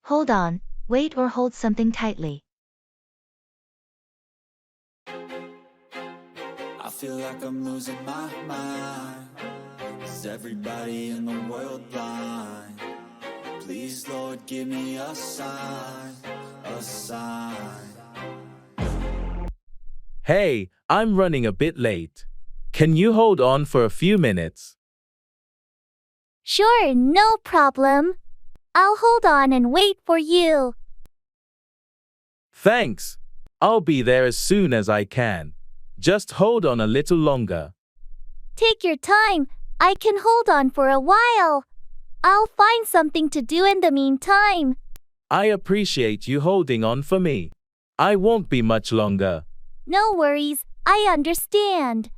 Hold on, wait or hold something tightly. I feel like I'm losing my mind. Is everybody in the world blind? Please, Lord, give me a sign, a sign. Hey, I'm running a bit late. Can you hold on for a few minutes? Sure, no problem. I'll hold on and wait for you. Thanks. I'll be there as soon as I can. Just hold on a little longer. Take your time. I can hold on for a while. I'll find something to do in the meantime. I appreciate you holding on for me. I won't be much longer. No worries, I understand.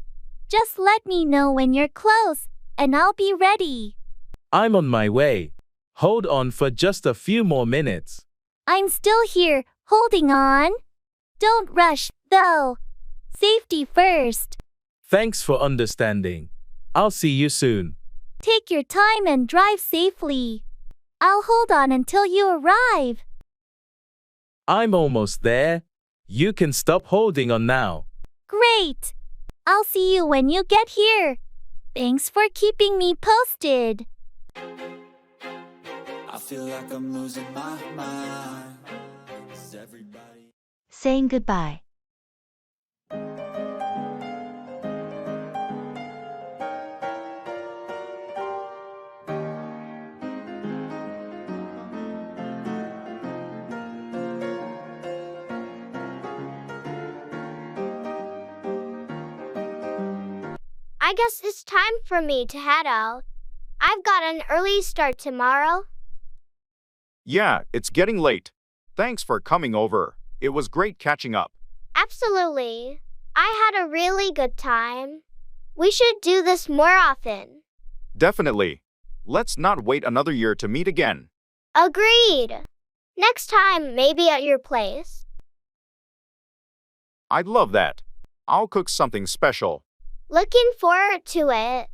Just let me know when you're close, and I'll be ready. I'm on my way. Hold on for just a few more minutes. I'm still here, holding on. Don't rush, though. Safety first. Thanks for understanding. I'll see you soon. Take your time and drive safely. I'll hold on until you arrive. I'm almost there. You can stop holding on now. Great. I'll see you when you get here. Thanks for keeping me posted. I feel like I'm losing my mind. Is everybody... Saying goodbye. I guess it's time for me to head out. I've got an early start tomorrow. Yeah, it's getting late. Thanks for coming over. It was great catching up. Absolutely. I had a really good time. We should do this more often. Definitely. Let's not wait another year to meet again. Agreed. Next time, maybe at your place. I'd love that. I'll cook something special. Looking forward to it.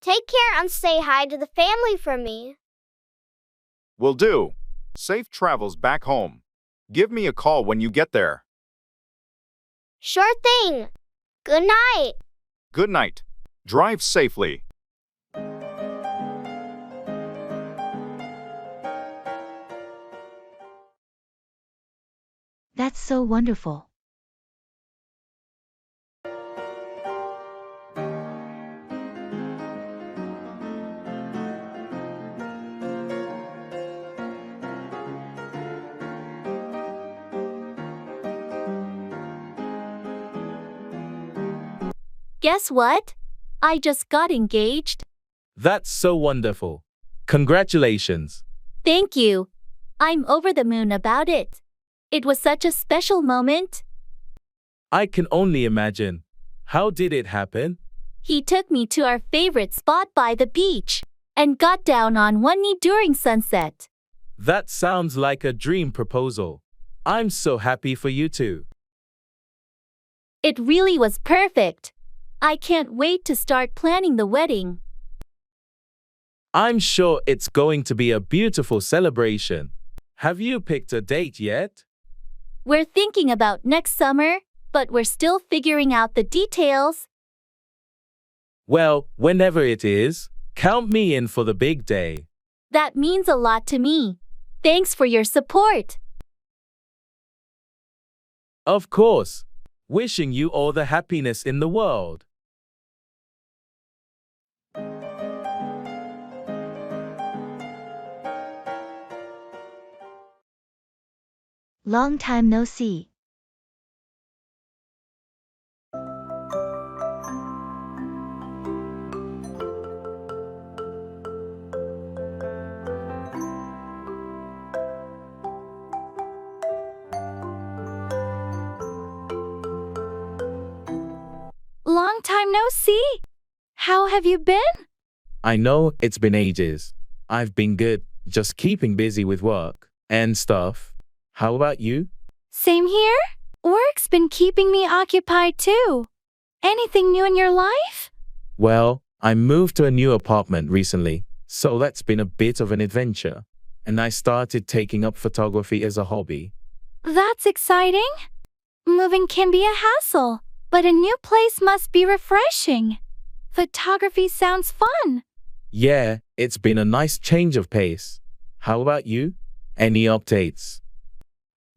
Take care and say hi to the family for me. Will do. Safe travels back home. Give me a call when you get there. Sure thing. Good night. Good night. Drive safely. That's so wonderful. Guess what? I just got engaged. That's so wonderful. Congratulations. Thank you. I'm over the moon about it. It was such a special moment. I can only imagine. How did it happen? He took me to our favorite spot by the beach and got down on one knee during sunset. That sounds like a dream proposal. I'm so happy for you too. It really was perfect. I can't wait to start planning the wedding. I'm sure it's going to be a beautiful celebration. Have you picked a date yet? We're thinking about next summer, but we're still figuring out the details. Well, whenever it is, count me in for the big day. That means a lot to me. Thanks for your support. Of course. Wishing you all the happiness in the world. Long time no see. Long time no see. How have you been? I know it's been ages. I've been good, just keeping busy with work and stuff. How about you? Same here. Work's been keeping me occupied too. Anything new in your life? Well, I moved to a new apartment recently, so that's been a bit of an adventure. and I started taking up photography as a hobby. That's exciting. Moving can be a hassle, but a new place must be refreshing. Photography sounds fun. Yeah, it's been a nice change of pace. How about you? Any updates?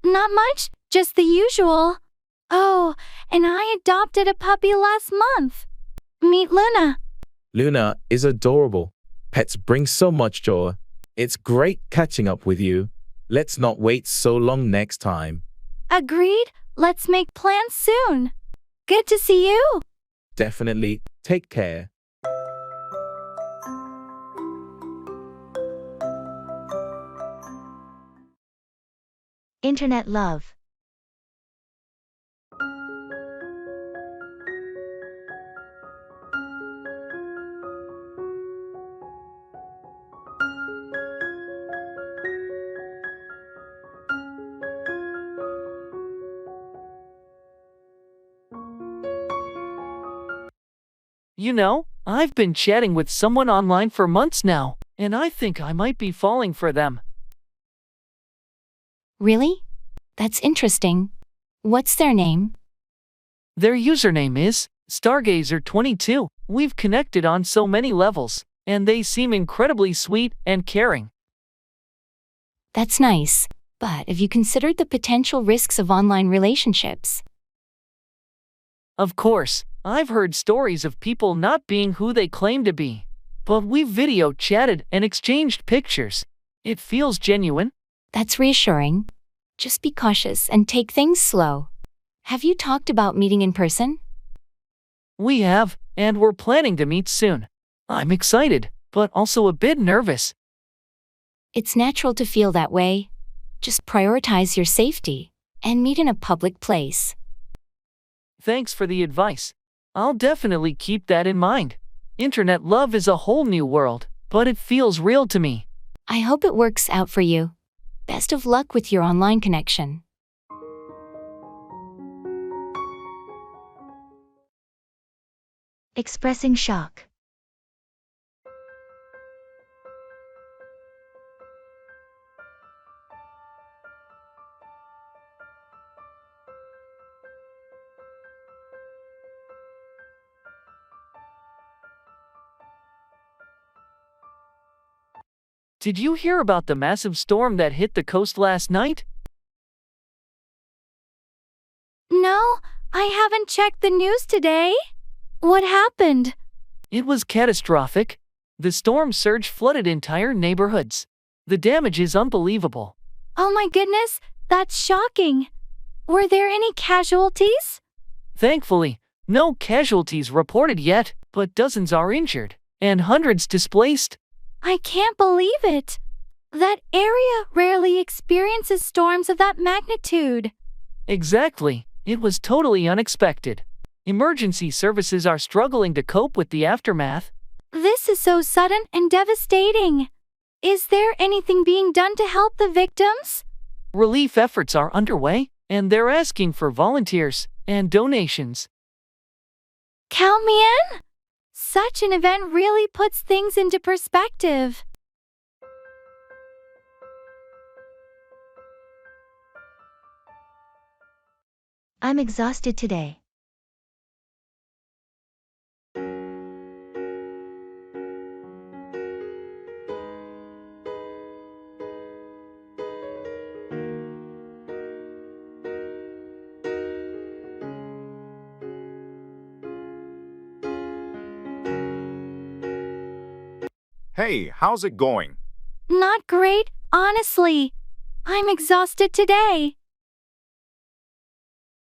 Not much, just the usual. Oh, and I adopted a puppy last month. Meet Luna. Luna is adorable. Pets bring so much joy. It's great catching up with you. Let's not wait so long next time. Agreed. Let's make plans soon. Good to see you. Definitely. Take care. Internet love. You know, I've been chatting with someone online for months now, and I think I might be falling for them. Really? That's interesting. What's their name? Their username is Stargazer22. We've connected on so many levels, and they seem incredibly sweet and caring. That's nice. But have you considered the potential risks of online relationships? Of course, I've heard stories of people not being who they claim to be. But we've video chatted and exchanged pictures. It feels genuine. That's reassuring. Just be cautious and take things slow. Have you talked about meeting in person? We have, and we're planning to meet soon. I'm excited, but also a bit nervous. It's natural to feel that way. Just prioritize your safety and meet in a public place. Thanks for the advice. I'll definitely keep that in mind. Internet love is a whole new world, but it feels real to me. I hope it works out for you. Best of luck with your online connection. Expressing shock. Did you hear about the massive storm that hit the coast last night? No, I haven't checked the news today. What happened? It was catastrophic. The storm surge flooded entire neighborhoods. The damage is unbelievable. Oh my goodness, that's shocking. Were there any casualties? Thankfully, no casualties reported yet, but dozens are injured, and hundreds displaced. I can't believe it. That area rarely experiences storms of that magnitude. Exactly. It was totally unexpected. Emergency services are struggling to cope with the aftermath. This is so sudden and devastating. Is there anything being done to help the victims? Relief efforts are underway, and they're asking for volunteers and donations. Count me in? Such an event really puts things into perspective. I'm exhausted today. Hey, how's it going? Not great, honestly. I'm exhausted today.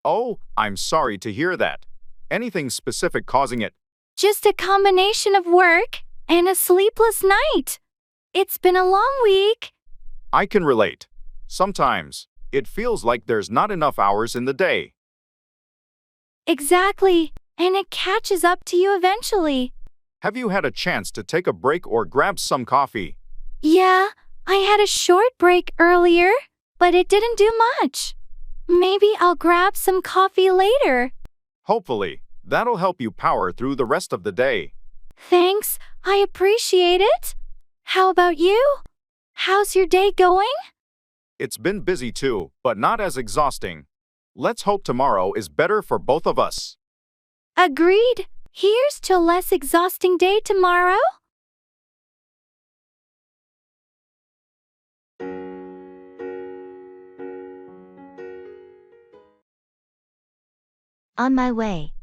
Oh, I'm sorry to hear that. Anything specific causing it? Just a combination of work and a sleepless night. It's been a long week. I can relate. Sometimes, it feels like there's not enough hours in the day. Exactly, and it catches up to you eventually. Have you had a chance to take a break or grab some coffee? Yeah, I had a short break earlier, but it didn't do much. Maybe I'll grab some coffee later. Hopefully, that'll help you power through the rest of the day. Thanks, I appreciate it. How about you? How's your day going? It's been busy too, but not as exhausting. Let's hope tomorrow is better for both of us. Agreed. Here's to a less exhausting day tomorrow. On my way.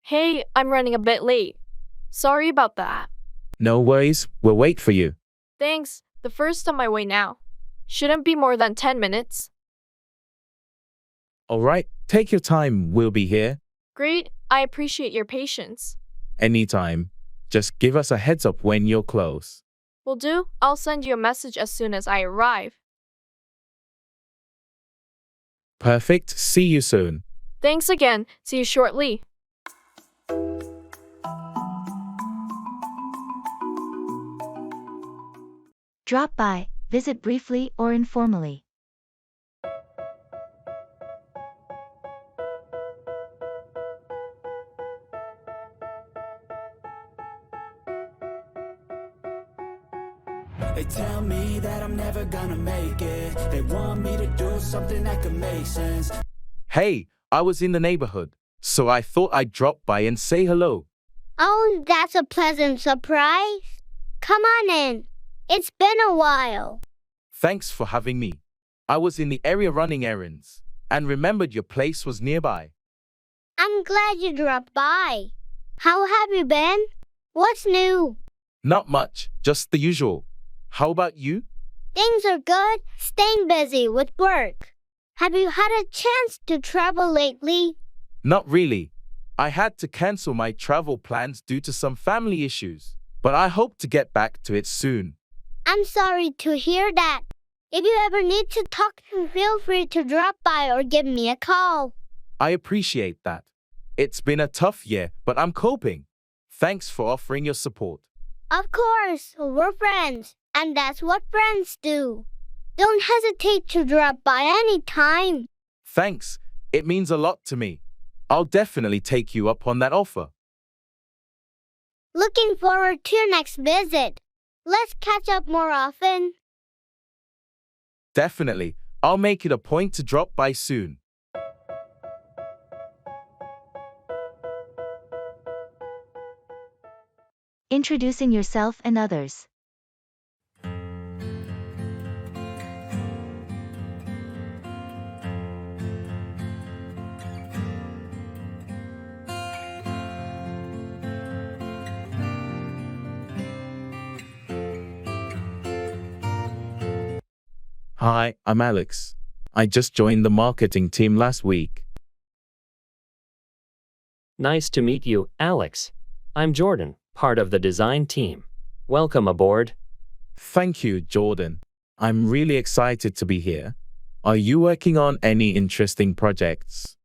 Hey, I'm running a bit late. Sorry about that. No worries, we'll wait for you. Thanks. The first on my way now. Shouldn't be more than 10 minutes. Alright, take your time, we'll be here. Great. I appreciate your patience. Anytime. Just give us a heads up when you're close. Will do. I'll send you a message as soon as I arrive. Perfect, see you soon. Thanks again. See you shortly. Drop by, visit briefly or informally. They tell me that I'm never gonna make it. They want me to do something that could make sense. Hey, I was in the neighborhood, so I thought I'd drop by and say hello. Oh, that's a pleasant surprise. Come on in. It's been a while. Thanks for having me. I was in the area running errands and remembered your place was nearby. I'm glad you dropped by. How have you been? What's new? Not much, just the usual. How about you? Things are good, staying busy with work. Have you had a chance to travel lately? Not really. I had to cancel my travel plans due to some family issues, but I hope to get back to it soon. I'm sorry to hear that. If you ever need to talk, feel free to drop by or give me a call. I appreciate that. It's been a tough year, but I'm coping. Thanks for offering your support. Of course, we're friends, and that's what friends do. Don't hesitate to drop by any time. Thanks. It means a lot to me. I'll definitely take you up on that offer. Looking forward to your next visit. Let's catch up more often. Definitely. I'll make it a point to drop by soon. Introducing yourself and others. Hi, I'm Alex. I just joined the marketing team last week. Nice to meet you, Alex. I'm Jordan, part of the design team. Welcome aboard. Thank you, Jordan. I'm really excited to be here. Are you working on any interesting projects?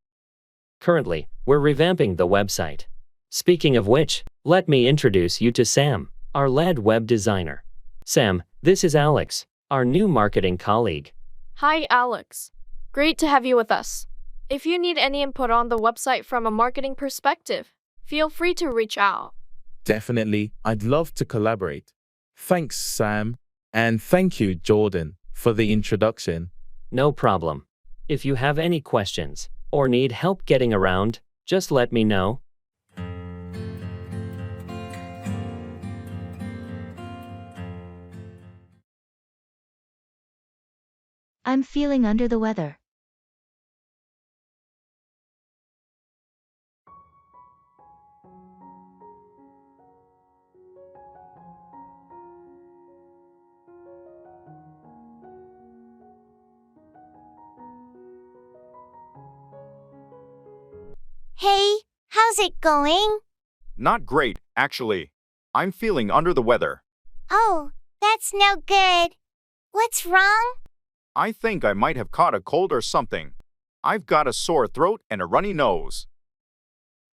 Currently, we're revamping the website. Speaking of which, let me introduce you to Sam, our lead web designer. Sam, this is Alex, our new marketing colleague. Hi, Alex. Great to have you with us. If you need any input on the website from a marketing perspective, feel free to reach out. Definitely, I'd love to collaborate. Thanks, Sam. And thank you, Jordan, for the introduction. No problem. If you have any questions or need help getting around, just let me know. I'm feeling under the weather. Hey, how's it going? Not great, actually. I'm feeling under the weather. Oh, that's no good. What's wrong? I think I might have caught a cold or something. I've got a sore throat and a runny nose.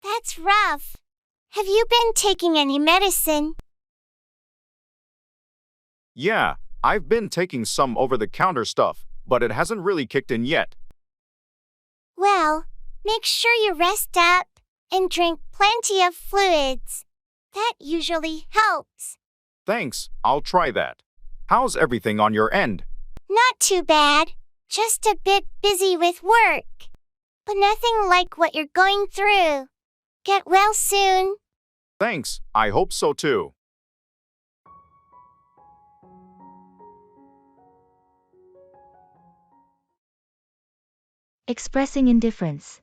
That's rough. Have you been taking any medicine? Yeah, I've been taking some over-the-counter stuff, but it hasn't really kicked in yet. Well, make sure you rest up and drink plenty of fluids. That usually helps. Thanks, I'll try that. How's everything on your end? Not too bad, just a bit busy with work. But nothing like what you're going through. Get well soon. Thanks, I hope so too. Expressing indifference.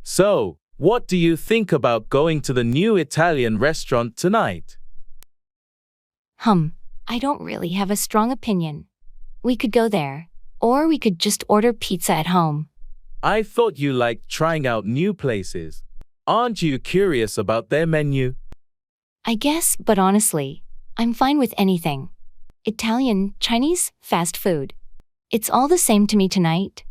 So, what do you think about going to the new Italian restaurant tonight? I don't really have a strong opinion. We could go there, or we could just order pizza at home. I thought you liked trying out new places. Aren't you curious about their menu? I guess, but honestly, I'm fine with anything. Italian, Chinese, fast food. It's all the same to me tonight.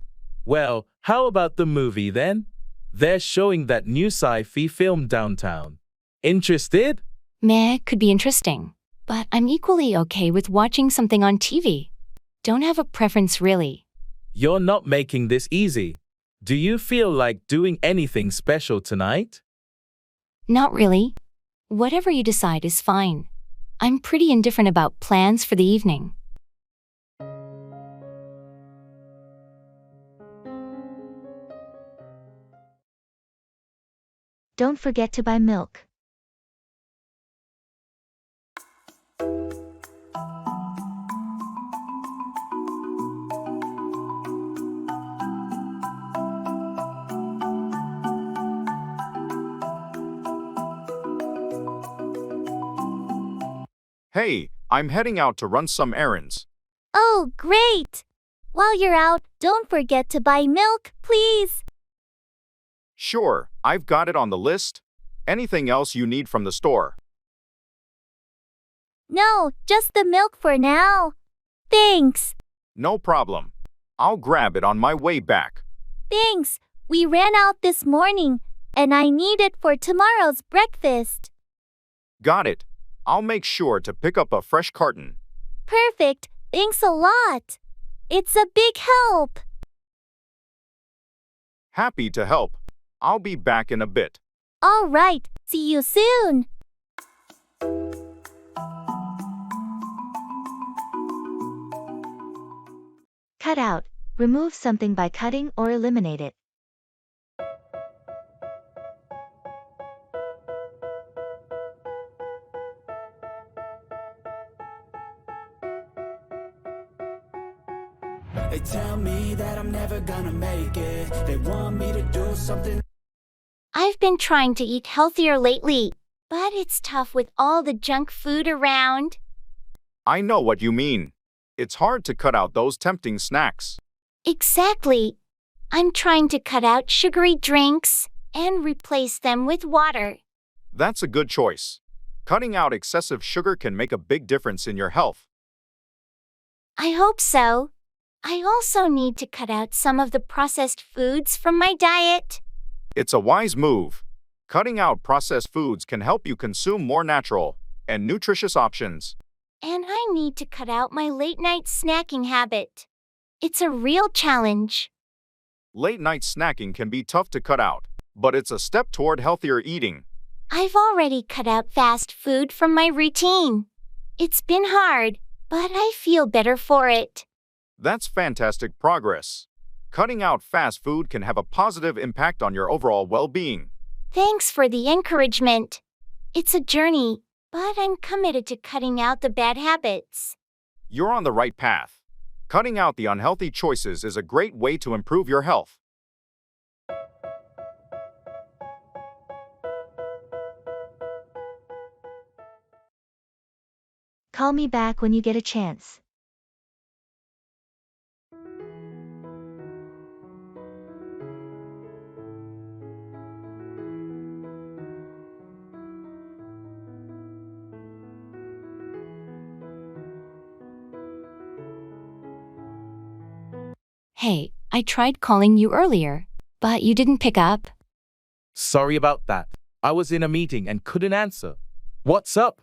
Well, how about the movie then? They're showing that new sci-fi film downtown. Interested? Meh, could be interesting. But I'm equally okay with watching something on TV. Don't have a preference really. You're not making this easy. Do you feel like doing anything special tonight? Not really. Whatever you decide is fine. I'm pretty indifferent about plans for the evening. Don't forget to buy milk. Hey, I'm heading out to run some errands. Oh, great! While you're out, don't forget to buy milk, please. Sure, I've got it on the list. Anything else you need from the store? No, just the milk for now. Thanks. No problem. I'll grab it on my way back. Thanks. We ran out this morning, and I need it for tomorrow's breakfast. Got it. I'll make sure to pick up a fresh carton. Perfect. Thanks a lot. It's a big help. Happy to help. I'll be back in a bit. All right. See you soon. Cut out. Remove something by cutting or eliminate it. They tell me that I'm never gonna make it. They want me to do something. I've been trying to eat healthier lately, but it's tough with all the junk food around. I know what you mean. It's hard to cut out those tempting snacks. Exactly. I'm trying to cut out sugary drinks and replace them with water. That's a good choice. Cutting out excessive sugar can make a big difference in your health. I hope so. I also need to cut out some of the processed foods from my diet. It's a wise move. Cutting out processed foods can help you consume more natural and nutritious options. And I need to cut out my late-night snacking habit. It's a real challenge. Late-night snacking can be tough to cut out, but it's a step toward healthier eating. I've already cut out fast food from my routine. It's been hard, but I feel better for it. That's fantastic progress. Cutting out fast food can have a positive impact on your overall well-being. Thanks for the encouragement. It's a journey, but I'm committed to cutting out the bad habits. You're on the right path. Cutting out the unhealthy choices is a great way to improve your health. Call me back when you get a chance. Hey, I tried calling you earlier, but you didn't pick up. Sorry about that. I was in a meeting and couldn't answer. What's up?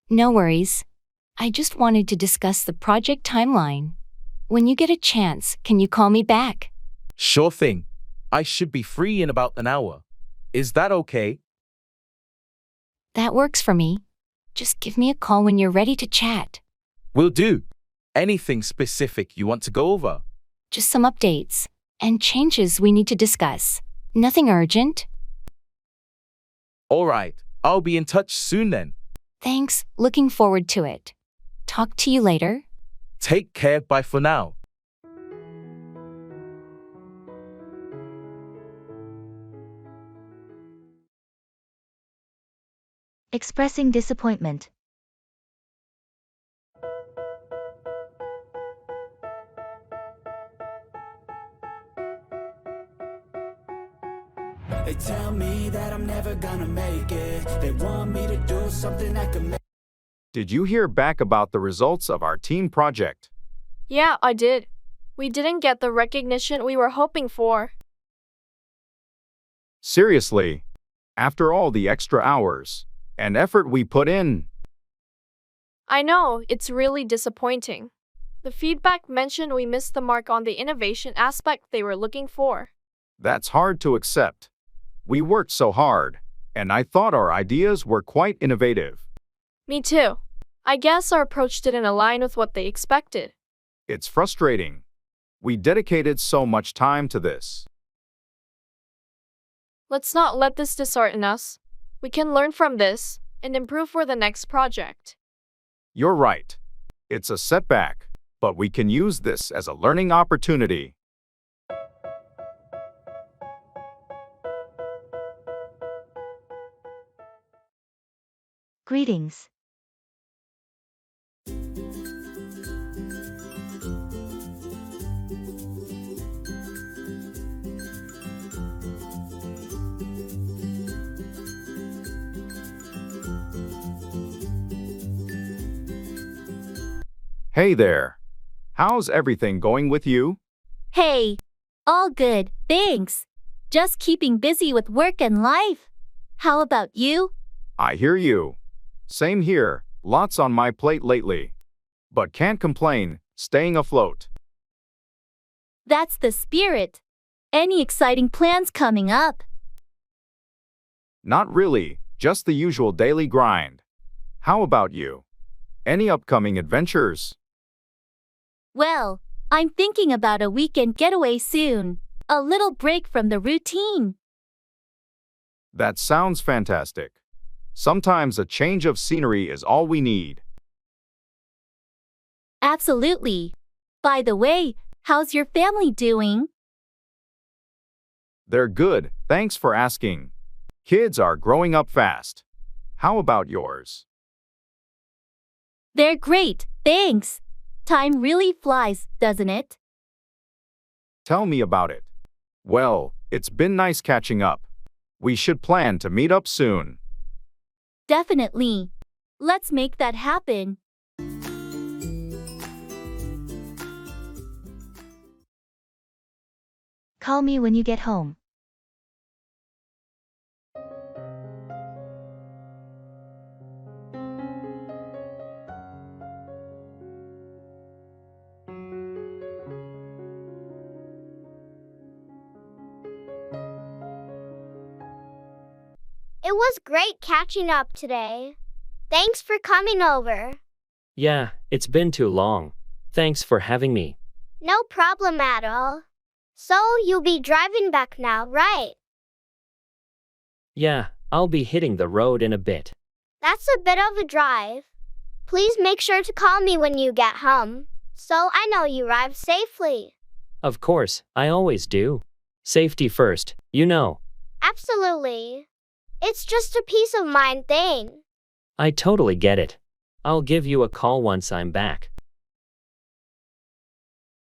No worries. I just wanted to discuss the project timeline. When you get a chance, can you call me back? Sure thing. I should be free in about an hour. Is that okay? That works for me. Just give me a call when you're ready to chat. Will do. Anything specific you want to go over? Just some updates and changes we need to discuss. Nothing urgent. All right. I'll be in touch soon then. Thanks, looking forward to it. Talk to you later. Take care. Bye for now. Expressing disappointment. They tell me that I'm never gonna make it. They want me to do something that could make. Did you hear back about the results of our team project? Yeah, I did. We didn't get the recognition we were hoping for. Seriously, after all the extra hours and effort we put in. I know, it's really disappointing. The feedback mentioned we missed the mark on the innovation aspect they were looking for. That's hard to accept. We worked so hard, and I thought our ideas were quite innovative. Me too. I guess our approach didn't align with what they expected. It's frustrating. We dedicated so much time to this. Let's not let this dishearten us. We can learn from this and improve for the next project. You're right. It's a setback, but we can use this as a learning opportunity. Greetings. Hey there. How's everything going with you? Hey, all good, thanks. Just keeping busy with work and life. How about you? I hear you. Same here, lots on my plate lately. But can't complain, staying afloat. That's the spirit. Any exciting plans coming up? Not really, just the usual daily grind. How about you? Any upcoming adventures? Well, I'm thinking about a weekend getaway soon. A little break from the routine. That sounds fantastic. Sometimes a change of scenery is all we need. Absolutely. By the way, how's your family doing? They're good, thanks for asking. Kids are growing up fast. How about yours? They're great, thanks. Time really flies, doesn't it? Tell me about it. Well, it's been nice catching up. We should plan to meet up soon. Definitely. Let's make that happen. Call me when you get home. It was great catching up today. Thanks for coming over. Yeah, it's been too long. Thanks for having me. No problem at all. So you'll be driving back now, right? Yeah, I'll be hitting the road in a bit. That's a bit of a drive. Please make sure to call me when you get home, so I know you arrived safely. Of course, I always do. Safety first, you know. Absolutely. It's just a peace of mind thing. I totally get it. I'll give you a call once I'm back.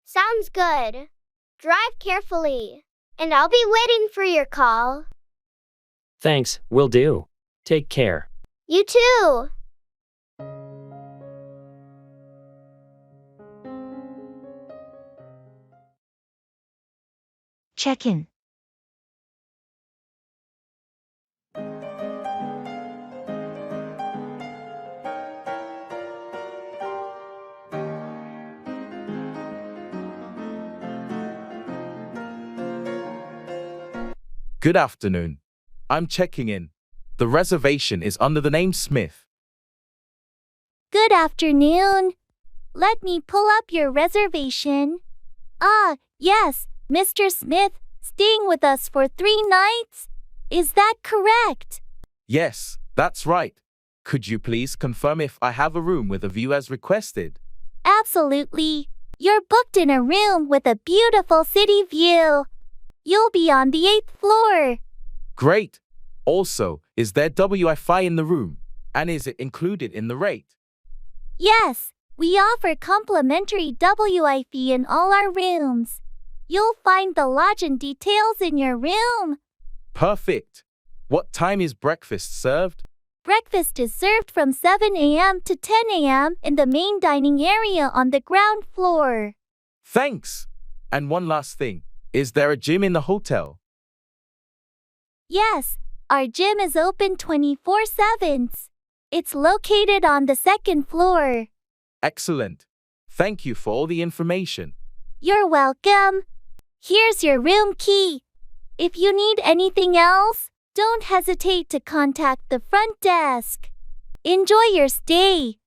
Sounds good. Drive carefully, and I'll be waiting for your call. Thanks, will do. Take care. You too. Check in. Good afternoon. I'm checking in. The reservation is under the name Smith. Good afternoon. Let me pull up your reservation. Ah, yes, Mr. Smith, staying with us for 3 nights? Is that correct? Yes, that's right. Could you please confirm if I have a room with a view as requested? Absolutely. You're booked in a room with a beautiful city view. You'll be on the 8th floor. Great. Also, is there Wi-Fi in the room? And is it included in the rate? Yes, we offer complimentary Wi-Fi in all our rooms. You'll find the lodging details in your room. Perfect. What time is breakfast served? Breakfast is served from 7 a.m. to 10 a.m. in the main dining area on the ground floor. Thanks. And one last thing. Is there a gym in the hotel? Yes, our gym is open 24/7. It's located on the 2nd floor. Excellent. Thank you for all the information. You're welcome. Here's your room key. If you need anything else, don't hesitate to contact the front desk. Enjoy your stay.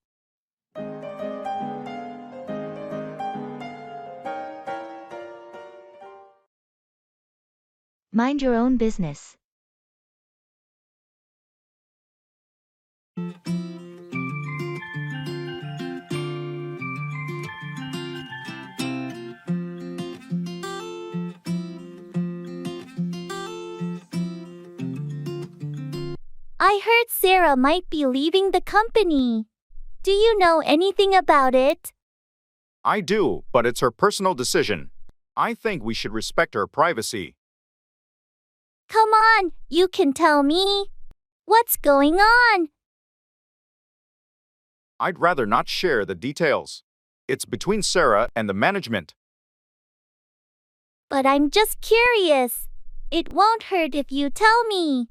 Mind your own business. I heard Sarah might be leaving the company. Do you know anything about it? I do, but it's her personal decision. I think we should respect her privacy. Come on, you can tell me. What's going on? I'd rather not share the details. It's between Sarah and the management. But I'm just curious. It won't hurt if you tell me.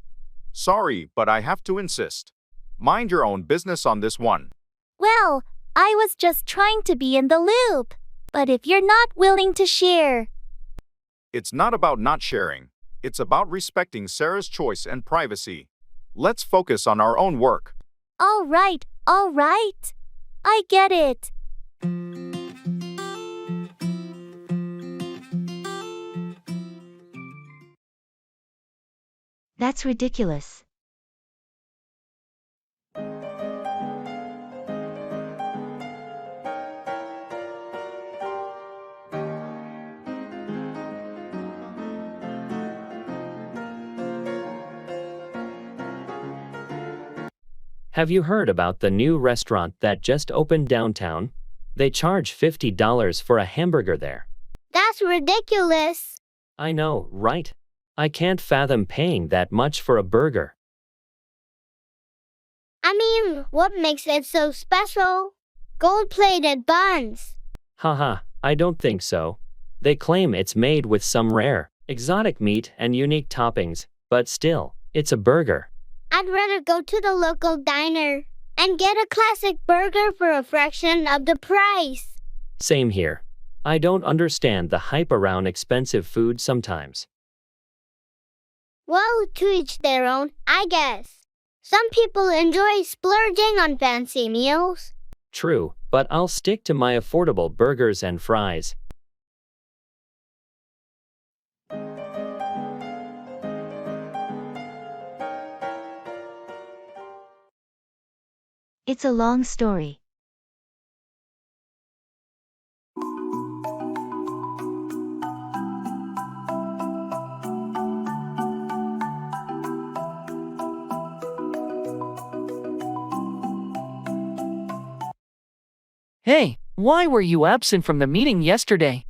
Sorry, but I have to insist. Mind your own business on this one. Well, I was just trying to be in the loop. But if you're not willing to share. It's not about not sharing. It's about respecting Sarah's choice and privacy. Let's focus on our own work. All right. I get it. That's ridiculous. Have you heard about the new restaurant that just opened downtown? They charge $50 for a hamburger there. That's ridiculous. I know, right? I can't fathom paying that much for a burger. I mean, what makes it so special? Gold-plated buns. Haha, I don't think so. They claim it's made with some rare, exotic meat and unique toppings, but still, it's a burger. I'd rather go to the local diner and get a classic burger for a fraction of the price. Same here. I don't understand the hype around expensive food sometimes. Well, to each their own, I guess. Some people enjoy splurging on fancy meals. True, but I'll stick to my affordable burgers and fries. It's a long story. Hey, why were you absent from the meeting yesterday?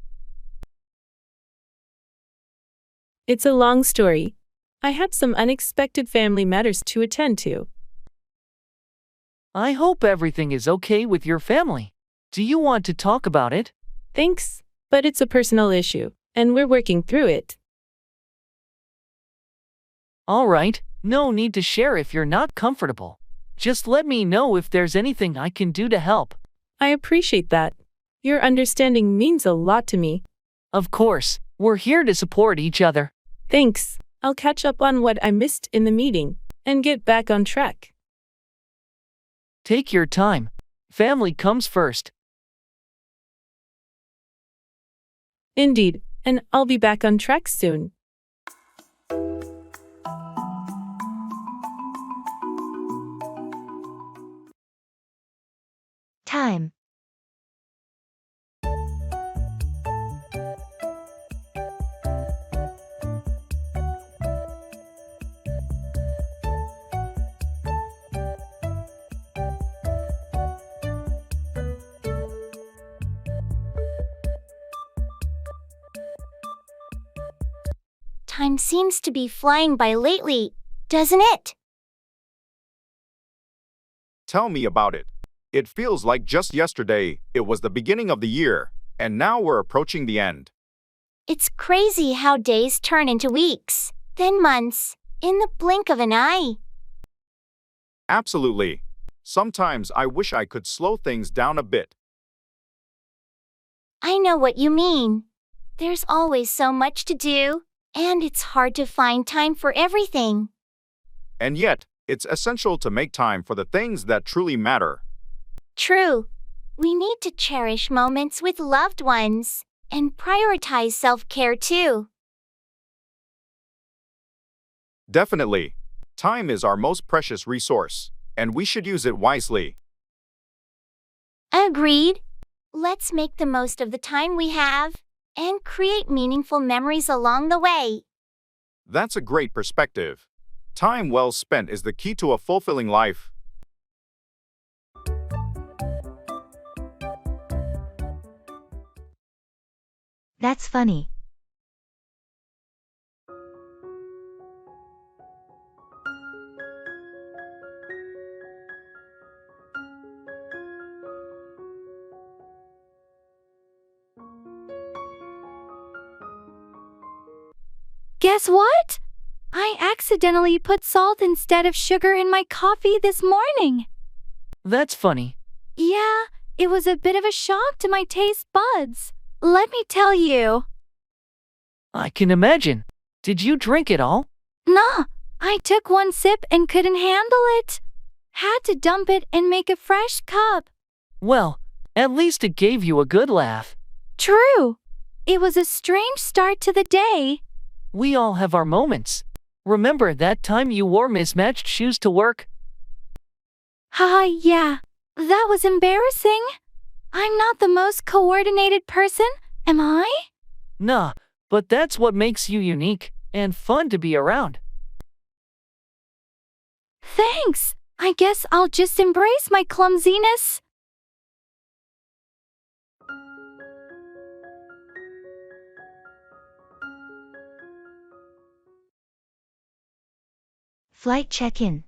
It's a long story. I had some unexpected family matters to attend to. I hope everything is okay with your family. Do you want to talk about it? Thanks, but it's a personal issue, and we're working through it. All right, no need to share if you're not comfortable. Just let me know if there's anything I can do to help. I appreciate that. Your understanding means a lot to me. Of course, we're here to support each other. Thanks. I'll catch up on what I missed in the meeting and get back on track. Take your time. Family comes first. Indeed, and I'll be back on track soon. Time. Time seems to be flying by lately, doesn't it? Tell me about it. It feels like just yesterday it was the beginning of the year, and now we're approaching the end. It's crazy how days turn into weeks, then months, in the blink of an eye. Absolutely. Sometimes I wish I could slow things down a bit. I know what you mean. There's always so much to do, and it's hard to find time for everything. And yet, it's essential to make time for the things that truly matter. True. We need to cherish moments with loved ones and prioritize self-care too. Definitely. Time is our most precious resource, and we should use it wisely. Agreed. Let's make the most of the time we have and create meaningful memories along the way. That's a great perspective. Time well spent is the key to a fulfilling life. That's funny. Guess what? I accidentally put salt instead of sugar in my coffee this morning. That's funny. Yeah, it was a bit of a shock to my taste buds. Let me tell you. I can imagine. Did you drink it all? Nah, I took one sip and couldn't handle it. Had to dump it and make a fresh cup. Well, at least it gave you a good laugh. True. It was a strange start to the day. We all have our moments. Remember that time you wore mismatched shoes to work? Haha, yeah. That was embarrassing. I'm not the most coordinated person, am I? Nah, but that's what makes you unique and fun to be around. Thanks. I guess I'll just embrace my clumsiness. Flight check-in.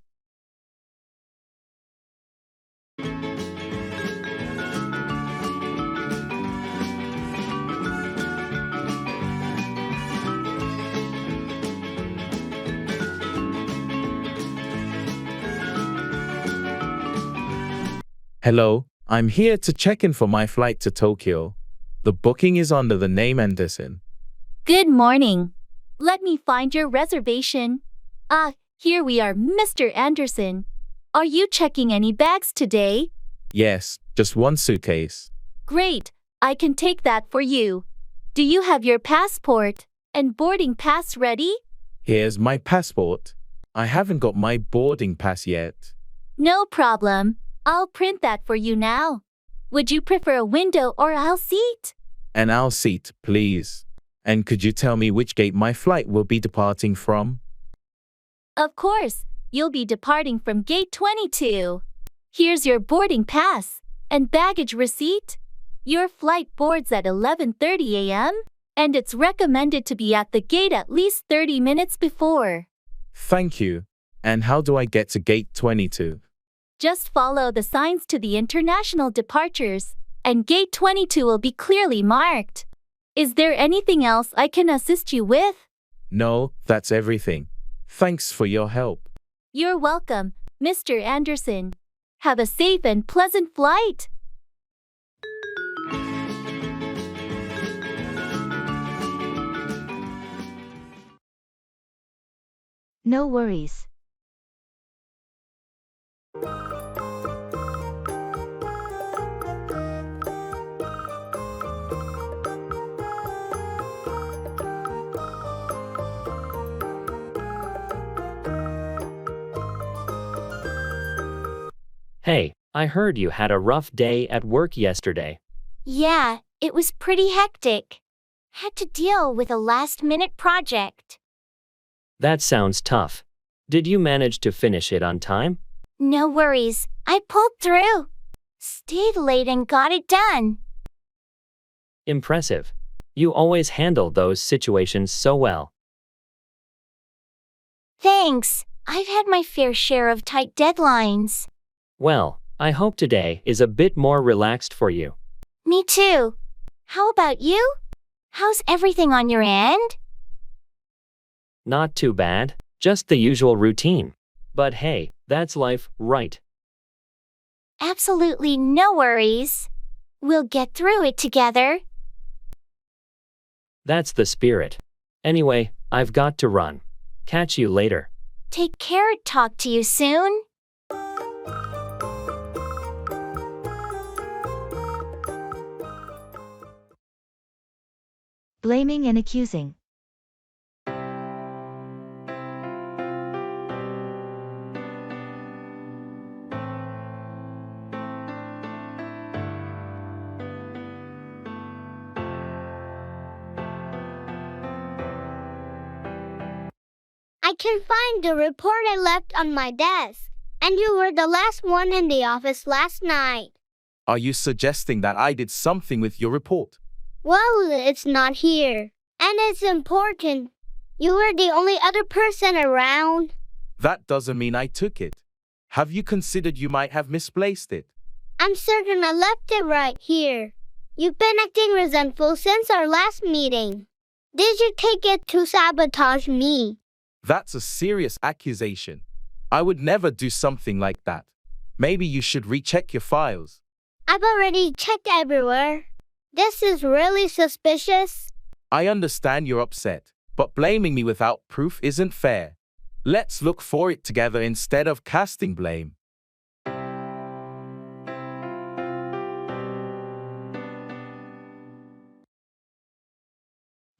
Hello, I'm here to check in for my flight to Tokyo. The booking is under the name Anderson. Good morning. Let me find your reservation. Here we are, Mr. Anderson. Are you checking any bags today? Yes, just one suitcase. Great. I can take that for you. Do you have your passport and boarding pass ready? Here's my passport. I haven't got my boarding pass yet. No problem. I'll print that for you now. Would you prefer a window or aisle seat? An aisle seat, please. And could you tell me which gate my flight will be departing from? Of course. You'll be departing from gate 22. Here's your boarding pass and baggage receipt. Your flight boards at 11:30 a.m., and it's recommended to be at the gate at least 30 minutes before. Thank you. And how do I get to gate 22? Just follow the signs to the international departures, and gate 22 will be clearly marked. Is there anything else I can assist you with? No, that's everything. Thanks for your help. You're welcome, Mr. Anderson. Have a safe and pleasant flight. No worries. Hey, I heard you had a rough day at work yesterday. Yeah, it was pretty hectic. Had to deal with a last-minute project. That sounds tough. Did you manage to finish it on time? No worries, I pulled through. Stayed late and got it done. Impressive. You always handle those situations so well. Thanks. I've had my fair share of tight deadlines. Well, I hope today is a bit more relaxed for you. Me too. How about you? How's everything on your end? Not too bad, just the usual routine. But hey, that's life, right? Absolutely no worries. We'll get through it together. That's the spirit. Anyway, I've got to run. Catch you later. Take care. Talk to you soon. Blaming and accusing. I can find the report I left on my desk. And you were the last one in the office last night. Are you suggesting that I did something with your report? Well, it's not here. And it's important. You were the only other person around. That doesn't mean I took it. Have you considered you might have misplaced it? I'm certain I left it right here. You've been acting resentful since our last meeting. Did you take it to sabotage me? That's a serious accusation. I would never do something like that. Maybe you should recheck your files. I've already checked everywhere. This is really suspicious. I understand you're upset, but blaming me without proof isn't fair. Let's look for it together instead of casting blame.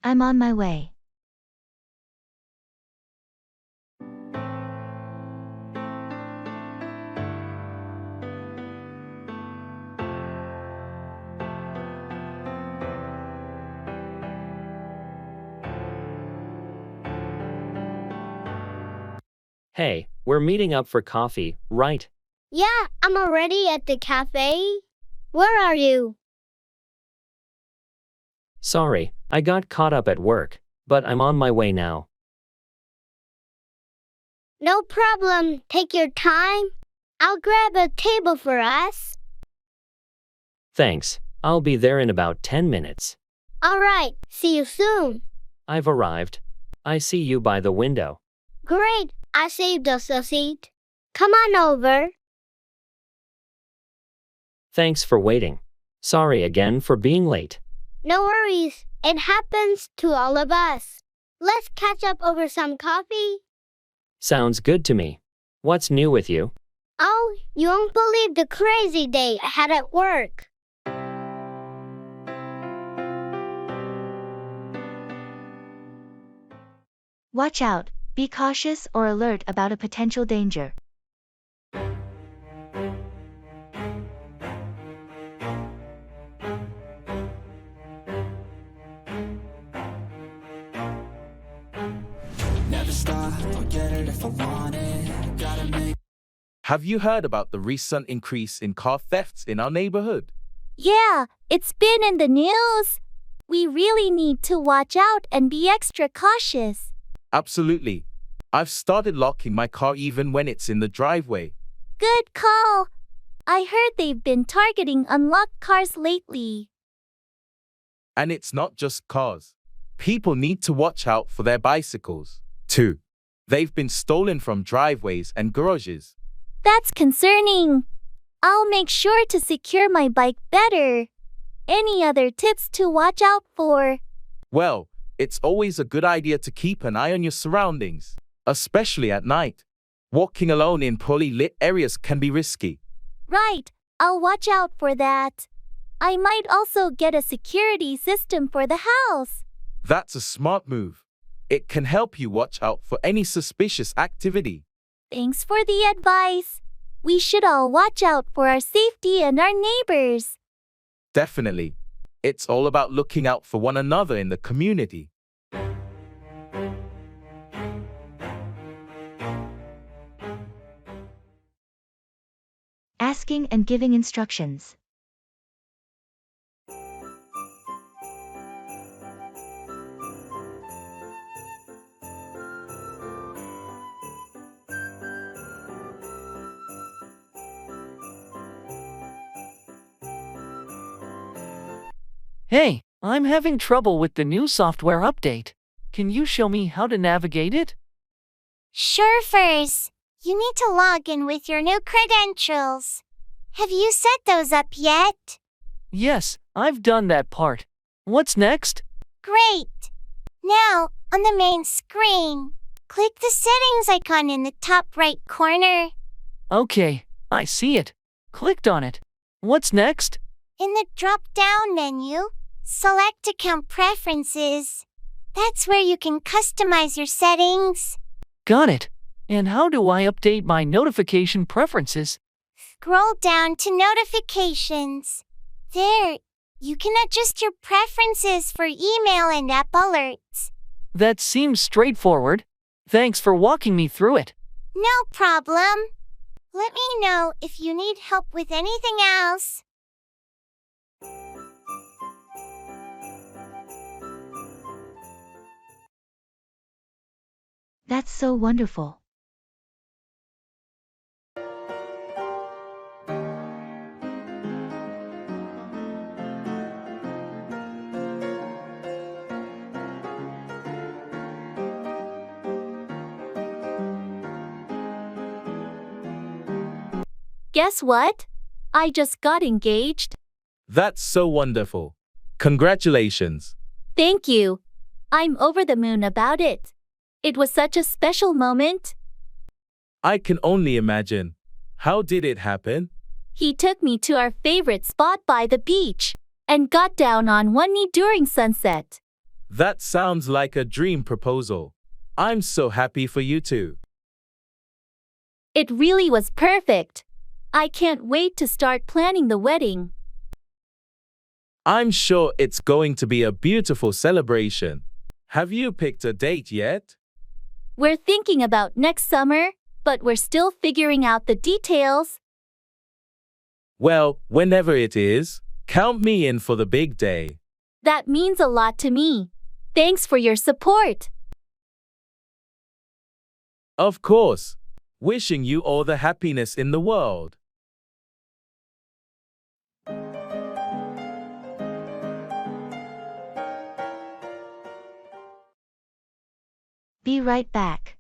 I'm on my way. Hey, we're meeting up for coffee, right? Yeah, I'm already at the cafe. Where are you? Sorry, I got caught up at work, but I'm on my way now. No problem. Take your time. I'll grab a table for us. Thanks, I'll be there in about 10 minutes. All right, see you soon. I've arrived. I see you by the window. Great, I saved us a seat. Come on over. Thanks for waiting. Sorry again for being late. No worries, it happens to all of us. Let's catch up over some coffee. Sounds good to me. What's new with you? Oh, you won't believe the crazy day I had at work. Watch out, be cautious or alert about a potential danger. Never stop, I'll get it if I want it. Gotta make. Have you heard about the recent increase in car thefts in our neighborhood? Yeah, it's been in the news. We really need to watch out and be extra cautious. Absolutely. I've started locking my car even when it's in the driveway. Good call. I heard they've been targeting unlocked cars lately. And it's not just cars. People need to watch out for their bicycles, too. They've been stolen from driveways and garages. That's concerning. I'll make sure to secure my bike better. Any other tips to watch out for? Well, it's always a good idea to keep an eye on your surroundings, especially at night. Walking alone in poorly lit areas can be risky. Right, I'll watch out for that. I might also get a security system for the house. That's a smart move. It can help you watch out for any suspicious activity. Thanks for the advice. We should all watch out for our safety and our neighbors. Definitely. It's all about looking out for one another in the community. Asking and giving instructions. Hey, I'm having trouble with the new software update. Can you show me how to navigate it? Sure, Furs. You need to log in with your new credentials. Have you set those up yet? Yes, I've done that part. What's next? Great. Now, on the main screen, click the settings icon in the top right corner. Okay, I see it. Clicked on it. What's next? In the drop-down menu, select Account Preferences. That's where you can customize your settings. Got it. And how do I update my notification preferences? Scroll down to Notifications. There, you can adjust your preferences for email and app alerts. That seems straightforward. Thanks for walking me through it. No problem. Let me know if you need help with anything else. That's so wonderful. Guess what? I just got engaged. That's so wonderful. Congratulations. Thank you. I'm over the moon about it. It was such a special moment. I can only imagine. How did it happen? He took me to our favorite spot by the beach and got down on one knee during sunset. That sounds like a dream proposal. I'm so happy for you too. It really was perfect. I can't wait to start planning the wedding. I'm sure it's going to be a beautiful celebration. Have you picked a date yet? We're thinking about next summer, but we're still figuring out the details. Well, whenever it is, count me in for the big day. That means a lot to me. Thanks for your support. Of course. Wishing you all the happiness in the world. Be right back.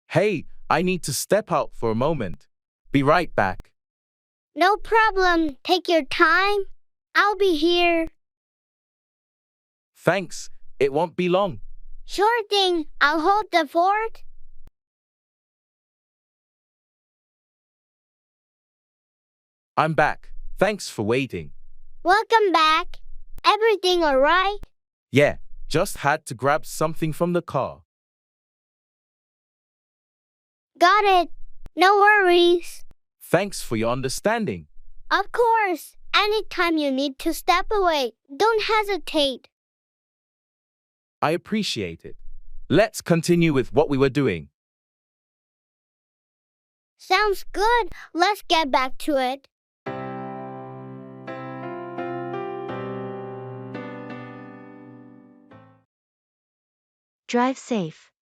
Hey, I need to step out for a moment. Be right back. No problem. Take your time. I'll be here. Thanks. It won't be long. Sure thing. I'll hold the fort. I'm back. Thanks for waiting. Welcome back. Everything all right? Yeah, just had to grab something from the car. Got it. No worries. Thanks for your understanding. Of course. Anytime you need to step away, don't hesitate. I appreciate it. Let's continue with what we were doing. Sounds good. Let's get back to it. Drive safe.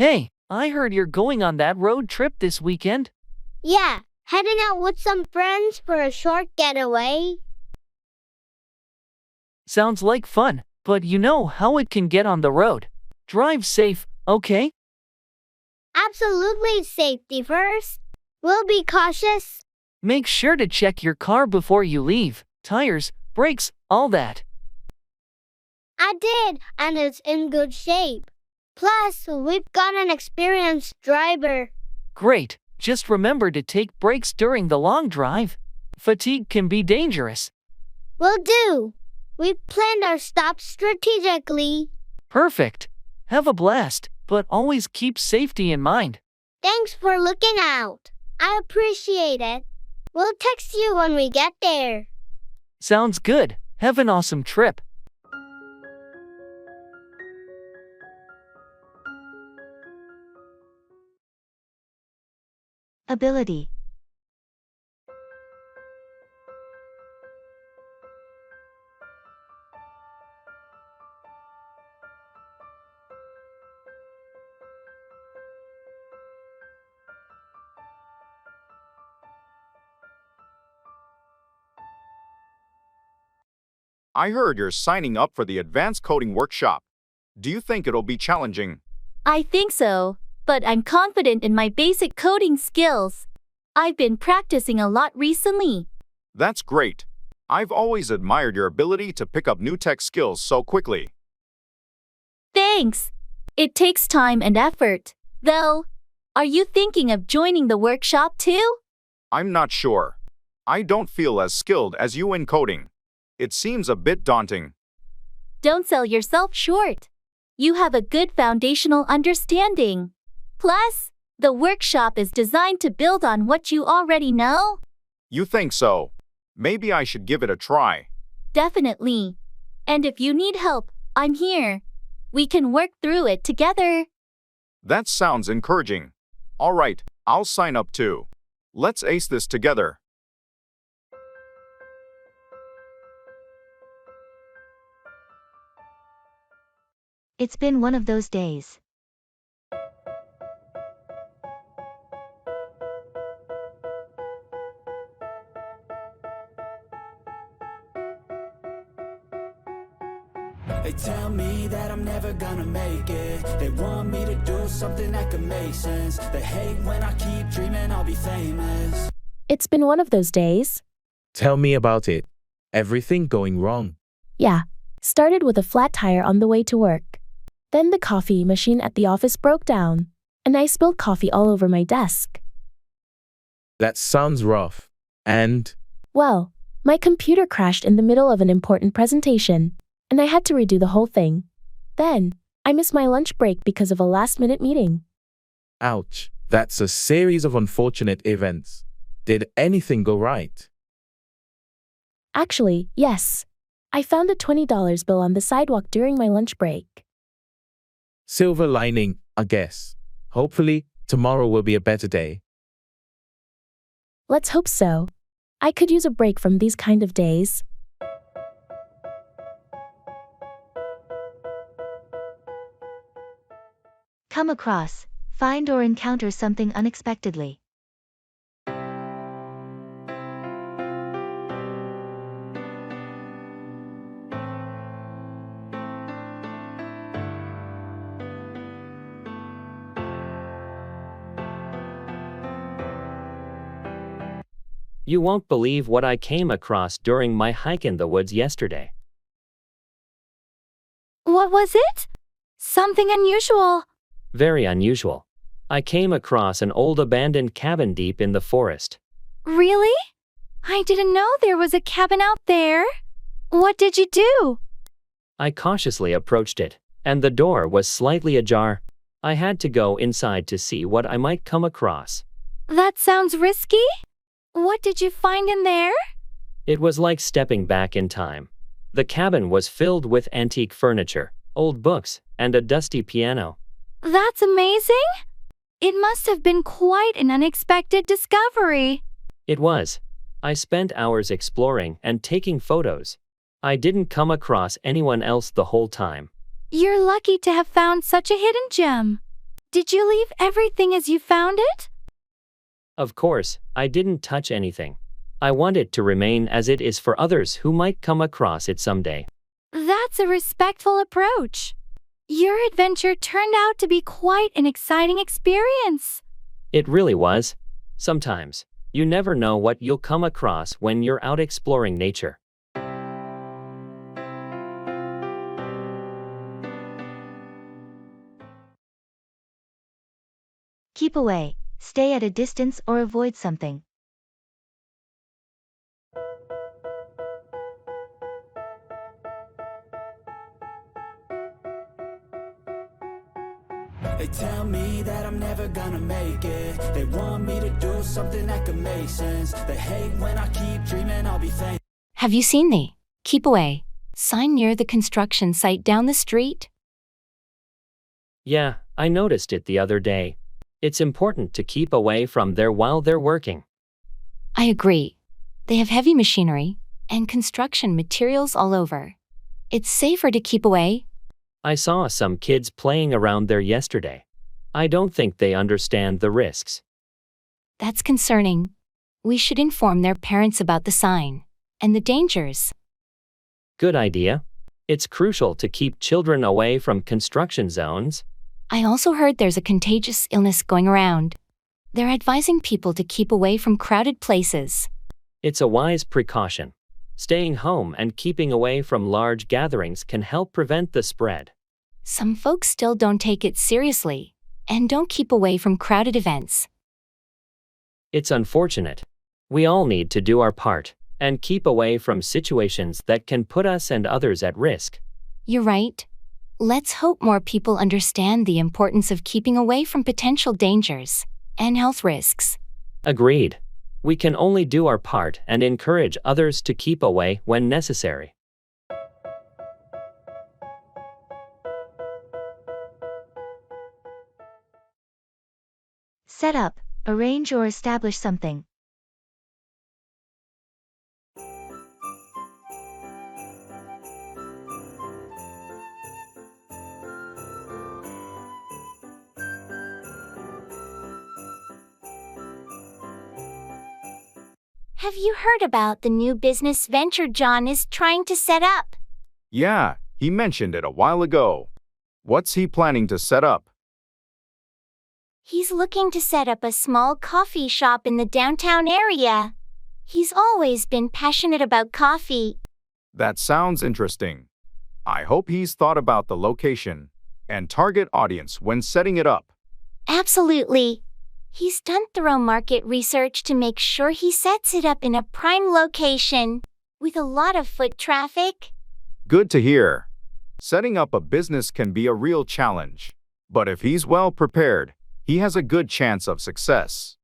Hey, I heard you're going on that road trip this weekend. Yeah, heading out with some friends for a short getaway. Sounds like fun, but you know how it can get on the road. Drive safe, okay? Absolutely, safety first. We'll be cautious. Make sure to check your car before you leave. Tires, brakes, all that. I did, and it's in good shape. Plus, we've got an experienced driver. Great, just remember to take breaks during the long drive. Fatigue can be dangerous. Will do. We've planned our stops strategically. Perfect. Have a blast, but always keep safety in mind. Thanks for looking out. I appreciate it. We'll text you when we get there. Sounds good. Have an awesome trip. Ability. I heard you're signing up for the advanced coding workshop. Do you think it'll be challenging? I think so, but I'm confident in my basic coding skills. I've been practicing a lot recently. That's great. I've always admired your ability to pick up new tech skills so quickly. Thanks. It takes time and effort, though. Are you thinking of joining the workshop too? I'm not sure. I don't feel as skilled as you in coding. It seems a bit daunting. Don't sell yourself short. You have a good foundational understanding. Plus, the workshop is designed to build on what you already know. You think so? Maybe I should give it a try. Definitely. And if you need help, I'm here. We can work through it together. That sounds encouraging. All right, I'll sign up too. Let's ace this together. It's been one of those days. They tell me that I'm never gonna make it. They want me to do something that could make sense. They hate when I keep dreaming I'll be famous. It's been one of those days. Tell me about it. Everything going wrong. Yeah. Started with a flat tire on the way to work. Then the coffee machine at the office broke down, and I spilled coffee all over my desk. That sounds rough. And? Well, my computer crashed in the middle of an important presentation, and I had to redo the whole thing. Then, I missed my lunch break because of a last-minute meeting. Ouch. That's a series of unfortunate events. Did anything go right? Actually, yes. I found a $20 bill on the sidewalk during my lunch break. Silver lining, I guess. Hopefully, tomorrow will be a better day. Let's hope so. I could use a break from these kind of days. Come across, find or encounter something unexpectedly. You won't believe what I came across during my hike in the woods yesterday. What was it? Something unusual. Very unusual. I came across an old abandoned cabin deep in the forest. Really? I didn't know there was a cabin out there. What did you do? I cautiously approached it, and the door was slightly ajar. I had to go inside to see what I might come across. That sounds risky. What did you find in there? It was like stepping back in time. The cabin was filled with antique furniture, old books, and a dusty piano. That's amazing. It must have been quite an unexpected discovery. It was. I spent hours exploring and taking photos. I didn't come across anyone else the whole time. You're lucky to have found such a hidden gem. Did you leave everything as you found it? Of course, I didn't touch anything. I want it to remain as it is for others who might come across it someday. That's a respectful approach. Your adventure turned out to be quite an exciting experience. It really was. Sometimes, you never know what you'll come across when you're out exploring nature. Keep away, stay at a distance or avoid something. They tell me that I'm never gonna make it. They want me to do something that could make sense. They hate when I keep dreaming I'll be famous. Have you seen the Keep Away sign near the construction site down the street? Yeah, I noticed it the other day. It's important to keep away from there while they're working. I agree. They have heavy machinery and construction materials all over. It's safer to keep away. I saw some kids playing around there yesterday. I don't think they understand the risks. That's concerning. We should inform their parents about the sign and the dangers. Good idea. It's crucial to keep children away from construction zones. I also heard there's a contagious illness going around. They're advising people to keep away from crowded places. It's a wise precaution. Staying home and keeping away from large gatherings can help prevent the spread. Some folks still don't take it seriously and don't keep away from crowded events. It's unfortunate. We all need to do our part and keep away from situations that can put us and others at risk. You're right. Let's hope more people understand the importance of keeping away from potential dangers and health risks. Agreed. We can only do our part and encourage others to keep away when necessary. Set up, arrange or establish something. Have you heard about the new business venture John is trying to set up? Yeah, he mentioned it a while ago. What's he planning to set up? He's looking to set up a small coffee shop in the downtown area. He's always been passionate about coffee. That sounds interesting. I hope he's thought about the location and target audience when setting it up. Absolutely. He's done thorough market research to make sure he sets it up in a prime location with a lot of foot traffic. Good to hear. Setting up a business can be a real challenge, but if he's well prepared, he has a good chance of success.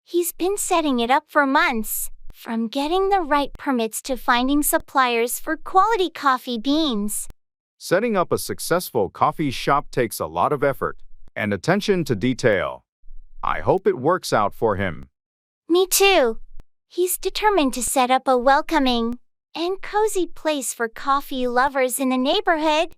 He's been setting it up for months, from getting the right permits to finding suppliers for quality coffee beans. Setting up a successful coffee shop takes a lot of effort and attention to detail. I hope it works out for him. Me too. He's determined to set up a welcoming and cozy place for coffee lovers in the neighborhood.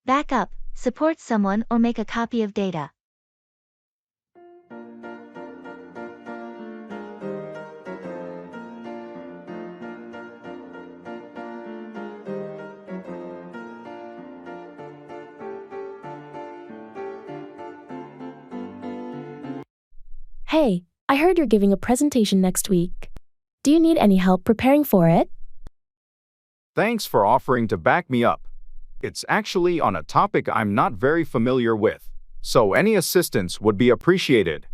Back up, support someone or make a copy of data. Hey, I heard you're giving a presentation next week. Do you need any help preparing for it? Thanks for offering to back me up. It's actually on a topic I'm not very familiar with, so any assistance would be appreciated.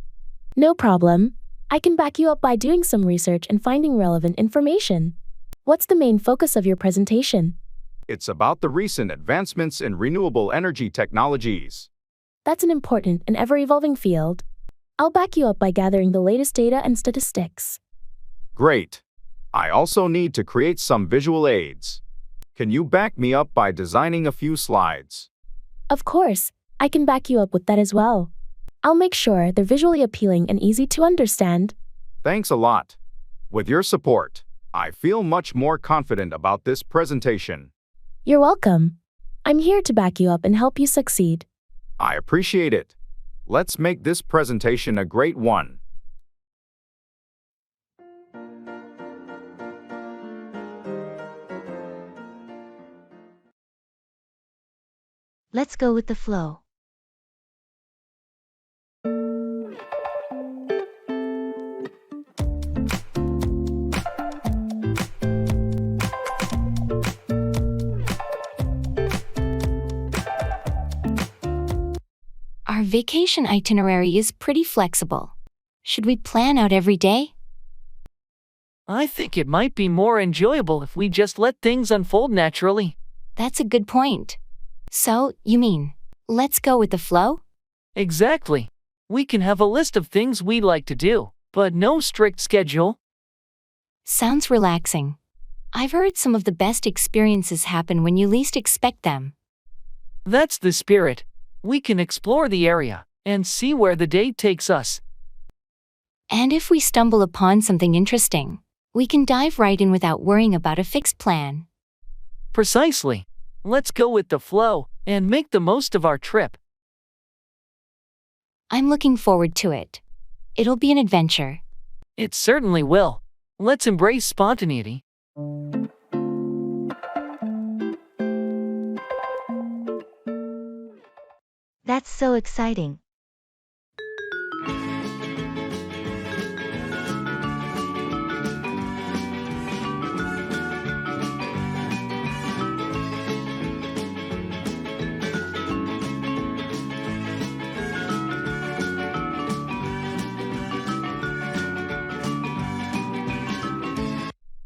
No problem. I can back you up by doing some research and finding relevant information. What's the main focus of your presentation? It's about the recent advancements in renewable energy technologies. That's an important and ever-evolving field. I'll back you up by gathering the latest data and statistics. Great. I also need to create some visual aids. Can you back me up by designing a few slides? Of course, I can back you up with that as well. I'll make sure they're visually appealing and easy to understand. Thanks a lot. With your support, I feel much more confident about this presentation. You're welcome. I'm here to back you up and help you succeed. I appreciate it. Let's make this presentation a great one. Let's go with the flow. Our vacation itinerary is pretty flexible. Should we plan out every day? I think it might be more enjoyable if we just let things unfold naturally. That's a good point. So, you mean, let's go with the flow? Exactly. We can have a list of things we'd like to do, but no strict schedule. Sounds relaxing. I've heard some of the best experiences happen when you least expect them. That's the spirit. We can explore the area and see where the day takes us. And if we stumble upon something interesting, we can dive right in without worrying about a fixed plan. Precisely. Let's go with the flow and make the most of our trip. I'm looking forward to it. It'll be an adventure. It certainly will. Let's embrace spontaneity. That's so exciting.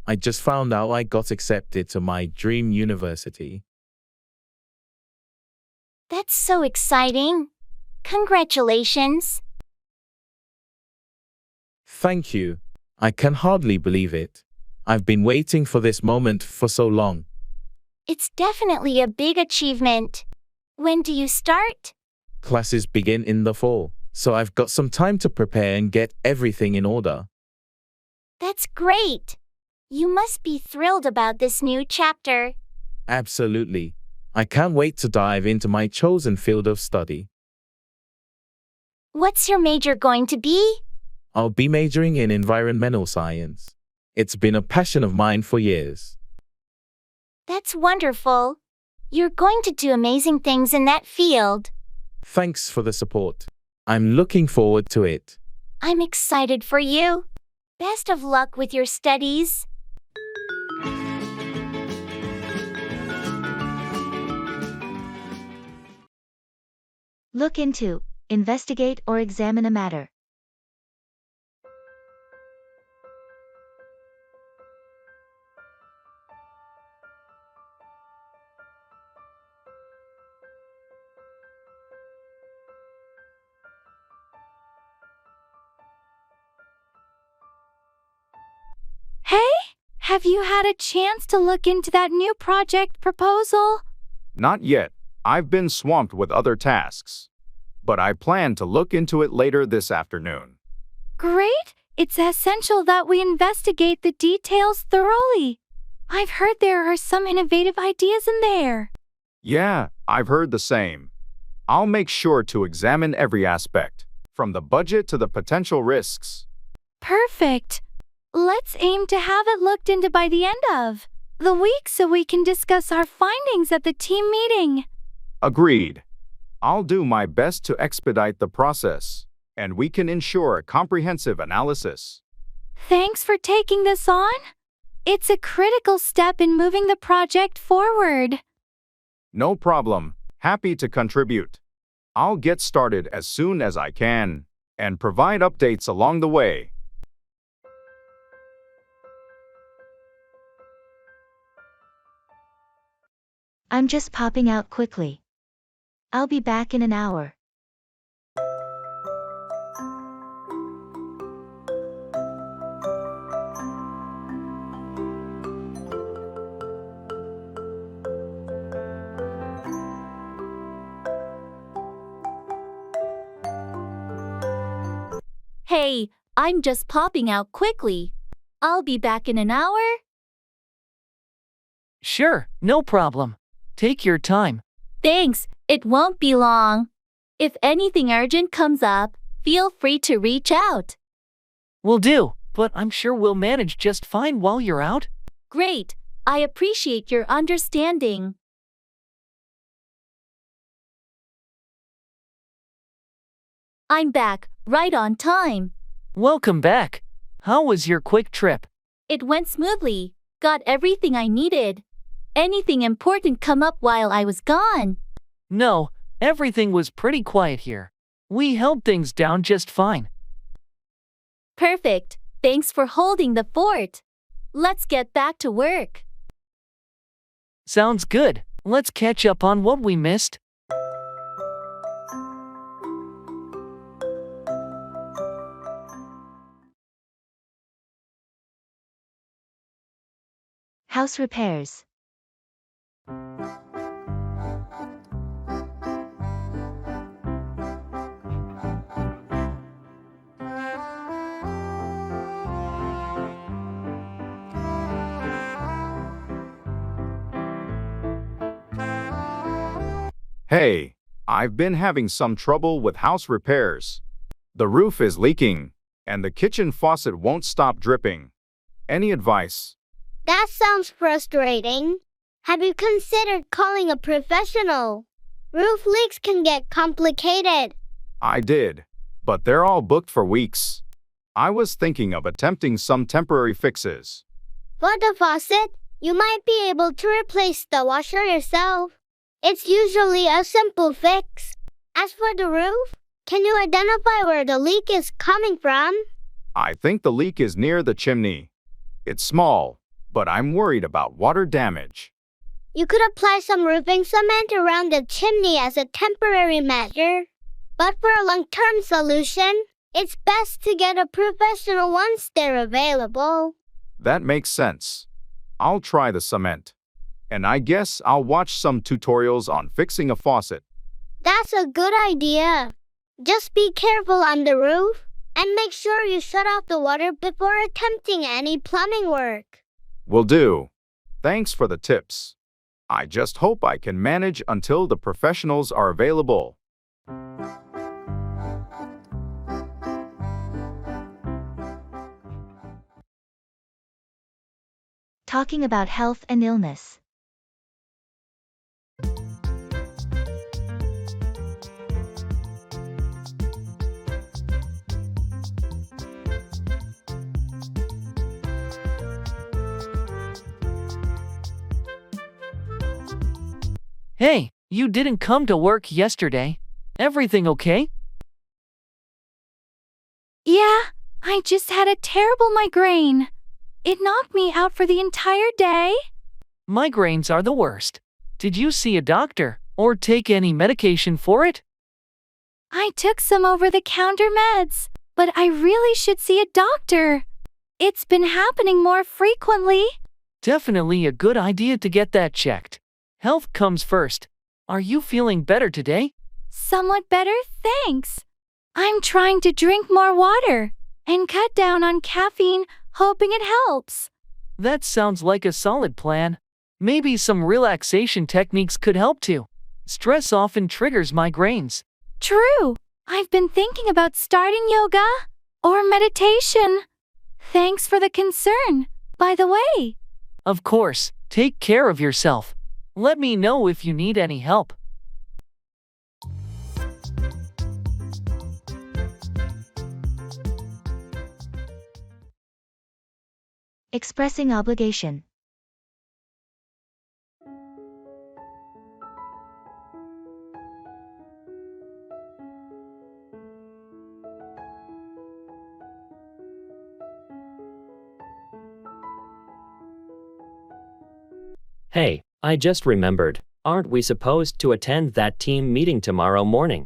I just found out I got accepted to my dream university. That's so exciting. Congratulations. Thank you. I can hardly believe it. I've been waiting for this moment for so long. It's definitely a big achievement. When do you start? Classes begin in the fall, so I've got some time to prepare and get everything in order. That's great. You must be thrilled about this new chapter. Absolutely. I can't wait to dive into my chosen field of study. What's your major going to be? I'll be majoring in environmental science. It's been a passion of mine for years. That's wonderful. You're going to do amazing things in that field. Thanks for the support. I'm looking forward to it. I'm excited for you. Best of luck with your studies. Look into, investigate or examine a matter. Hey, have you had a chance to look into that new project proposal? Not yet. I've been swamped with other tasks. But I plan to look into it later this afternoon. Great! It's essential that we investigate the details thoroughly. I've heard there are some innovative ideas in there. Yeah, I've heard the same. I'll make sure to examine every aspect, from the budget to the potential risks. Perfect. Let's aim to have it looked into by the end of the week so we can discuss our findings at the team meeting. Agreed. I'll do my best to expedite the process, and we can ensure a comprehensive analysis. Thanks for taking this on. It's a critical step in moving the project forward. No problem. Happy to contribute. I'll get started as soon as I can, and provide updates along the way. I'm just popping out quickly. I'll be back in an hour. Hey, I'm just popping out quickly. I'll be back in an hour. Sure, no problem. Take your time. Thanks, it won't be long. If anything urgent comes up, feel free to reach out. Will do, but I'm sure we'll manage just fine while you're out. Great, I appreciate your understanding. I'm back, right on time. Welcome back. How was your quick trip? It went smoothly, got everything I needed. Anything important come up while I was gone? No, everything was pretty quiet here. We held things down just fine. Perfect, thanks for holding the fort. Let's get back to work. Sounds good. Let's catch up on what we missed. House repairs. Hey, I've been having some trouble with house repairs. The roof is leaking, and the kitchen faucet won't stop dripping. Any advice? That sounds frustrating. Have you considered calling a professional? Roof leaks can get complicated. I did, but they're all booked for weeks. I was thinking of attempting some temporary fixes. For the faucet, you might be able to replace the washer yourself. It's usually a simple fix. As for the roof, can you identify where the leak is coming from? I think the leak is near the chimney. It's small, but I'm worried about water damage. You could apply some roofing cement around the chimney as a temporary measure. But for a long-term solution, it's best to get a professional once they're available. That makes sense. I'll try the cement. And I guess I'll watch some tutorials on fixing a faucet. That's a good idea. Just be careful on the roof and make sure you shut off the water before attempting any plumbing work. Will do. Thanks for the tips. I just hope I can manage until the professionals are available. Talking about health and illness. Hey, you didn't come to work yesterday. Everything okay? Yeah, I just had a terrible migraine. It knocked me out for the entire day. Migraines are the worst. Did you see a doctor or take any medication for it? I took some over-the-counter meds, but I really should see a doctor. It's been happening more frequently. Definitely a good idea to get that checked. Health comes first. Are you feeling better today? Somewhat better, thanks. I'm trying to drink more water and cut down on caffeine, hoping it helps. That sounds like a solid plan. Maybe some relaxation techniques could help too. Stress often triggers migraines. True. I've been thinking about starting yoga or meditation. Thanks for the concern, by the way. Of course, take care of yourself. Let me know if you need any help. Expressing obligation. Hey, I just remembered. Aren't we supposed to attend that team meeting tomorrow morning?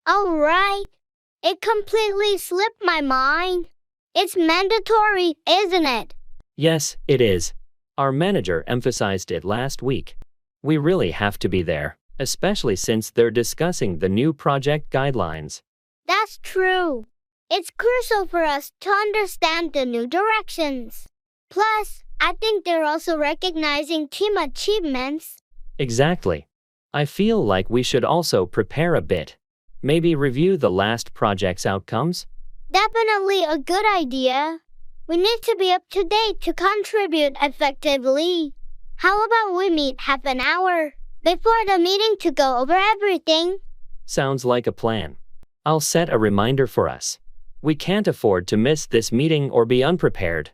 All right. It completely slipped my mind. It's mandatory, isn't it? Yes, it is. Our manager emphasized it last week. We really have to be there, especially since they're discussing the new project guidelines. That's true. It's crucial for us to understand the new directions. Plus, I think they're also recognizing team achievements. Exactly. I feel like we should also prepare a bit. Maybe review the last project's outcomes? Definitely a good idea. We need to be up to date to contribute effectively. How about we meet half an hour before the meeting to go over everything? Sounds like a plan. I'll set a reminder for us. We can't afford to miss this meeting or be unprepared.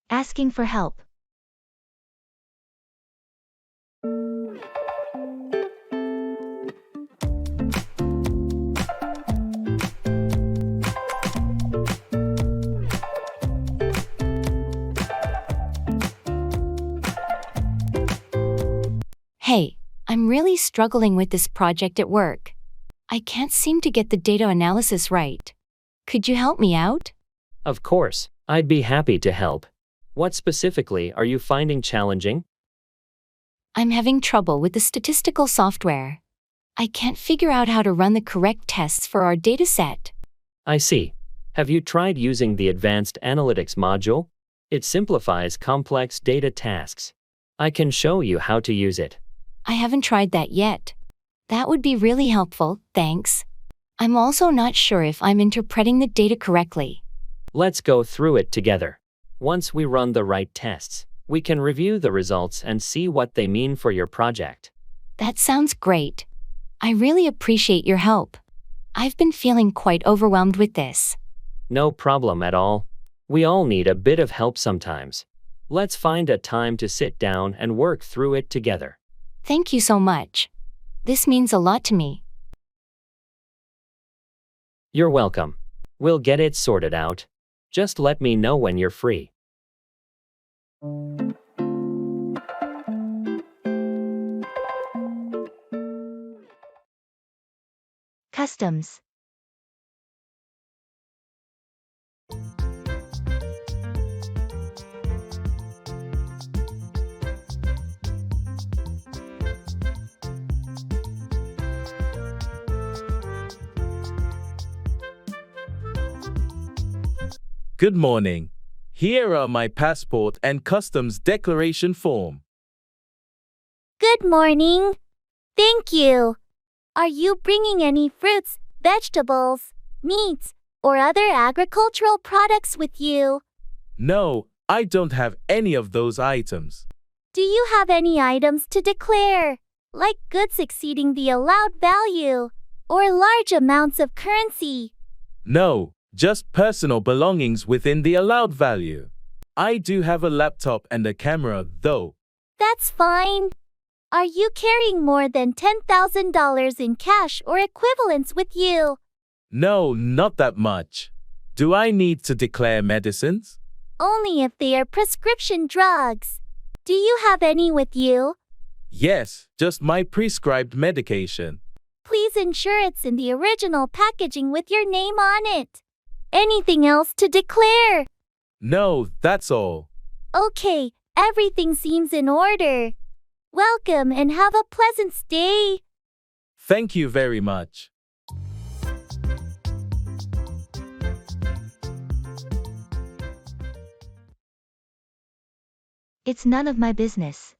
Asking for help. Hey, I'm really struggling with this project at work. I can't seem to get the data analysis right. Could you help me out? Of course, I'd be happy to help. What specifically are you finding challenging? I'm having trouble with the statistical software. I can't figure out how to run the correct tests for our dataset. I see. Have you tried using the Advanced Analytics module? It simplifies complex data tasks. I can show you how to use it. I haven't tried that yet. That would be really helpful, thanks. I'm also not sure if I'm interpreting the data correctly. Let's go through it together. Once we run the right tests, we can review the results and see what they mean for your project. That sounds great. I really appreciate your help. I've been feeling quite overwhelmed with this. No problem at all. We all need a bit of help sometimes. Let's find a time to sit down and work through it together. Thank you so much. This means a lot to me. You're welcome. We'll get it sorted out. Just let me know when you're free. Customs. Good morning. Here are my passport and customs declaration form. Good morning. Thank you. Are you bringing any fruits, vegetables, meats, or other agricultural products with you? No, I don't have any of those items. Do you have any items to declare, like goods exceeding the allowed value, or large amounts of currency? No, just personal belongings within the allowed value. I do have a laptop and a camera, though. That's fine. Are you carrying more than $10,000 in cash or equivalents with you? No, not that much. Do I need to declare medicines? Only if they are prescription drugs. Do you have any with you? Yes, just my prescribed medication. Please ensure it's in the original packaging with your name on it. Anything else to declare? No, that's all. Okay, everything seems in order. Welcome and have a pleasant stay. Thank you very much. It's none of my business.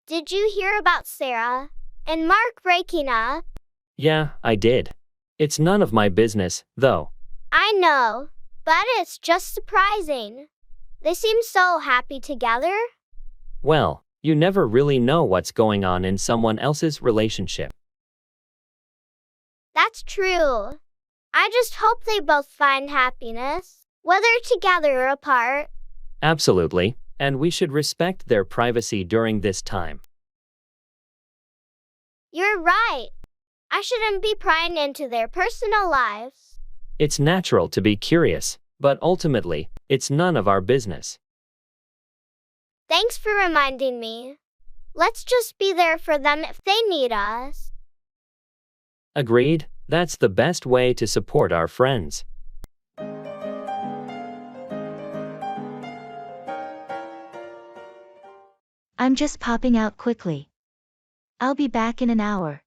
Did you hear about Sarah and Mark breaking up? Yeah, I did. It's none of my business, though. I know, but it's just surprising. They seem so happy together. Well, you never really know what's going on in someone else's relationship. That's true. I just hope they both find happiness, whether together or apart. Absolutely, and we should respect their privacy during this time. You're right. I shouldn't be prying into their personal lives. It's natural to be curious, but ultimately, it's none of our business. Thanks for reminding me. Let's just be there for them if they need us. Agreed, that's the best way to support our friends. I'm just popping out quickly. I'll be back in an hour.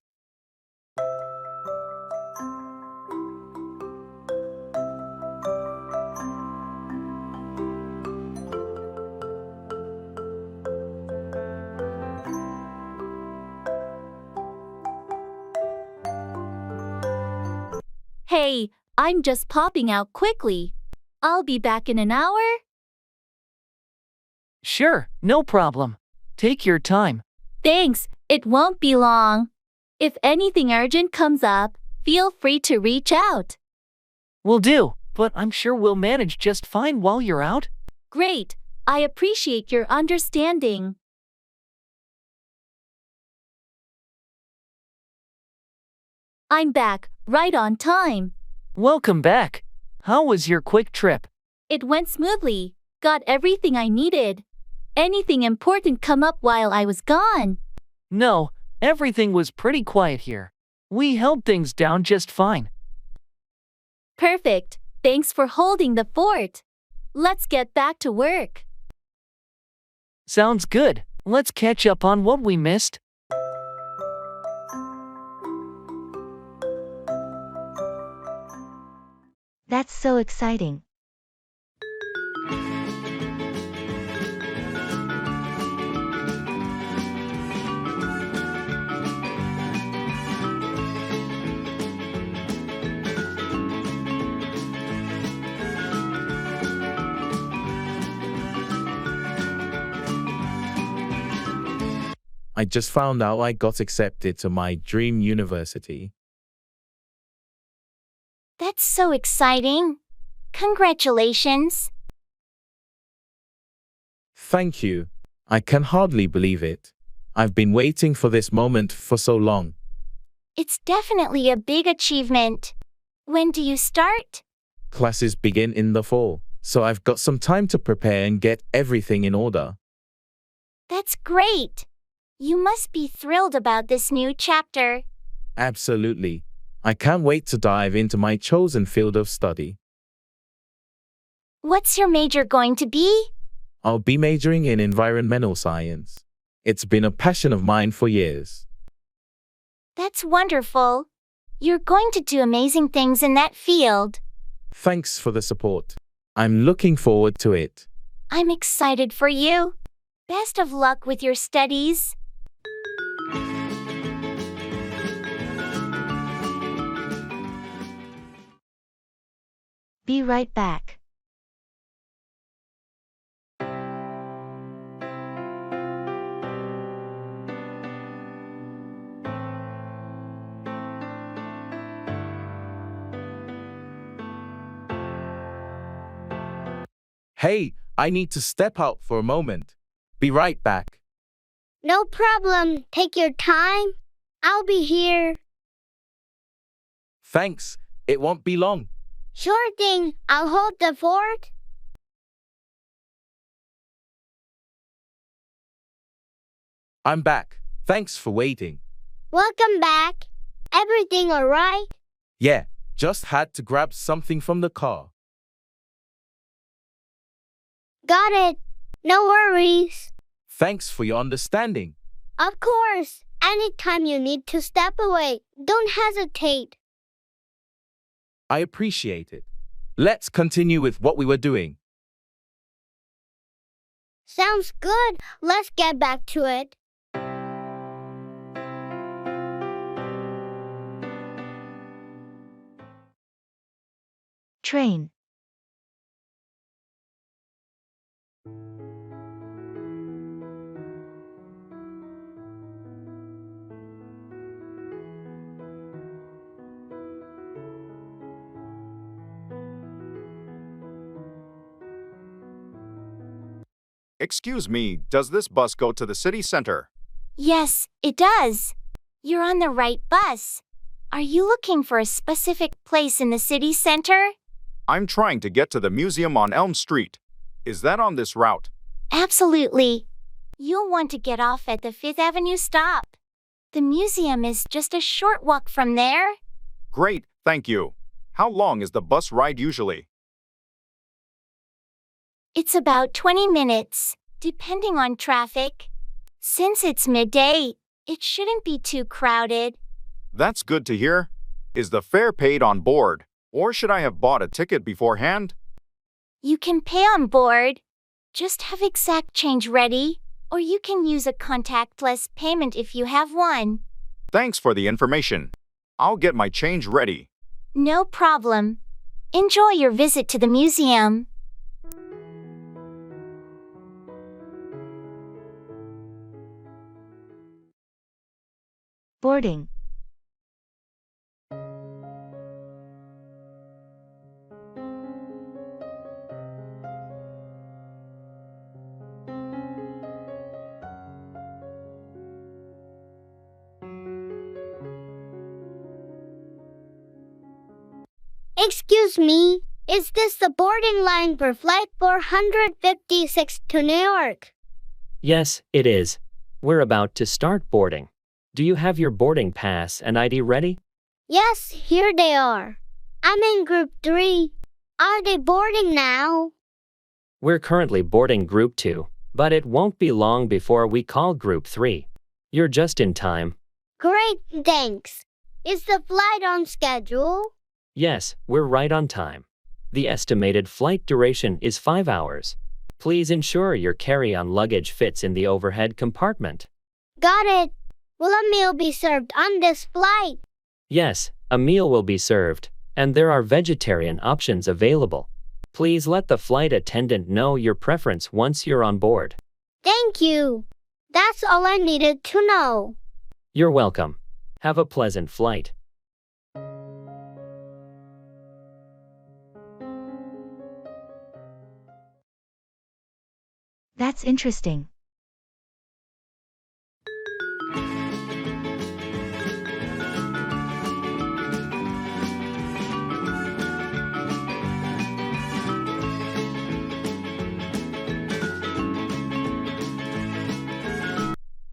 Hey, I'm just popping out quickly. I'll be back in an hour. Sure, no problem. Take your time. Thanks, it won't be long. If anything urgent comes up, feel free to reach out. Will do, but I'm sure we'll manage just fine while you're out. Great, I appreciate your understanding. I'm back, right on time. Welcome back. How was your quick trip? It went smoothly. Got everything I needed. Anything important come up while I was gone? No, everything was pretty quiet here. We held things down just fine. Perfect. Thanks for holding the fort. Let's get back to work. Sounds good. Let's catch up on what we missed. That's so exciting. I just found out I got accepted to my dream university. That's so exciting. Congratulations. Thank you. I can hardly believe it. I've been waiting for this moment for so long. It's definitely a big achievement. When do you start? Classes begin in the fall, so I've got some time to prepare and get everything in order. That's great. You must be thrilled about this new chapter. Absolutely. I can't wait to dive into my chosen field of study. What's your major going to be? I'll be majoring in environmental science. It's been a passion of mine for years. That's wonderful. You're going to do amazing things in that field. Thanks for the support. I'm looking forward to it. I'm excited for you. Best of luck with your studies. Be right back. Hey, I need to step out for a moment. Be right back. No problem. Take your time. I'll be here. Thanks. It won't be long. Sure thing. I'll hold the fort. I'm back. Thanks for waiting. Welcome back. Everything all right? Yeah, just had to grab something from the car. Got it. No worries. Thanks for your understanding. Of course. Anytime you need to step away, don't hesitate. I appreciate it. Let's continue with what we were doing. Sounds good. Let's get back to it. Train. Excuse me, does this bus go to the city center? Yes, it does. You're on the right bus. Are you looking for a specific place in the city center? I'm trying to get to the museum on Elm Street. Is that on this route? Absolutely. You'll want to get off at the 5th Avenue stop. The museum is just a short walk from there. Great, thank you. How long is the bus ride usually? It's about 20 minutes, depending on traffic. Since it's midday, it shouldn't be too crowded. That's good to hear. Is the fare paid on board, or should I have bought a ticket beforehand? You can pay on board. Just have exact change ready, or you can use a contactless payment if you have one. Thanks for the information. I'll get my change ready. No problem. Enjoy your visit to the museum. Boarding. Excuse me, is this the boarding line for Flight 456 to New York? Yes, it is. We're about to start boarding. Do you have your boarding pass and ID ready? Yes, here they are. I'm in Group 3. Are they boarding now? We're currently boarding Group 2, but it won't be long before we call Group 3. You're just in time. Great, thanks. Is the flight on schedule? Yes, we're right on time. The estimated flight duration is 5 hours. Please ensure your carry-on luggage fits in the overhead compartment. Got it. Will a meal be served on this flight? Yes, a meal will be served, and there are vegetarian options available. Please let the flight attendant know your preference once you're on board. Thank you. That's all I needed to know. You're welcome. Have a pleasant flight. That's interesting.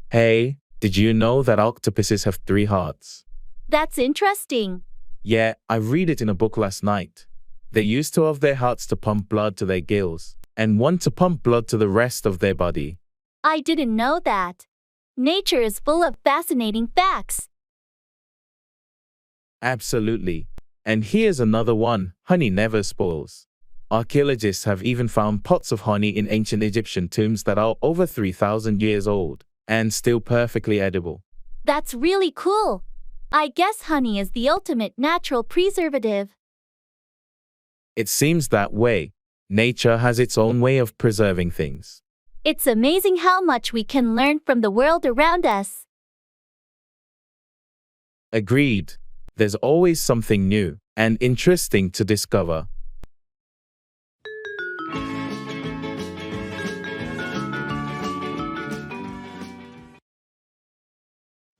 Hey, did you know that octopuses have 3 hearts? That's interesting. Yeah, I read it in a book last night. They use 2 of their hearts to pump blood to their gills, and 1 to pump blood to the rest of their body. I didn't know that. Nature is full of fascinating facts. Absolutely. And here's another one: honey never spoils. Archaeologists have even found pots of honey in ancient Egyptian tombs that are over 3,000 years old and still perfectly edible. That's really cool. I guess honey is the ultimate natural preservative. It seems that way. Nature has its own way of preserving things. It's amazing how much we can learn from the world around us. Agreed. There's always something new and interesting to discover.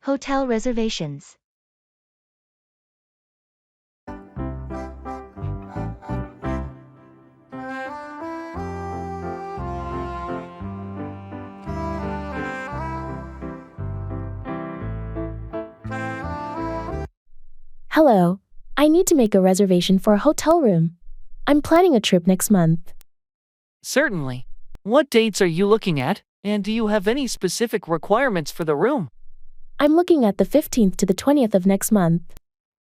Hotel reservations. Hello. I need to make a reservation for a hotel room. I'm planning a trip next month. Certainly. What dates are you looking at, and do you have any specific requirements for the room? I'm looking at the 15th to the 20th of next month.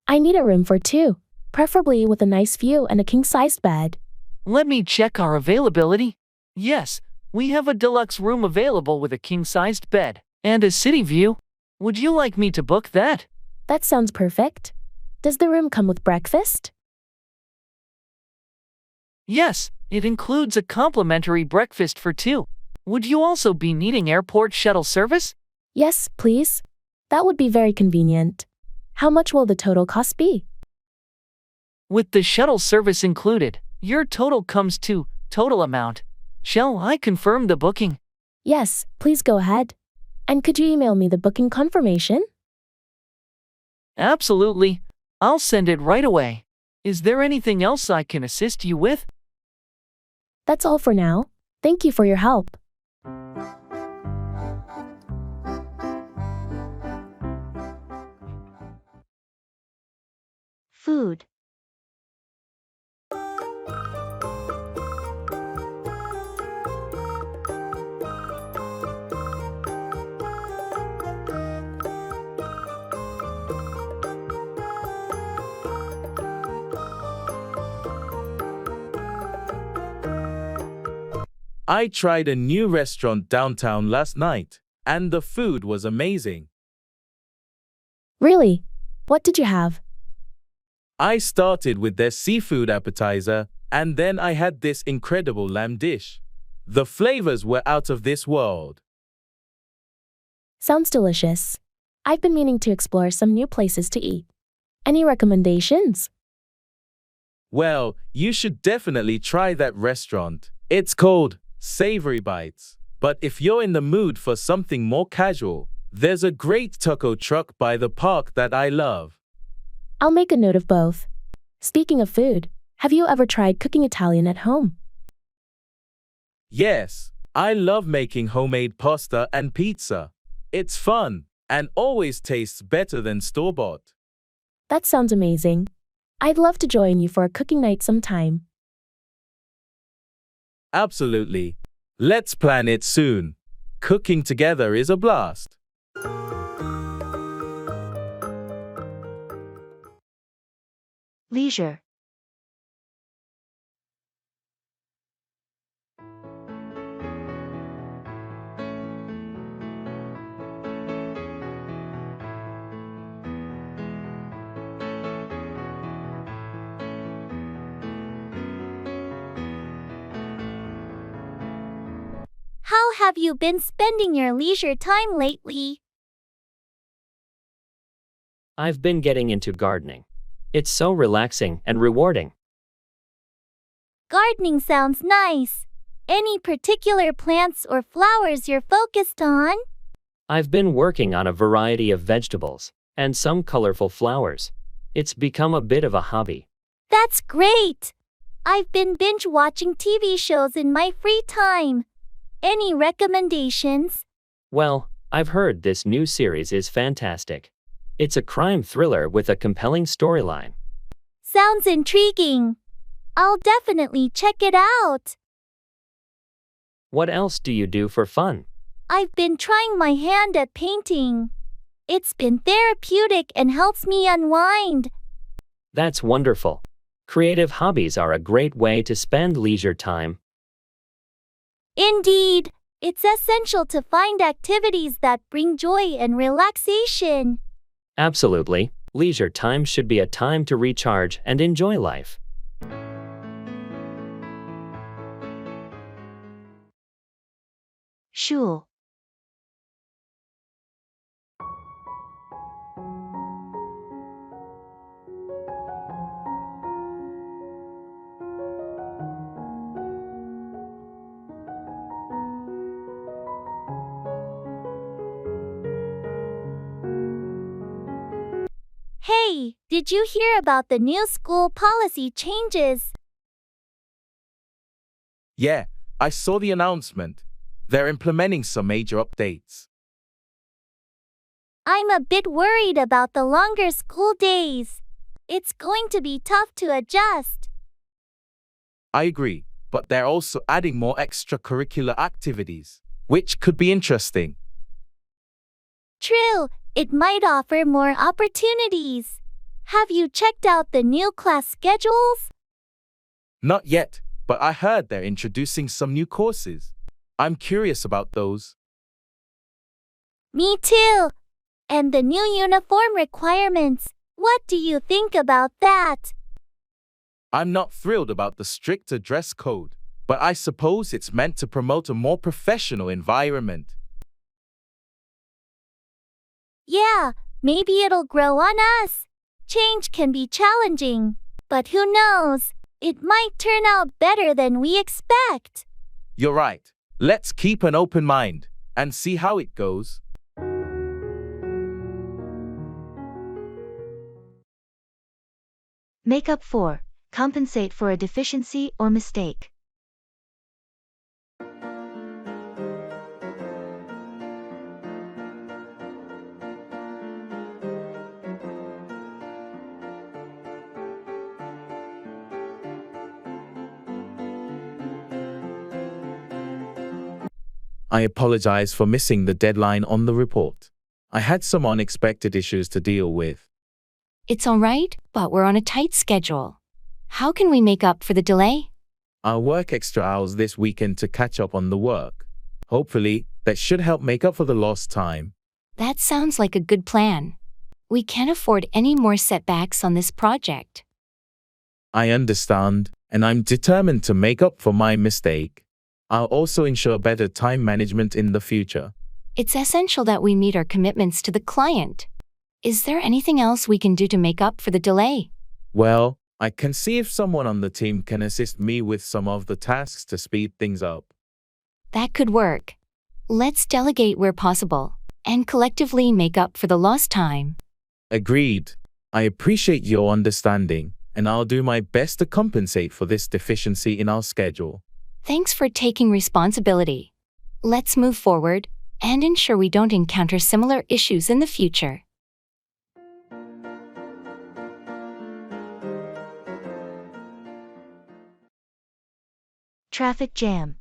I need a room for 2, preferably with a nice view and a king-sized bed. Let me check our availability. Yes, we have a deluxe room available with a king-sized bed and a city view. Would you like me to book that? That sounds perfect. Does the room come with breakfast? Yes, it includes a complimentary breakfast for 2. Would you also be needing airport shuttle service? Yes, please. That would be very convenient. How much will the total cost be? With the shuttle service included, your total comes to total amount. Shall I confirm the booking? Yes, please go ahead. And could you email me the booking confirmation? Absolutely. I'll send it right away. Is there anything else I can assist you with? That's all for now. Thank you for your help. Food. I tried a new restaurant downtown last night, and the food was amazing. Really? What did you have? I started with their seafood appetizer, and then I had this incredible lamb dish. The flavors were out of this world. Sounds delicious. I've been meaning to explore some new places to eat. Any recommendations? Well, you should definitely try that restaurant. It's called Savory Bites. But if you're in the mood for something more casual, there's a great taco truck by the park that I love. I'll make a note of both. Speaking of food, have you ever tried cooking Italian at home? Yes, I love making homemade pasta and pizza. It's fun and always tastes better than store-bought. That sounds amazing. I'd love to join you for a cooking night sometime. Absolutely. Let's plan it soon. Cooking together is a blast. Leisure. How have you been spending your leisure time lately? I've been getting into gardening. It's so relaxing and rewarding. Gardening sounds nice. Any particular plants or flowers you're focused on? I've been working on a variety of vegetables and some colorful flowers. It's become a bit of a hobby. That's great! I've been binge watching TV shows in my free time. Any recommendations? Well, I've heard this new series is fantastic. It's a crime thriller with a compelling storyline. Sounds intriguing. I'll definitely check it out. What else do you do for fun? I've been trying my hand at painting. It's been therapeutic and helps me unwind. That's wonderful. Creative hobbies are a great way to spend leisure time. Indeed, it's essential to find activities that bring joy and relaxation. Absolutely. Leisure time should be a time to recharge and enjoy life. Shul. Hey, did you hear about the new school policy changes? Yeah, I saw the announcement. They're implementing some major updates. I'm a bit worried about the longer school days. It's going to be tough to adjust. I agree, but they're also adding more extracurricular activities, which could be interesting. True, it might offer more opportunities. Have you checked out the new class schedules? Not yet, but I heard they're introducing some new courses. I'm curious about those. Me too. And the new uniform requirements. What do you think about that? I'm not thrilled about the stricter dress code, but I suppose it's meant to promote a more professional environment. Yeah, maybe it'll grow on us. Change can be challenging, but who knows? It might turn out better than we expect. You're right. Let's keep an open mind and see how it goes. Make up for. Compensate for a deficiency or mistake. I apologize for missing the deadline on the report. I had some unexpected issues to deal with. It's all right, but we're on a tight schedule. How can we make up for the delay? I'll work extra hours this weekend to catch up on the work. Hopefully, that should help make up for the lost time. That sounds like a good plan. We can't afford any more setbacks on this project. I understand, and I'm determined to make up for my mistake. I'll also ensure better time management in the future. It's essential that we meet our commitments to the client. Is there anything else we can do to make up for the delay? Well, I can see if someone on the team can assist me with some of the tasks to speed things up. That could work. Let's delegate where possible and collectively make up for the lost time. Agreed. I appreciate your understanding, and I'll do my best to compensate for this deficiency in our schedule. Thanks for taking responsibility. Let's move forward and ensure we don't encounter similar issues in the future. Traffic jam.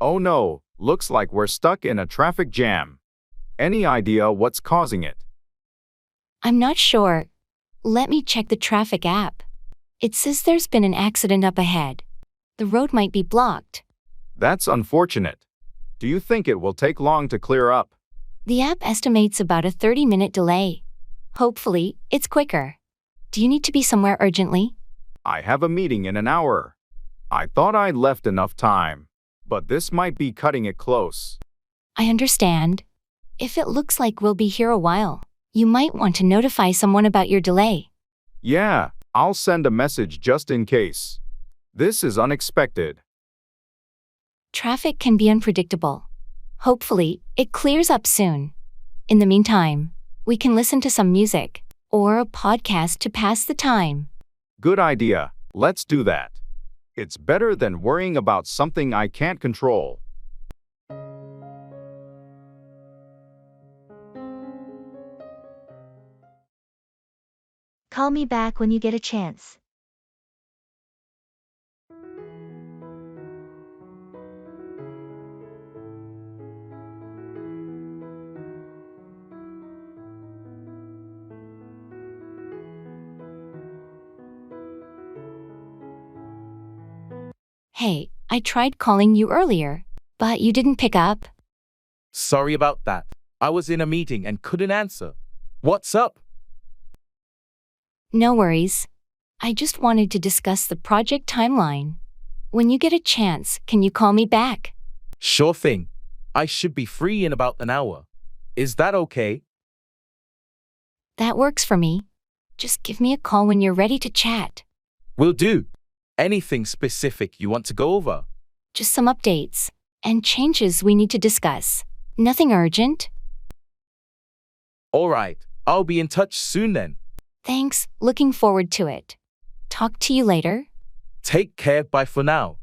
Oh no, looks like we're stuck in a traffic jam. Any idea what's causing it? I'm not sure. Let me check the traffic app. It says there's been an accident up ahead. The road might be blocked. That's unfortunate. Do you think it will take long to clear up? The app estimates about a 30-minute delay. Hopefully, it's quicker. Do you need to be somewhere urgently? I have a meeting in an hour. I thought I'd left enough time, but this might be cutting it close. I understand. If it looks like we'll be here a while, you might want to notify someone about your delay. Yeah, I'll send a message just in case. This is unexpected. Traffic can be unpredictable. Hopefully, it clears up soon. In the meantime, we can listen to some music or a podcast to pass the time. Good idea. Let's do that. It's better than worrying about something I can't control. Call me back when you get a chance. Hey, I tried calling you earlier, but you didn't pick up. Sorry about that. I was in a meeting and couldn't answer. What's up? No worries. I just wanted to discuss the project timeline. When you get a chance, can you call me back? Sure thing. I should be free in about an hour. Is that okay? That works for me. Just give me a call when you're ready to chat. Will do. Anything specific you want to go over? Just some updates and changes we need to discuss. Nothing urgent. All right. I'll be in touch soon then. Thanks, looking forward to it. Talk to you later. Take care. Bye for now.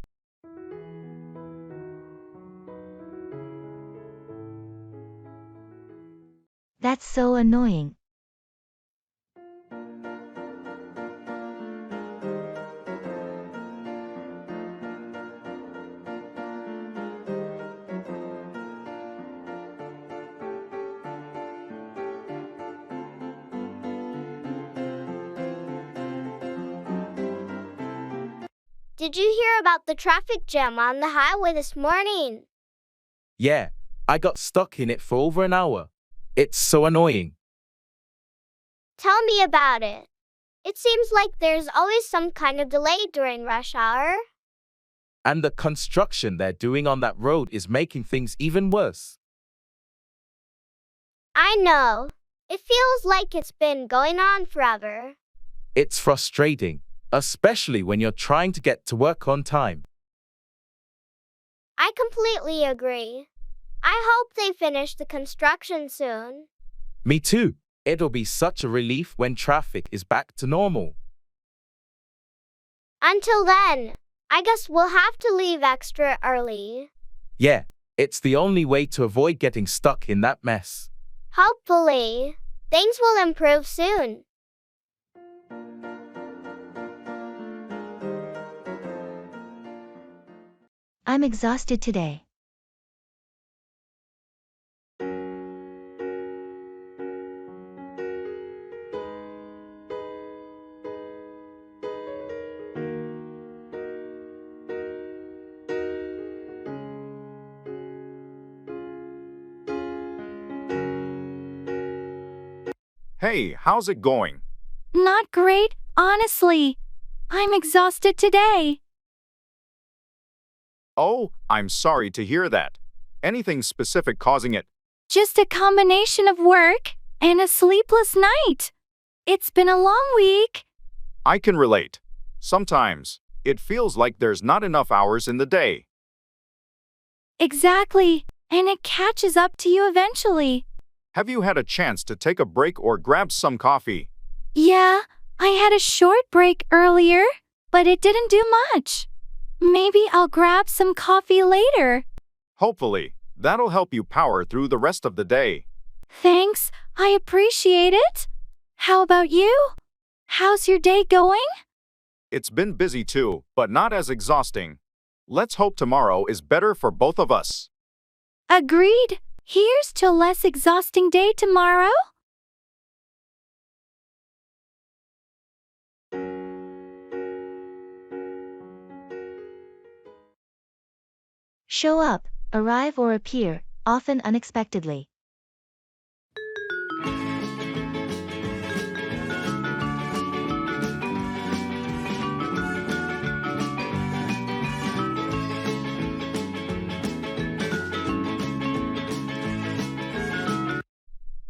That's so annoying. Did you hear about the traffic jam on the highway this morning? Yeah, I got stuck in it for over an hour. It's so annoying. Tell me about it. It seems like there's always some kind of delay during rush hour. And the construction they're doing on that road is making things even worse. I know. It feels like it's been going on forever. It's frustrating, especially when you're trying to get to work on time. I completely agree. I hope they finish the construction soon. Me too. It'll be such a relief when traffic is back to normal. Until then, I guess we'll have to leave extra early. Yeah, it's the only way to avoid getting stuck in that mess. Hopefully, things will improve soon. I'm exhausted today. Hey, how's it going? Not great, honestly. I'm exhausted today. Oh, I'm sorry to hear that. Anything specific causing it? Just a combination of work and a sleepless night. It's been a long week. I can relate. Sometimes, it feels like there's not enough hours in the day. Exactly, and it catches up to you eventually. Have you had a chance to take a break or grab some coffee? Yeah, I had a short break earlier, but it didn't do much. Maybe I'll grab some coffee later. Hopefully, that'll help you power through the rest of the day. Thanks, I appreciate it. How about you? How's your day going? It's been busy too, but not as exhausting. Let's hope tomorrow is better for both of us. Agreed. Here's to a less exhausting day tomorrow. Show up, arrive or appear, often unexpectedly.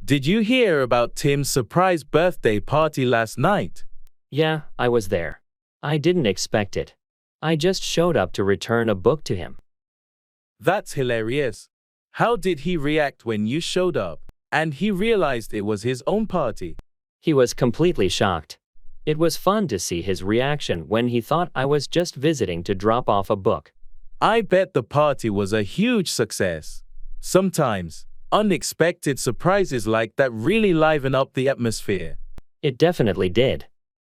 Did you hear about Tim's surprise birthday party last night? Yeah, I was there. I didn't expect it. I just showed up to return a book to him. That's hilarious. How did he react when you showed up and he realized it was his own party? He was completely shocked. It was fun to see his reaction when he thought I was just visiting to drop off a book. I bet the party was a huge success. Sometimes, unexpected surprises like that really liven up the atmosphere. It definitely did.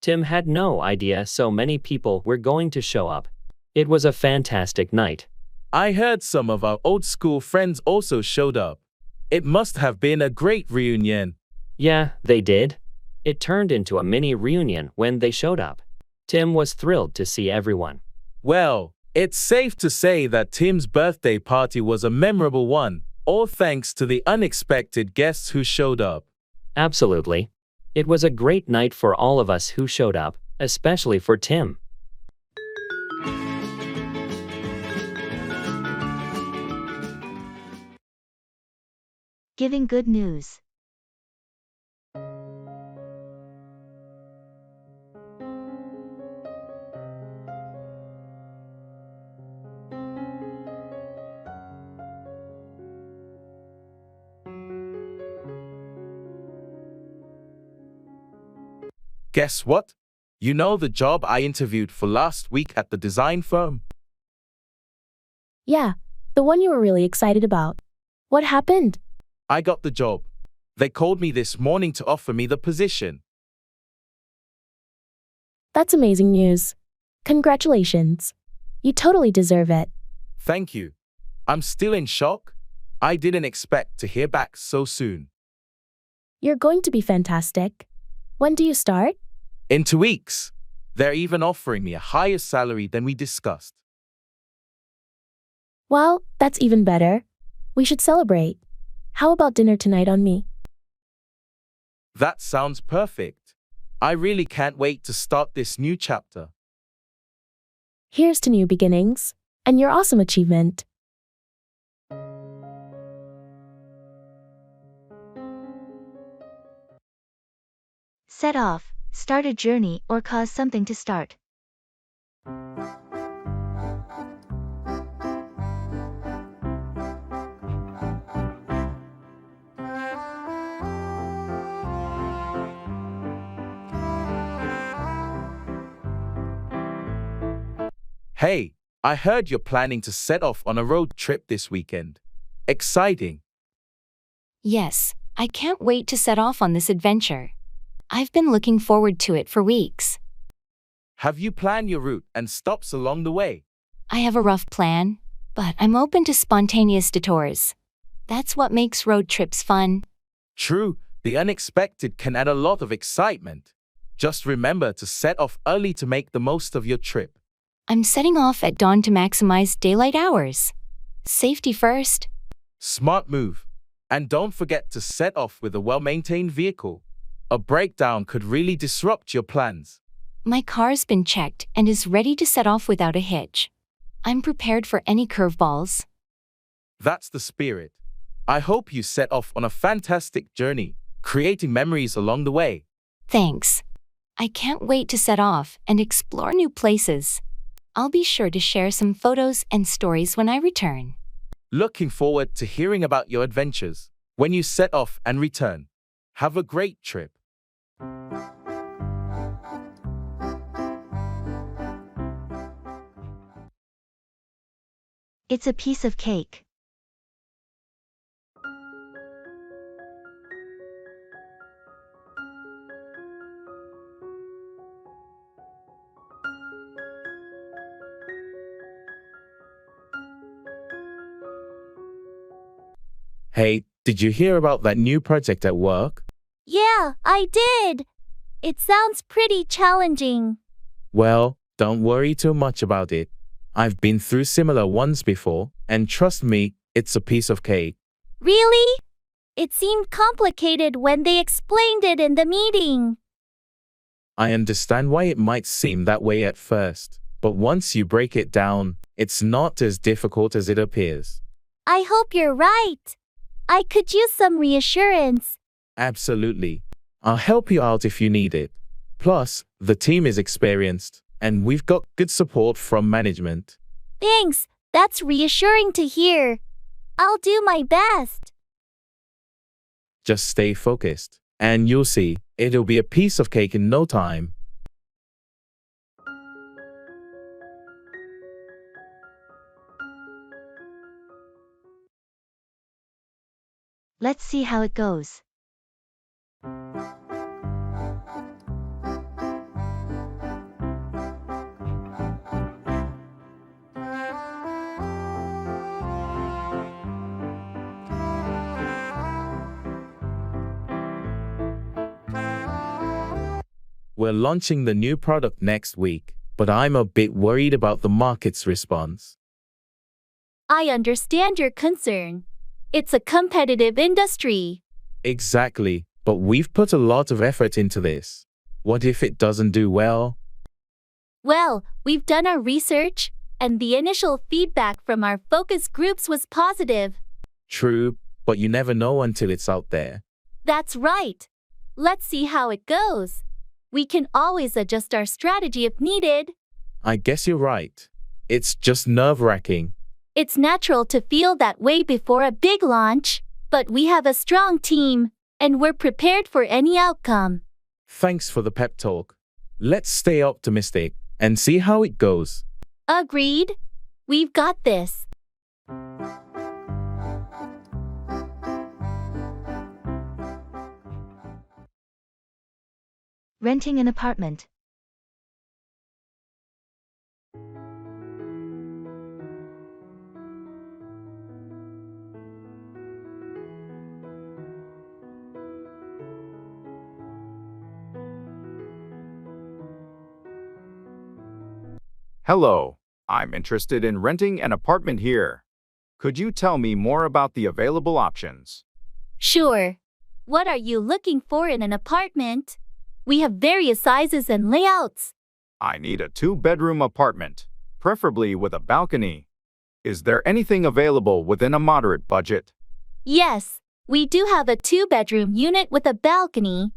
Tim had no idea so many people were going to show up. It was a fantastic night. I heard some of our old school friends also showed up. It must have been a great reunion. Yeah, they did. It turned into a mini reunion when they showed up. Tim was thrilled to see everyone. Well, it's safe to say that Tim's birthday party was a memorable one, all thanks to the unexpected guests who showed up. Absolutely. It was a great night for all of us who showed up, especially for Tim. Giving good news. Guess what? You know the job I interviewed for last week at the design firm? Yeah, the one you were really excited about. What happened? I got the job. They called me this morning to offer me the position. That's amazing news. Congratulations. You totally deserve it. Thank you. I'm still in shock. I didn't expect to hear back so soon. You're going to be fantastic. When do you start? In 2 weeks. They're even offering me a higher salary than we discussed. Well, that's even better. We should celebrate. How about dinner tonight on me? That sounds perfect. I really can't wait to start this new chapter. Here's to new beginnings and your awesome achievement. Set off, start a journey or cause something to start. Hey, I heard you're planning to set off on a road trip this weekend. Exciting. Yes, I can't wait to set off on this adventure. I've been looking forward to it for weeks. Have you planned your route and stops along the way? I have a rough plan, but I'm open to spontaneous detours. That's what makes road trips fun. True, the unexpected can add a lot of excitement. Just remember to set off early to make the most of your trip. I'm setting off at dawn to maximize daylight hours. Safety first. Smart move. And don't forget to set off with a well-maintained vehicle. A breakdown could really disrupt your plans. My car's been checked and is ready to set off without a hitch. I'm prepared for any curveballs. That's the spirit. I hope you set off on a fantastic journey, creating memories along the way. Thanks. I can't wait to set off and explore new places. I'll be sure to share some photos and stories when I return. Looking forward to hearing about your adventures when you set off and return. Have a great trip. It's a piece of cake. Hey, did you hear about that new project at work? Yeah, I did. It sounds pretty challenging. Well, don't worry too much about it. I've been through similar ones before, and trust me, it's a piece of cake. Really? It seemed complicated when they explained it in the meeting. I understand why it might seem that way at first, but once you break it down, it's not as difficult as it appears. I hope you're right. I could use some reassurance. Absolutely. I'll help you out if you need it. Plus, the team is experienced, and we've got good support from management. Thanks, that's reassuring to hear. I'll do my best. Just stay focused, and you'll see, it'll be a piece of cake in no time. Let's see how it goes. We're launching the new product next week, but I'm a bit worried about the market's response. I understand your concern. It's a competitive industry. Exactly, but we've put a lot of effort into this. What if it doesn't do well? Well, we've done our research, and the initial feedback from our focus groups was positive. True, but you never know until it's out there. That's right. Let's see how it goes. We can always adjust our strategy if needed. I guess you're right. It's just nerve-wracking. It's natural to feel that way before a big launch, but we have a strong team, and we're prepared for any outcome. Thanks for the pep talk. Let's stay optimistic and see how it goes. Agreed. We've got this. Renting an apartment. Hello, I'm interested in renting an apartment here. Could you tell me more about the available options? Sure. What are you looking for in an apartment? We have various sizes and layouts. I need a 2-bedroom apartment, preferably with a balcony. Is there anything available within a moderate budget? Yes, we do have a 2-bedroom unit with a balcony.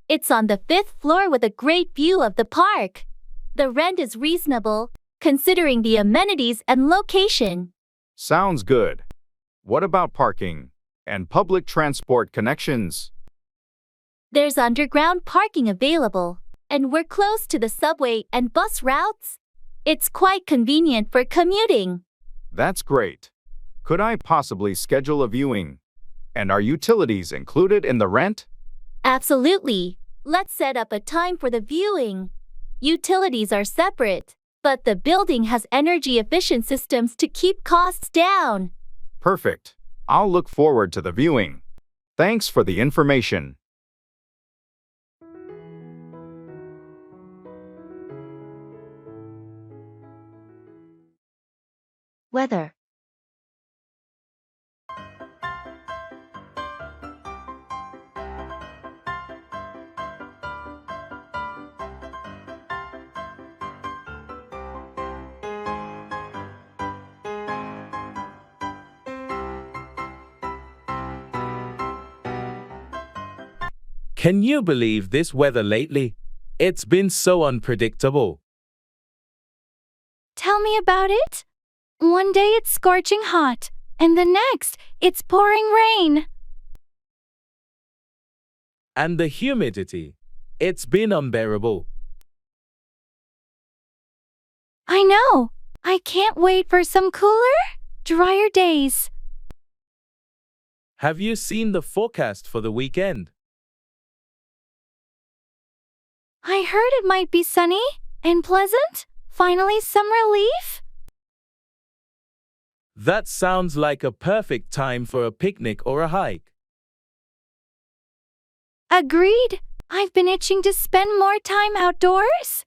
It's on the 5th floor with a great view of the park. The rent is reasonable, considering the amenities and location. Sounds good. What about parking and public transport connections? There's underground parking available, and we're close to the subway and bus routes. It's quite convenient for commuting. That's great. Could I possibly schedule a viewing? And are utilities included in the rent? Absolutely. Let's set up a time for the viewing. Utilities are separate, but the building has energy-efficient systems to keep costs down. Perfect. I'll look forward to the viewing. Thanks for the information. Weather. Can you believe this weather lately? It's been so unpredictable. Tell me about it. One day it's scorching hot, and the next, it's pouring rain. And the humidity. It's been unbearable. I know. I can't wait for some cooler, drier days. Have you seen the forecast for the weekend? I heard it might be sunny and pleasant. Finally, some relief. That sounds like a perfect time for a picnic or a hike. Agreed. I've been itching to spend more time outdoors.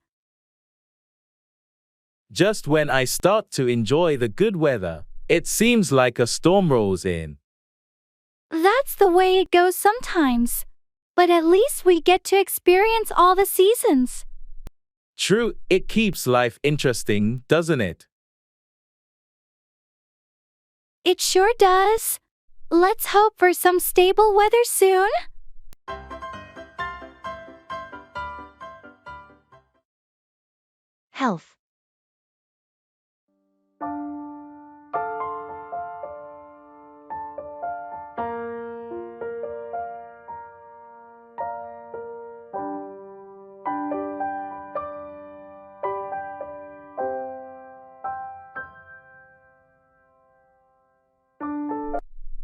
Just when I start to enjoy the good weather, it seems like a storm rolls in. That's the way it goes sometimes. But at least we get to experience all the seasons. True, it keeps life interesting, doesn't it? It sure does. Let's hope for some stable weather soon. Health.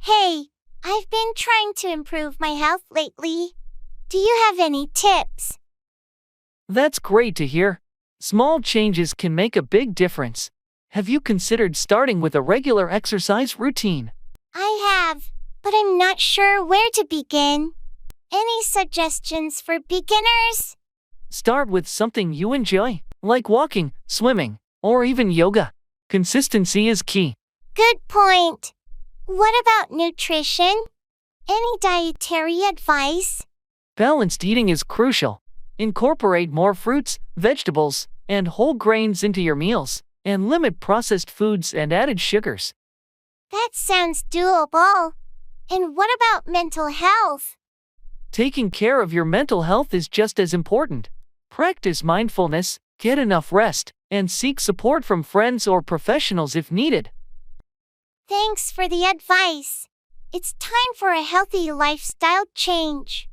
Hey, I've been trying to improve my health lately. Do you have any tips? That's great to hear. Small changes can make a big difference. Have you considered starting with a regular exercise routine? I have, but I'm not sure where to begin. Any suggestions for beginners? Start with something you enjoy, like walking, swimming, or even yoga. Consistency is key. Good point. What about nutrition? Any dietary advice? Balanced eating is crucial. Incorporate more fruits, vegetables, and whole grains into your meals, and limit processed foods and added sugars. That sounds doable. And what about mental health? Taking care of your mental health is just as important. Practice mindfulness, get enough rest, and seek support from friends or professionals if needed. Thanks for the advice. It's time for a healthy lifestyle change.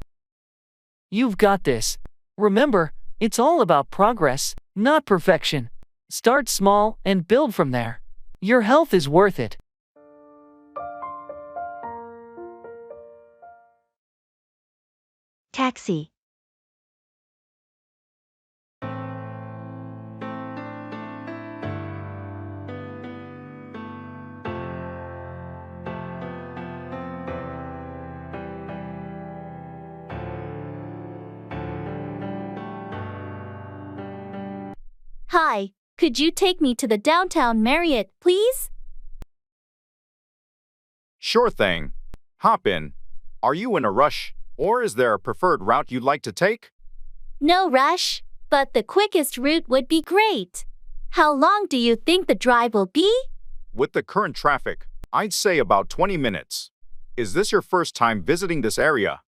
You've got this. Remember, it's all about progress, not perfection. Start small and build from there. Your health is worth it. Taxi. Hi, could you take me to the downtown Marriott, please? Sure thing. Hop in. Are you in a rush, or is there a preferred route you'd like to take? No rush, but the quickest route would be great. How long do you think the drive will be? With the current traffic, I'd say about 20 minutes. Is this your first time visiting this area?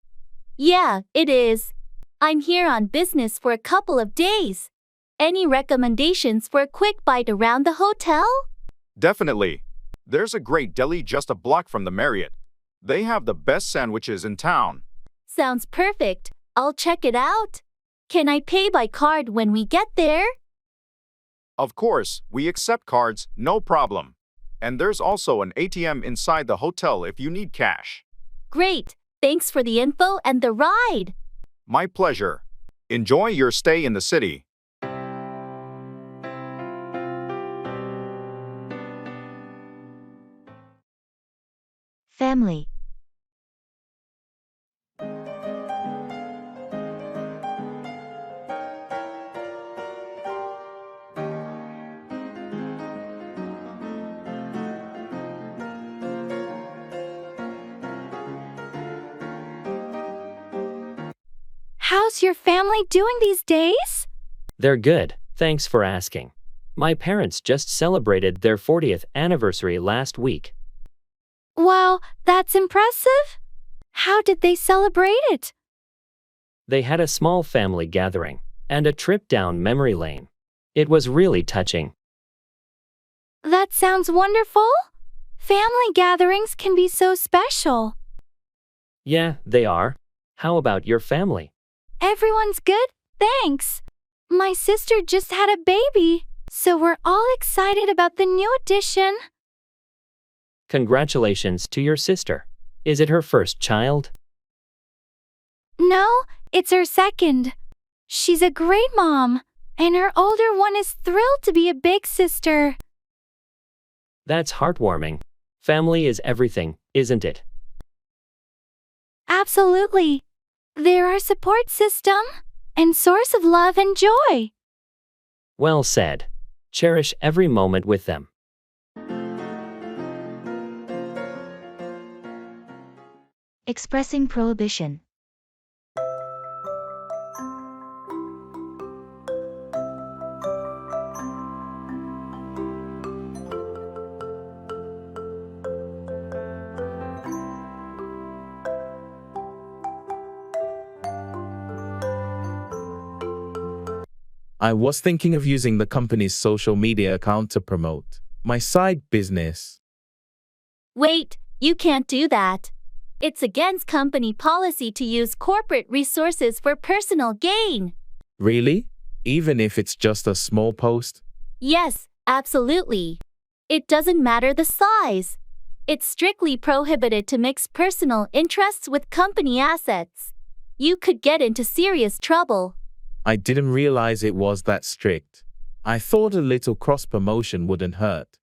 Yeah, it is. I'm here on business for a couple of days. Any recommendations for a quick bite around the hotel? Definitely. There's a great deli just a block from the Marriott. They have the best sandwiches in town. Sounds perfect. I'll check it out. Can I pay by card when we get there? Of course, we accept cards, no problem. And there's also an ATM inside the hotel if you need cash. Great! Thanks for the info and the ride! My pleasure. Enjoy your stay in the city. Family. How's your family doing these days? They're good, thanks for asking. My parents just celebrated their 40th anniversary last week. Wow, that's impressive. How did they celebrate it? They had a small family gathering and a trip down memory lane. It was really touching. That sounds wonderful. Family gatherings can be so special. Yeah, they are. How about your family? Everyone's good, thanks. My sister just had a baby, so we're all excited about the new addition. Congratulations to your sister. Is it her first child? No, it's her second. She's a great mom, and her older one is thrilled to be a big sister. That's heartwarming. Family is everything, isn't it? Absolutely. They're our support system and source of love and joy. Well said. Cherish every moment with them. Expressing prohibition. I was thinking of using the company's social media account to promote my side business. Wait, you can't do that. It's against company policy to use corporate resources for personal gain. Really? Even if it's just a small post? Yes, absolutely. It doesn't matter the size. It's strictly prohibited to mix personal interests with company assets. You could get into serious trouble. I didn't realize it was that strict. I thought a little cross-promotion wouldn't hurt.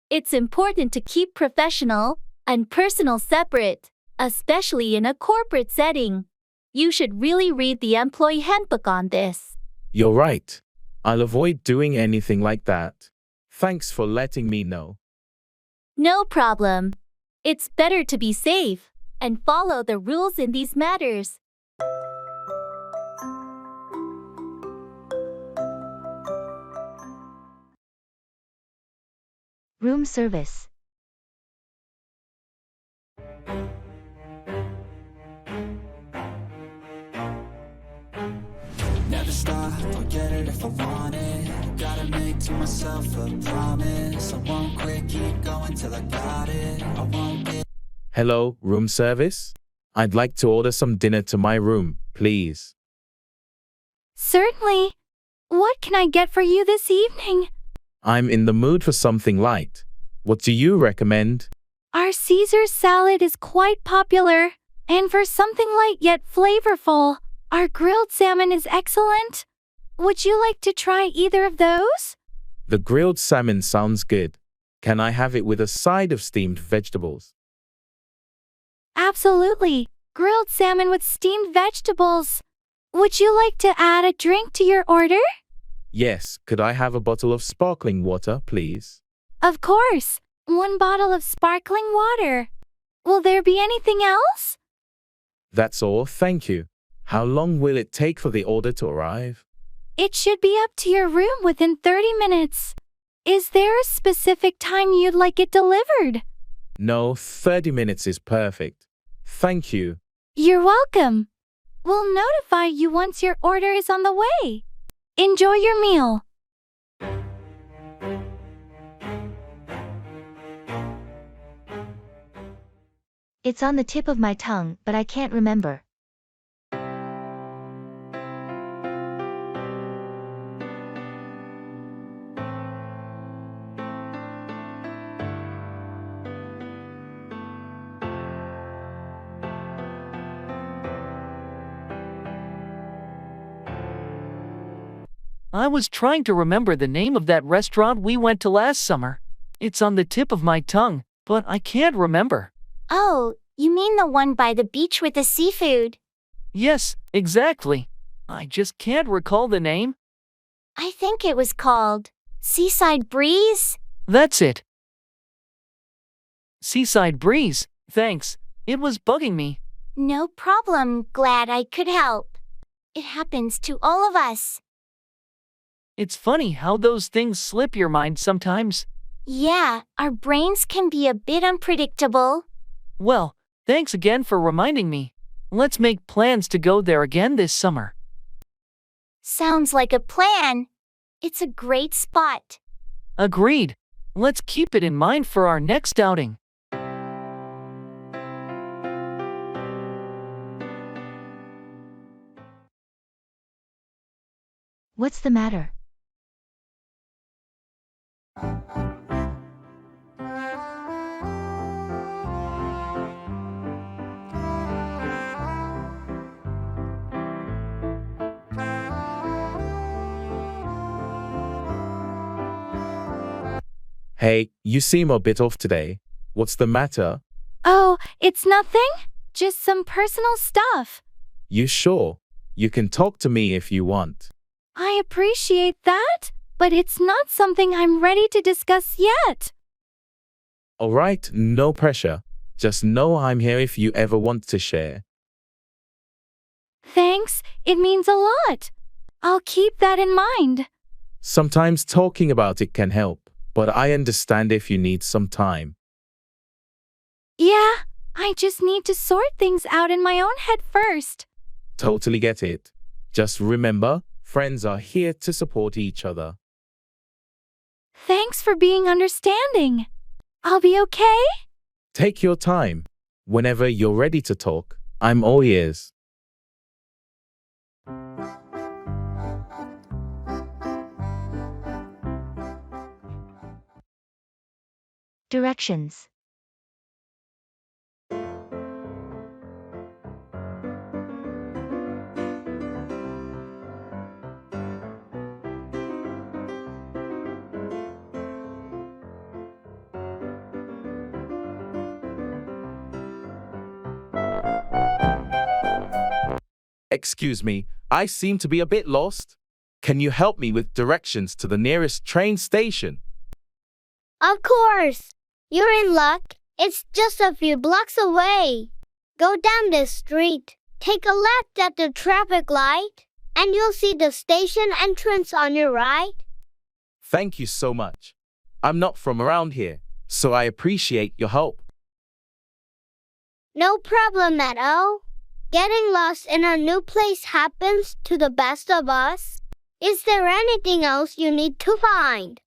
It's important to keep professional and personal separate, especially in a corporate setting. You should really read the employee handbook on this. You're right. I'll avoid doing anything like that. Thanks for letting me know. No problem. It's better to be safe and follow the rules in these matters. Room service. Never stop, I'll get it if I want it. Gotta make to myself a promise. I won't quit, keep going till I got it. I won't get. Hello, room service? I'd like to order some dinner to my room, please. Certainly. What can I get for you this evening? I'm in the mood for something light. What do you recommend? Our Caesar salad is quite popular, and for something light yet flavorful, our grilled salmon is excellent. Would you like to try either of those? The grilled salmon sounds good. Can I have it with a side of steamed vegetables? Absolutely. Grilled salmon with steamed vegetables. Would you like to add a drink to your order? Yes, could I have a bottle of sparkling water, please? Of course. 1 bottle of sparkling water. Will there be anything else? That's all, thank you. How long will it take for the order to arrive? It should be up to your room within 30 minutes. Is there a specific time you'd like it delivered? No, 30 minutes is perfect. Thank you. You're welcome. We'll notify you once your order is on the way. Enjoy your meal. It's on the tip of my tongue, but I can't remember. I was trying to remember the name of that restaurant we went to last summer. It's on the tip of my tongue, but I can't remember. Oh, you mean the one by the beach with the seafood? Yes, exactly. I just can't recall the name. I think it was called Seaside Breeze. That's it. Seaside Breeze, thanks. It was bugging me. No problem, glad I could help. It happens to all of us. It's funny how those things slip your mind sometimes. Yeah, our brains can be a bit unpredictable. Well, thanks again for reminding me. Let's make plans to go there again this summer. Sounds like a plan. It's a great spot. Agreed. Let's keep it in mind for our next outing. What's the matter? Hey, you seem a bit off today. What's the matter? Oh, it's nothing. Just some personal stuff. You sure? You can talk to me if you want. I appreciate that, but it's not something I'm ready to discuss yet. Alright, no pressure. Just know I'm here if you ever want to share. Thanks, it means a lot. I'll keep that in mind. Sometimes talking about it can help, but I understand if you need some time. Yeah, I just need to sort things out in my own head first. Totally get it. Just remember, friends are here to support each other. Thanks for being understanding. I'll be okay? Take your time. Whenever you're ready to talk, I'm all ears. Directions. Excuse me, I seem to be a bit lost. Can you help me with directions to the nearest train station? Of course. You're in luck. It's just a few blocks away. Go down this street, take a left at the traffic light, and you'll see the station entrance on your right. Thank you so much. I'm not from around here, so I appreciate your help. No problem at all. Getting lost in a new place happens to the best of us. Is there anything else you need to find?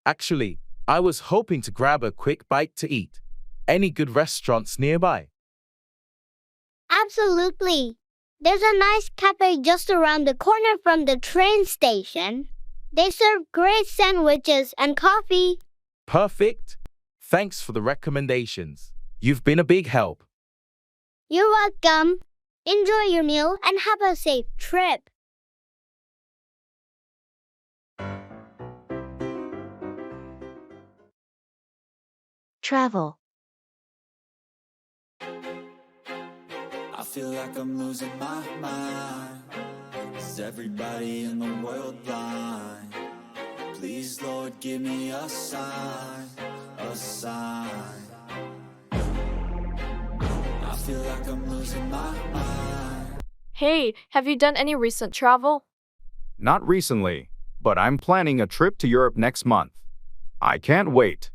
Actually, I was hoping to grab a quick bite to eat. Any good restaurants nearby? Absolutely. There's a nice cafe just around the corner from the train station. They serve great sandwiches and coffee. Perfect. Thanks for the recommendations. You've been a big help. You're welcome. Enjoy your meal and have a safe trip. Travel. I feel like I'm losing my mind. Is everybody in the world blind? Please, Lord, give me a sign, a sign. I feel like I'm losing my mind. Hey, have you done any recent travel? Not recently, but I'm planning a trip to Europe next month. I can't wait.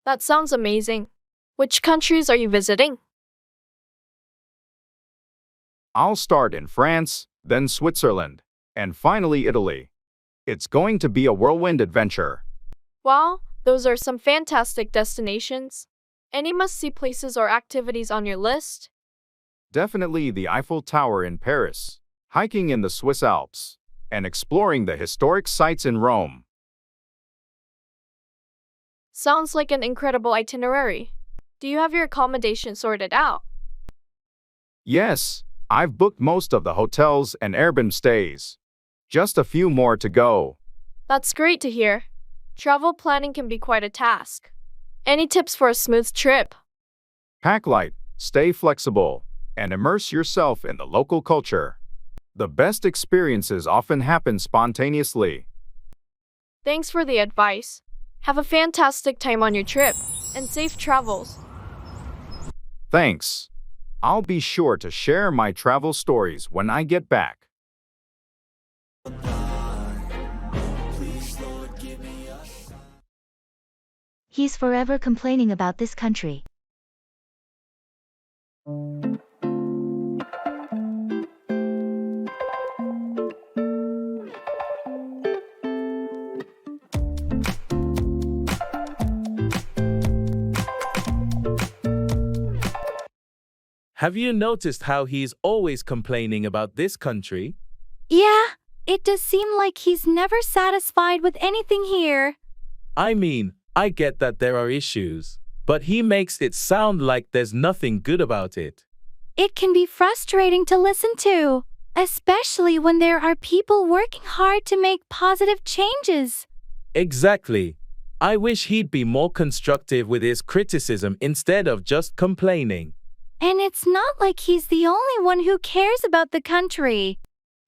That sounds amazing. Which countries are you visiting? I'll start in France, then Switzerland, and finally Italy. It's going to be a whirlwind adventure. Wow, those are some fantastic destinations. Any must-see places or activities on your list? Definitely the Eiffel Tower in Paris, hiking in the Swiss Alps, and exploring the historic sites in Rome. Sounds like an incredible itinerary. Do you have your accommodation sorted out? Yes, I've booked most of the hotels and Airbnb stays. Just a few more to go. That's great to hear. Travel planning can be quite a task. Any tips for a smooth trip? Pack light, stay flexible, and immerse yourself in the local culture. The best experiences often happen spontaneously. Thanks for the advice. Have a fantastic time on your trip, and safe travels. Thanks. I'll be sure to share my travel stories when I get back. He's forever complaining about this country. Have you noticed how he's always complaining about this country? Yeah, it does seem like he's never satisfied with anything here. I mean, I get that there are issues, but he makes it sound like there's nothing good about it. It can be frustrating to listen to, especially when there are people working hard to make positive changes. Exactly. I wish he'd be more constructive with his criticism instead of just complaining. And it's not like he's the only one who cares about the country.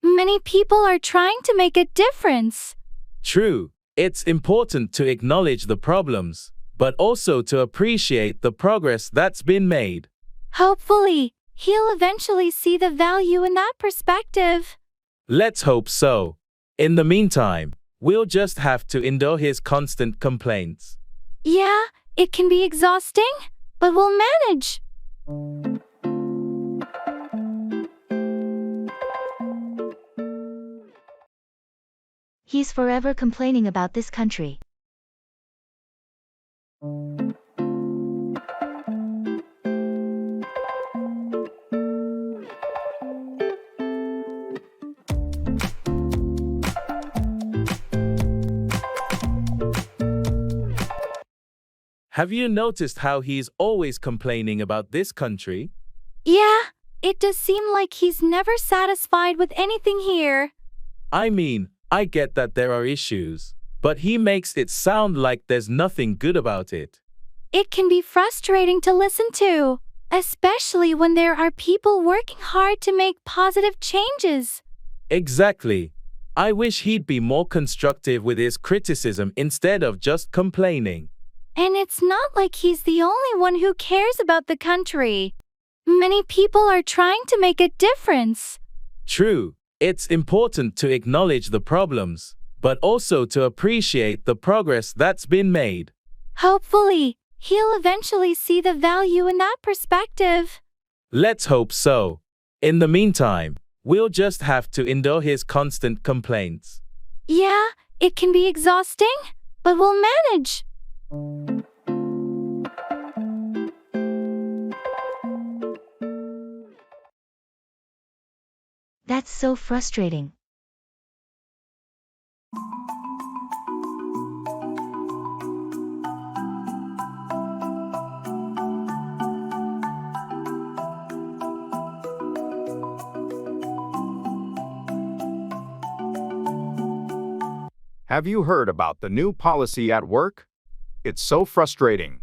Many people are trying to make a difference. True, it's important to acknowledge the problems, but also to appreciate the progress that's been made. Hopefully, he'll eventually see the value in that perspective. Let's hope so. In the meantime, we'll just have to endure his constant complaints. Yeah, it can be exhausting, but we'll manage. He's forever complaining about this country. Have you noticed how he's always complaining about this country? Yeah, it does seem like he's never satisfied with anything here. I mean, I get that there are issues, but he makes it sound like there's nothing good about it. It can be frustrating to listen to, especially when there are people working hard to make positive changes. Exactly. I wish he'd be more constructive with his criticism instead of just complaining. And it's not like he's the only one who cares about the country. Many people are trying to make a difference. True, it's important to acknowledge the problems, but also to appreciate the progress that's been made. Hopefully, he'll eventually see the value in that perspective. Let's hope so. In the meantime, we'll just have to endure his constant complaints. Yeah, it can be exhausting, but we'll manage. That's so frustrating. Have you heard about the new policy at work? It's so frustrating.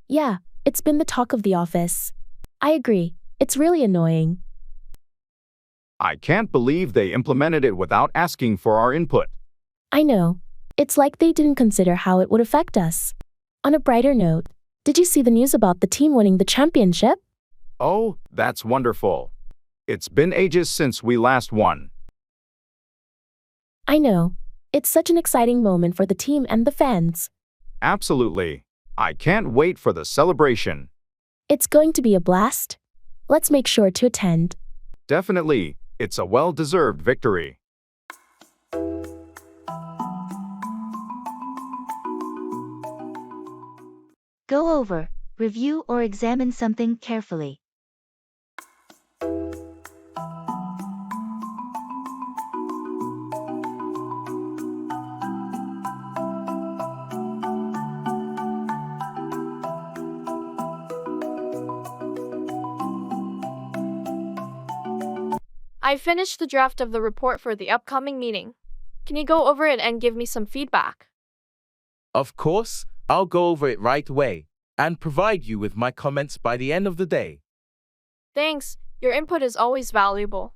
Yeah, it's been the talk of the office. I agree. It's really annoying. I can't believe they implemented it without asking for our input. I know. It's like they didn't consider how it would affect us. On a brighter note, did you see the news about the team winning the championship? Oh, that's wonderful. It's been ages since we last won. I know. It's such an exciting moment for the team and the fans. Absolutely. I can't wait for the celebration. It's going to be a blast. Let's make sure to attend. Definitely. It's a well-deserved victory. Go over, review or examine something carefully. I finished the draft of the report for the upcoming meeting. Can you go over it and give me some feedback? Of course, I'll go over it right away and provide you with my comments by the end of the day. Thanks, your input is always valuable.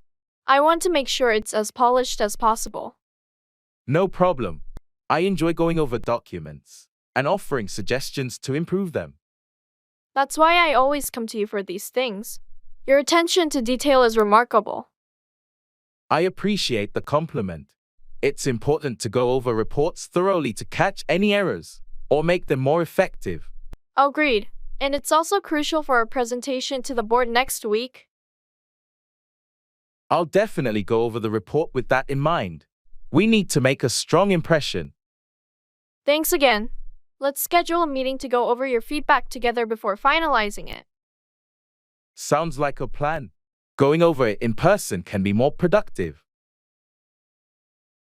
I want to make sure it's as polished as possible. No problem. I enjoy going over documents and offering suggestions to improve them. That's why I always come to you for these things. Your attention to detail is remarkable. I appreciate the compliment. It's important to go over reports thoroughly to catch any errors or make them more effective. Agreed. And it's also crucial for our presentation to the board next week. I'll definitely go over the report with that in mind. We need to make a strong impression. Thanks again. Let's schedule a meeting to go over your feedback together before finalizing it. Sounds like a plan. Going over it in person can be more productive.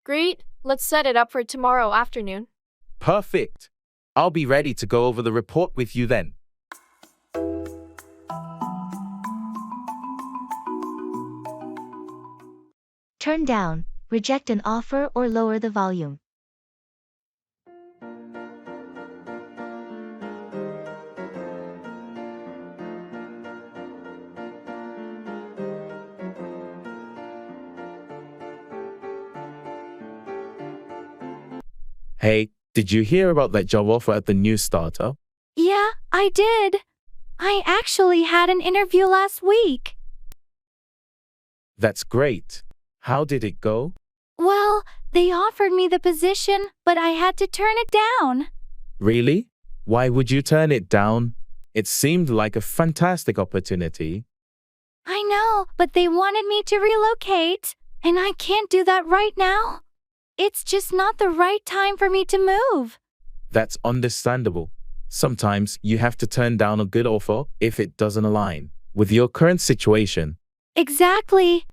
Great, let's set it up for tomorrow afternoon. Perfect. I'll be ready to go over the report with you then. Turn down, reject an offer or lower the volume. Hey, did you hear about that job offer at the new startup? Yeah, I did. I actually had an interview last week. That's great. How did it go? Well, they offered me the position, but I had to turn it down. Really? Why would you turn it down? It seemed like a fantastic opportunity. I know, but they wanted me to relocate, and I can't do that right now. It's just not the right time for me to move. That's understandable. Sometimes you have to turn down a good offer if it doesn't align with your current situation. Exactly.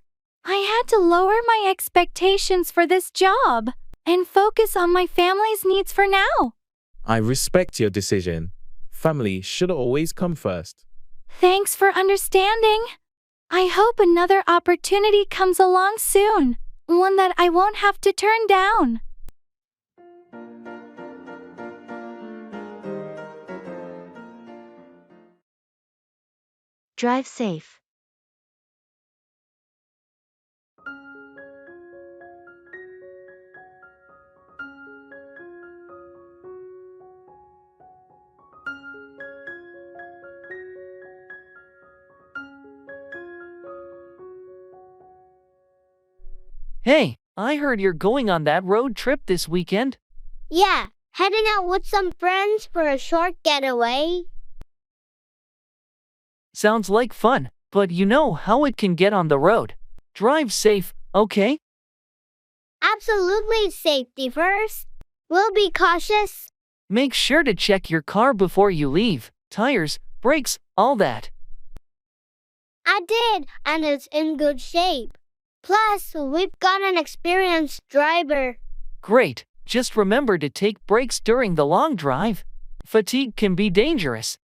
I had to lower my expectations for this job and focus on my family's needs for now. I respect your decision. Family should always come first. Thanks for understanding. I hope another opportunity comes along soon, one that I won't have to turn down. Drive safe. Hey, I heard you're going on that road trip this weekend. Yeah, heading out with some friends for a short getaway. Sounds like fun, but you know how it can get on the road. Drive safe, okay? Absolutely, safety first. We'll be cautious. Make sure to check your car before you leave. Tires, brakes, all that. I did, and it's in good shape. Plus, we've got an experienced driver. Great, just remember to take breaks during the long drive. Fatigue can be dangerous.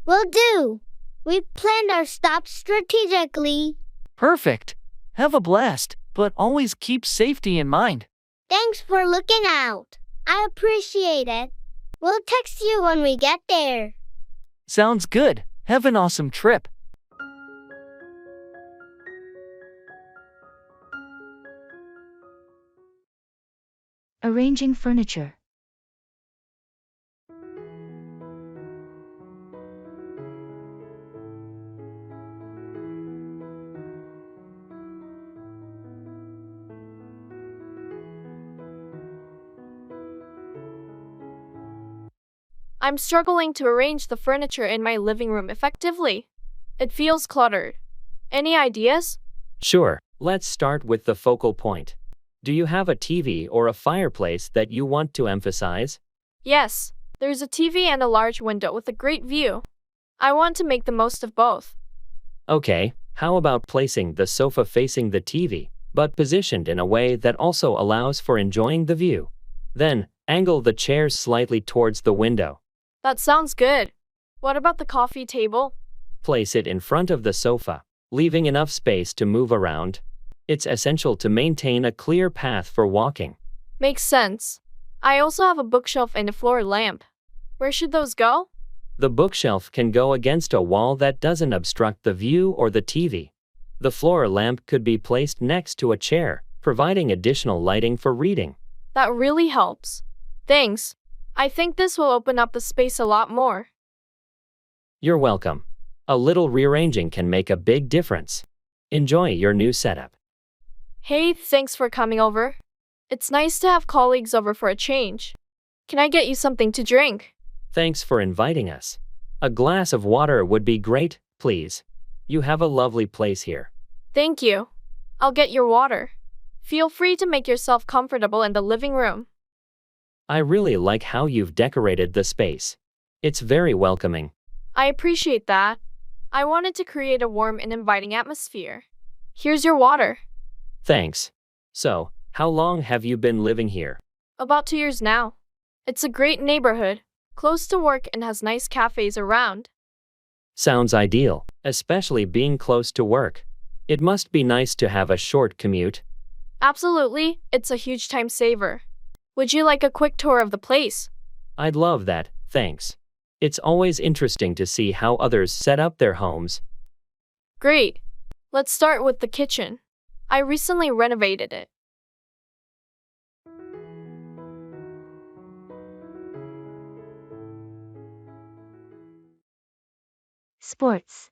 Will do. We've planned our stops strategically. Perfect. Have a blast, but always keep safety in mind. Thanks for looking out. I appreciate it. We'll text you when we get there. Sounds good. Have an awesome trip. Arranging furniture. I'm struggling to arrange the furniture in my living room effectively. It feels cluttered. Any ideas? Sure, let's start with the focal point. Do you have a TV or a fireplace that you want to emphasize? Yes, there's a TV and a large window with a great view. I want to make the most of both. Okay, how about placing the sofa facing the TV, but positioned in a way that also allows for enjoying the view? Then, angle the chairs slightly towards the window. That sounds good. What about the coffee table? Place it in front of the sofa, leaving enough space to move around. It's essential to maintain a clear path for walking. Makes sense. I also have a bookshelf and a floor lamp. Where should those go? The bookshelf can go against a wall that doesn't obstruct the view or the TV. The floor lamp could be placed next to a chair, providing additional lighting for reading. That really helps. Thanks. I think this will open up the space a lot more. You're welcome. A little rearranging can make a big difference. Enjoy your new setup. Hey, thanks for coming over. It's nice to have colleagues over for a change. Can I get you something to drink? Thanks for inviting us. A glass of water would be great, please. You have a lovely place here. Thank you. I'll get your water. Feel free to make yourself comfortable in the living room. I really like how you've decorated the space. It's very welcoming. I appreciate that. I wanted to create a warm and inviting atmosphere. Here's your water. Thanks. So, how long have you been living here? About 2 years now. It's a great neighborhood, close to work and has nice cafes around. Sounds ideal, especially being close to work. It must be nice to have a short commute. Absolutely, it's a huge time saver. Would you like a quick tour of the place? I'd love that, thanks. It's always interesting to see how others set up their homes. Great. Let's start with the kitchen. I recently renovated it. Sports.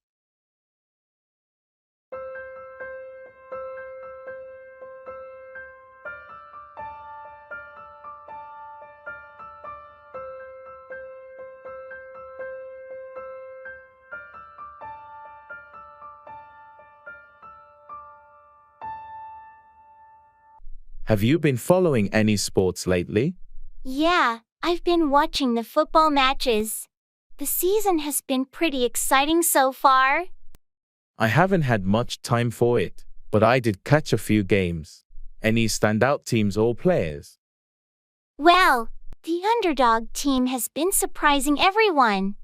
Have you been following any sports lately? Yeah, I've been watching the football matches. The season has been pretty exciting so far. I haven't had much time for it, but I did catch a few games. Any standout teams or players? Well, the underdog team has been surprising everyone.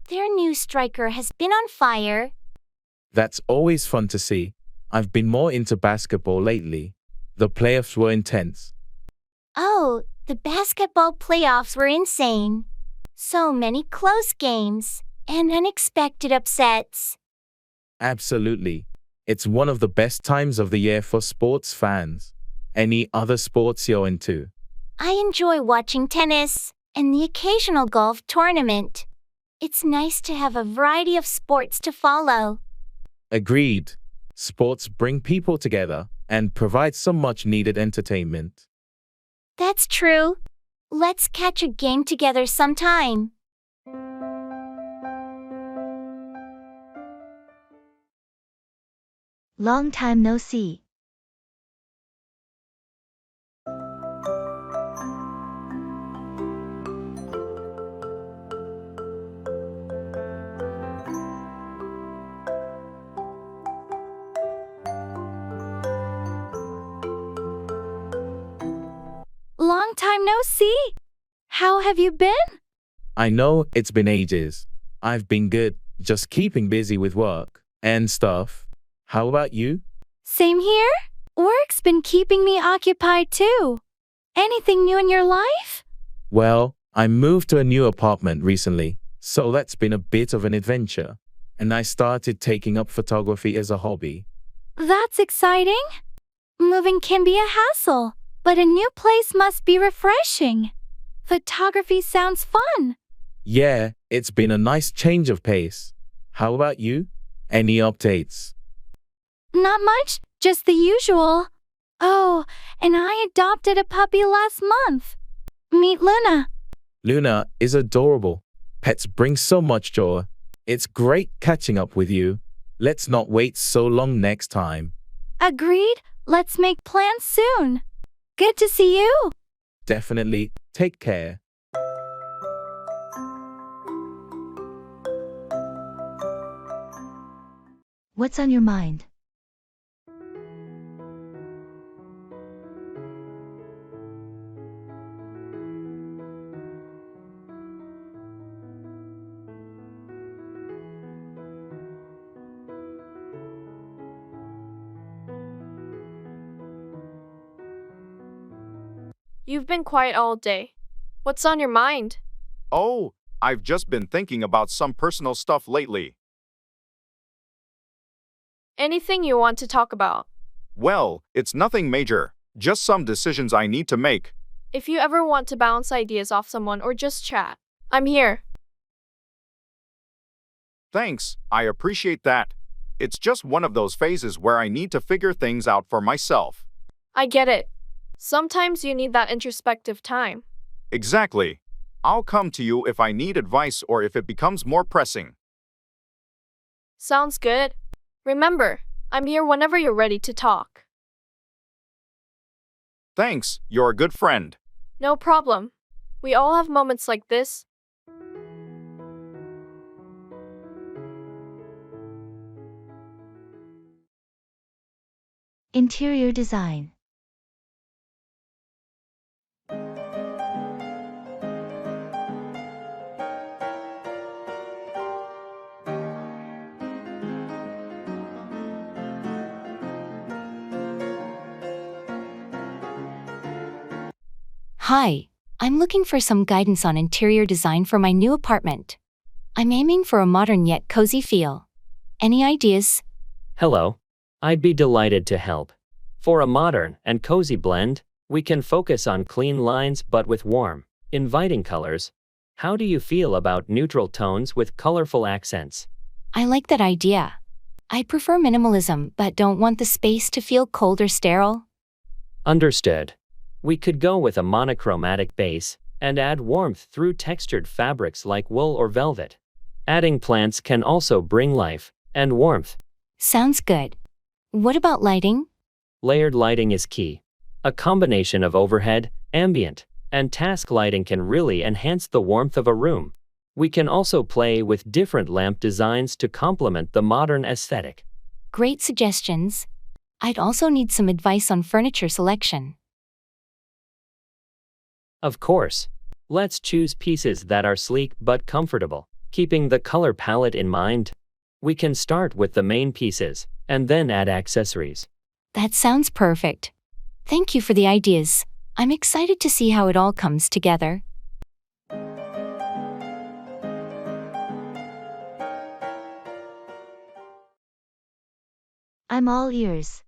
Their new striker has been on fire. That's always fun to see. I've been more into basketball lately. The playoffs were intense. Oh, the basketball playoffs were insane. So many close games and unexpected upsets. Absolutely. It's one of the best times of the year for sports fans. Any other sports you're into? I enjoy watching tennis and the occasional golf tournament. It's nice to have a variety of sports to follow. Agreed. Sports bring people together and provide some much-needed entertainment. That's true. Let's catch a game together sometime. Long time no see. Long time no see. How have you been? I know it's been ages. I've been good, just keeping busy with work and stuff. How about you? Same here. Work's been keeping me occupied too. Anything new in your life? Well, I moved to a new apartment recently, so that's been a bit of an adventure. And I started taking up photography as a hobby. That's exciting. Moving can be a hassle, but a new place must be refreshing. Photography sounds fun. Yeah, it's been a nice change of pace. How about you? Any updates? Not much, just the usual. Oh, and I adopted a puppy last month. Meet Luna. Luna is adorable. Pets bring so much joy. It's great catching up with you. Let's not wait so long next time. Agreed. Let's make plans soon. Good to see you. Definitely. Take care. What's on your mind? You've been quiet all day. What's on your mind? Oh, I've just been thinking about some personal stuff lately. Anything you want to talk about? Well, it's nothing major, just some decisions I need to make. If you ever want to bounce ideas off someone or just chat, I'm here. Thanks, I appreciate that. It's just one of those phases where I need to figure things out for myself. I get it. Sometimes you need that introspective time. Exactly. I'll come to you if I need advice or if it becomes more pressing. Sounds good. Remember, I'm here whenever you're ready to talk. Thanks, you're a good friend. No problem. We all have moments like this. Interior design. Hi, I'm looking for some guidance on interior design for my new apartment. I'm aiming for a modern yet cozy feel. Any ideas? Hello. I'd be delighted to help. For a modern and cozy blend, we can focus on clean lines but with warm, inviting colors. How do you feel about neutral tones with colorful accents? I like that idea. I prefer minimalism but don't want the space to feel cold or sterile. Understood. We could go with a monochromatic base and add warmth through textured fabrics like wool or velvet. Adding plants can also bring life and warmth. Sounds good. What about lighting? Layered lighting is key. A combination of overhead, ambient, and task lighting can really enhance the warmth of a room. We can also play with different lamp designs to complement the modern aesthetic. Great suggestions. I'd also need some advice on furniture selection. Of course. Let's choose pieces that are sleek but comfortable, keeping the color palette in mind. We can start with the main pieces, and then add accessories. That sounds perfect. Thank you for the ideas. I'm excited to see how it all comes together. I'm all ears.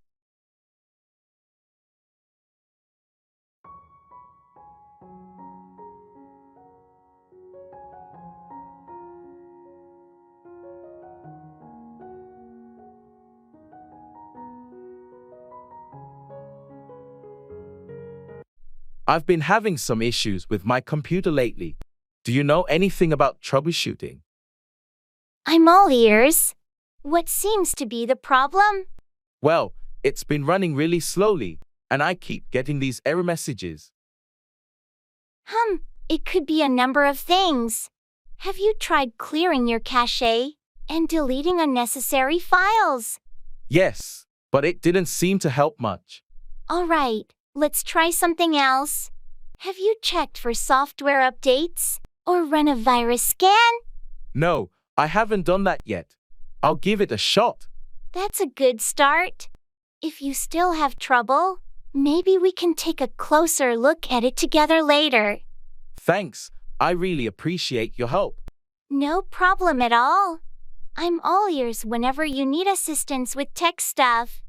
I've been having some issues with my computer lately. Do you know anything about troubleshooting? I'm all ears. What seems to be the problem? Well, it's been running really slowly, and I keep getting these error messages. It could be a number of things. Have you tried clearing your cache and deleting unnecessary files? Yes, but it didn't seem to help much. All right, let's try something else. Have you checked for software updates or run a virus scan? No, I haven't done that yet. I'll give it a shot. That's a good start. If you still have trouble, maybe we can take a closer look at it together later. Thanks, I really appreciate your help. No problem at all. I'm all ears whenever you need assistance with tech stuff.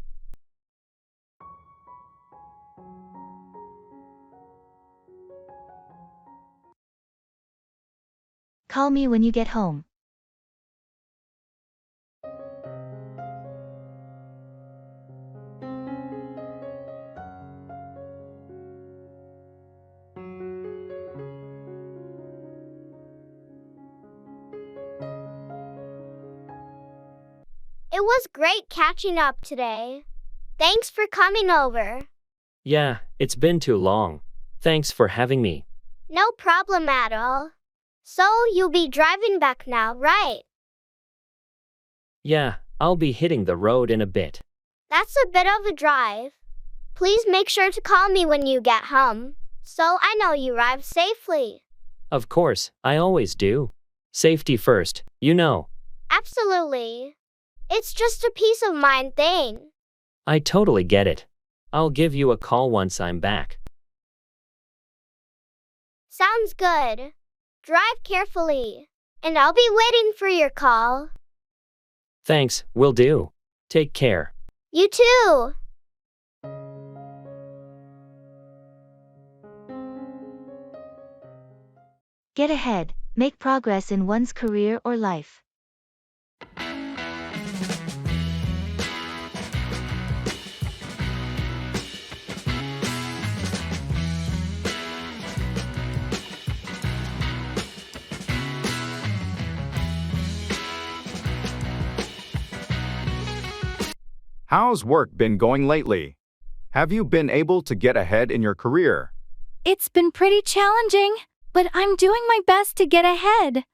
Call me when you get home. It was great catching up today. Thanks for coming over. Yeah, it's been too long. Thanks for having me. No problem at all. So you'll be driving back now, right? Yeah, I'll be hitting the road in a bit. That's a bit of a drive. Please make sure to call me when you get home, so I know you arrived safely. Of course, I always do. Safety first, you know. Absolutely. It's just a peace of mind thing. I totally get it. I'll give you a call once I'm back. Sounds good. Drive carefully. And I'll be waiting for your call. Thanks, will do. Take care. You too. Get ahead, make progress in one's career or life. How's work been going lately? Have you been able to get ahead in your career? It's been pretty challenging, but I'm doing my best to get ahead.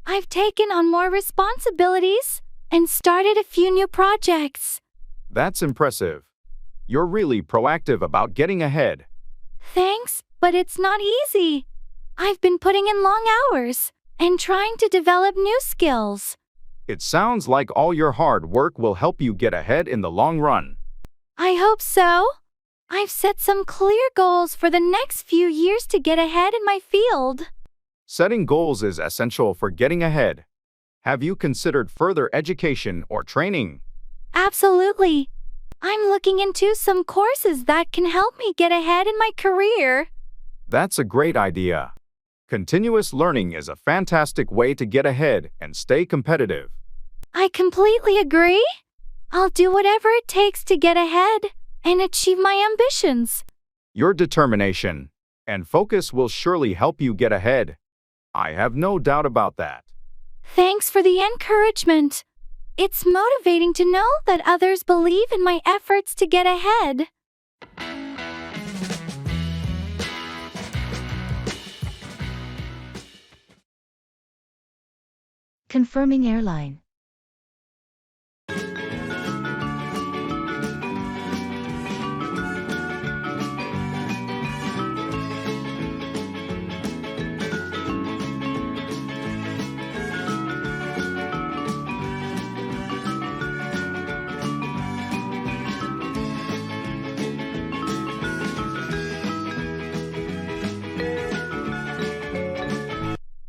I've taken on more responsibilities and started a few new projects. That's impressive. You're really proactive about getting ahead. Thanks, but it's not easy. I've been putting in long hours and trying to develop new skills. It sounds like all your hard work will help you get ahead in the long run. I hope so. I've set some clear goals for the next few years to get ahead in my field. Setting goals is essential for getting ahead. Have you considered further education or training? Absolutely. I'm looking into some courses that can help me get ahead in my career. That's a great idea. Continuous learning is a fantastic way to get ahead and stay competitive. I completely agree. I'll do whatever it takes to get ahead and achieve my ambitions. Your determination and focus will surely help you get ahead. I have no doubt about that. Thanks for the encouragement. It's motivating to know that others believe in my efforts to get ahead. Confirming airline.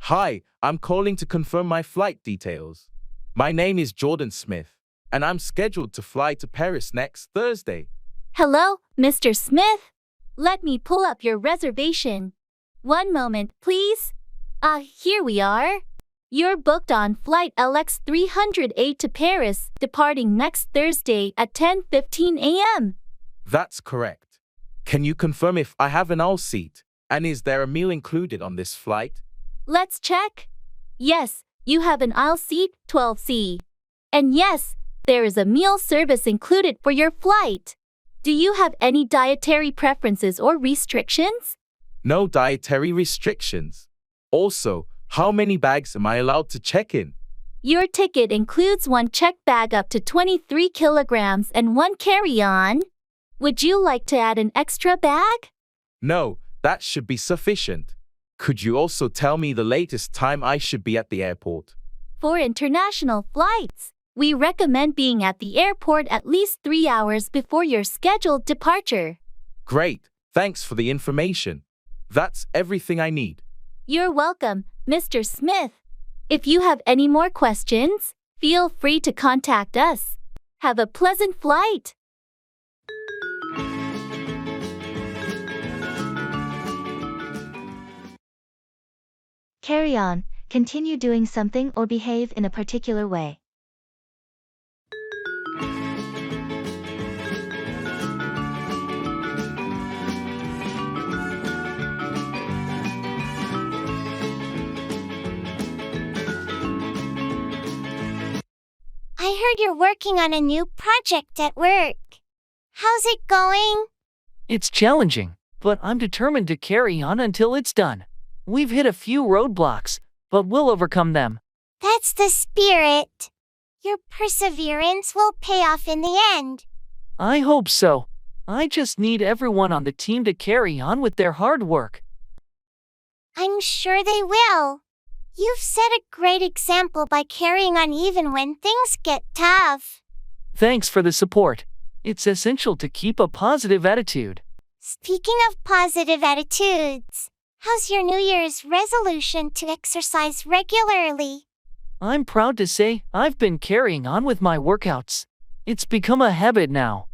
Hi, I'm calling to confirm my flight details. My name is Jordan Smith, and I'm scheduled to fly to Paris next Thursday. Hello, Mr. Smith. Let me pull up your reservation. One moment, please. Here we are. You're booked on flight LX 308 to Paris, departing next Thursday at 10:15 a.m. That's correct. Can you confirm if I have an aisle seat, and is there a meal included on this flight? Let's check. Yes, you have an aisle seat 12C. And yes, there is a meal service included for your flight. Do you have any dietary preferences or restrictions? No dietary restrictions. Also, how many bags am I allowed to check in? Your ticket includes one check bag up to 23 kilograms and one carry-on. Would you like to add an extra bag? No, that should be sufficient. Could you also tell me the latest time I should be at the airport? For international flights, we recommend being at the airport at least 3 hours before your scheduled departure. Great, thanks for the information. That's everything I need. You're welcome, Mr. Smith. If you have any more questions, feel free to contact us. Have a pleasant flight. Carry on, continue doing something or behave in a particular way. I heard you're working on a new project at work. How's it going? It's challenging, but I'm determined to carry on until it's done. We've hit a few roadblocks, but we'll overcome them. That's the spirit. Your perseverance will pay off in the end. I hope so. I just need everyone on the team to carry on with their hard work. I'm sure they will. You've set a great example by carrying on even when things get tough. Thanks for the support. It's essential to keep a positive attitude. Speaking of positive attitudes, How's your New Year's resolution to exercise regularly? I'm proud to say I've been carrying on with my workouts. It's become a habit now.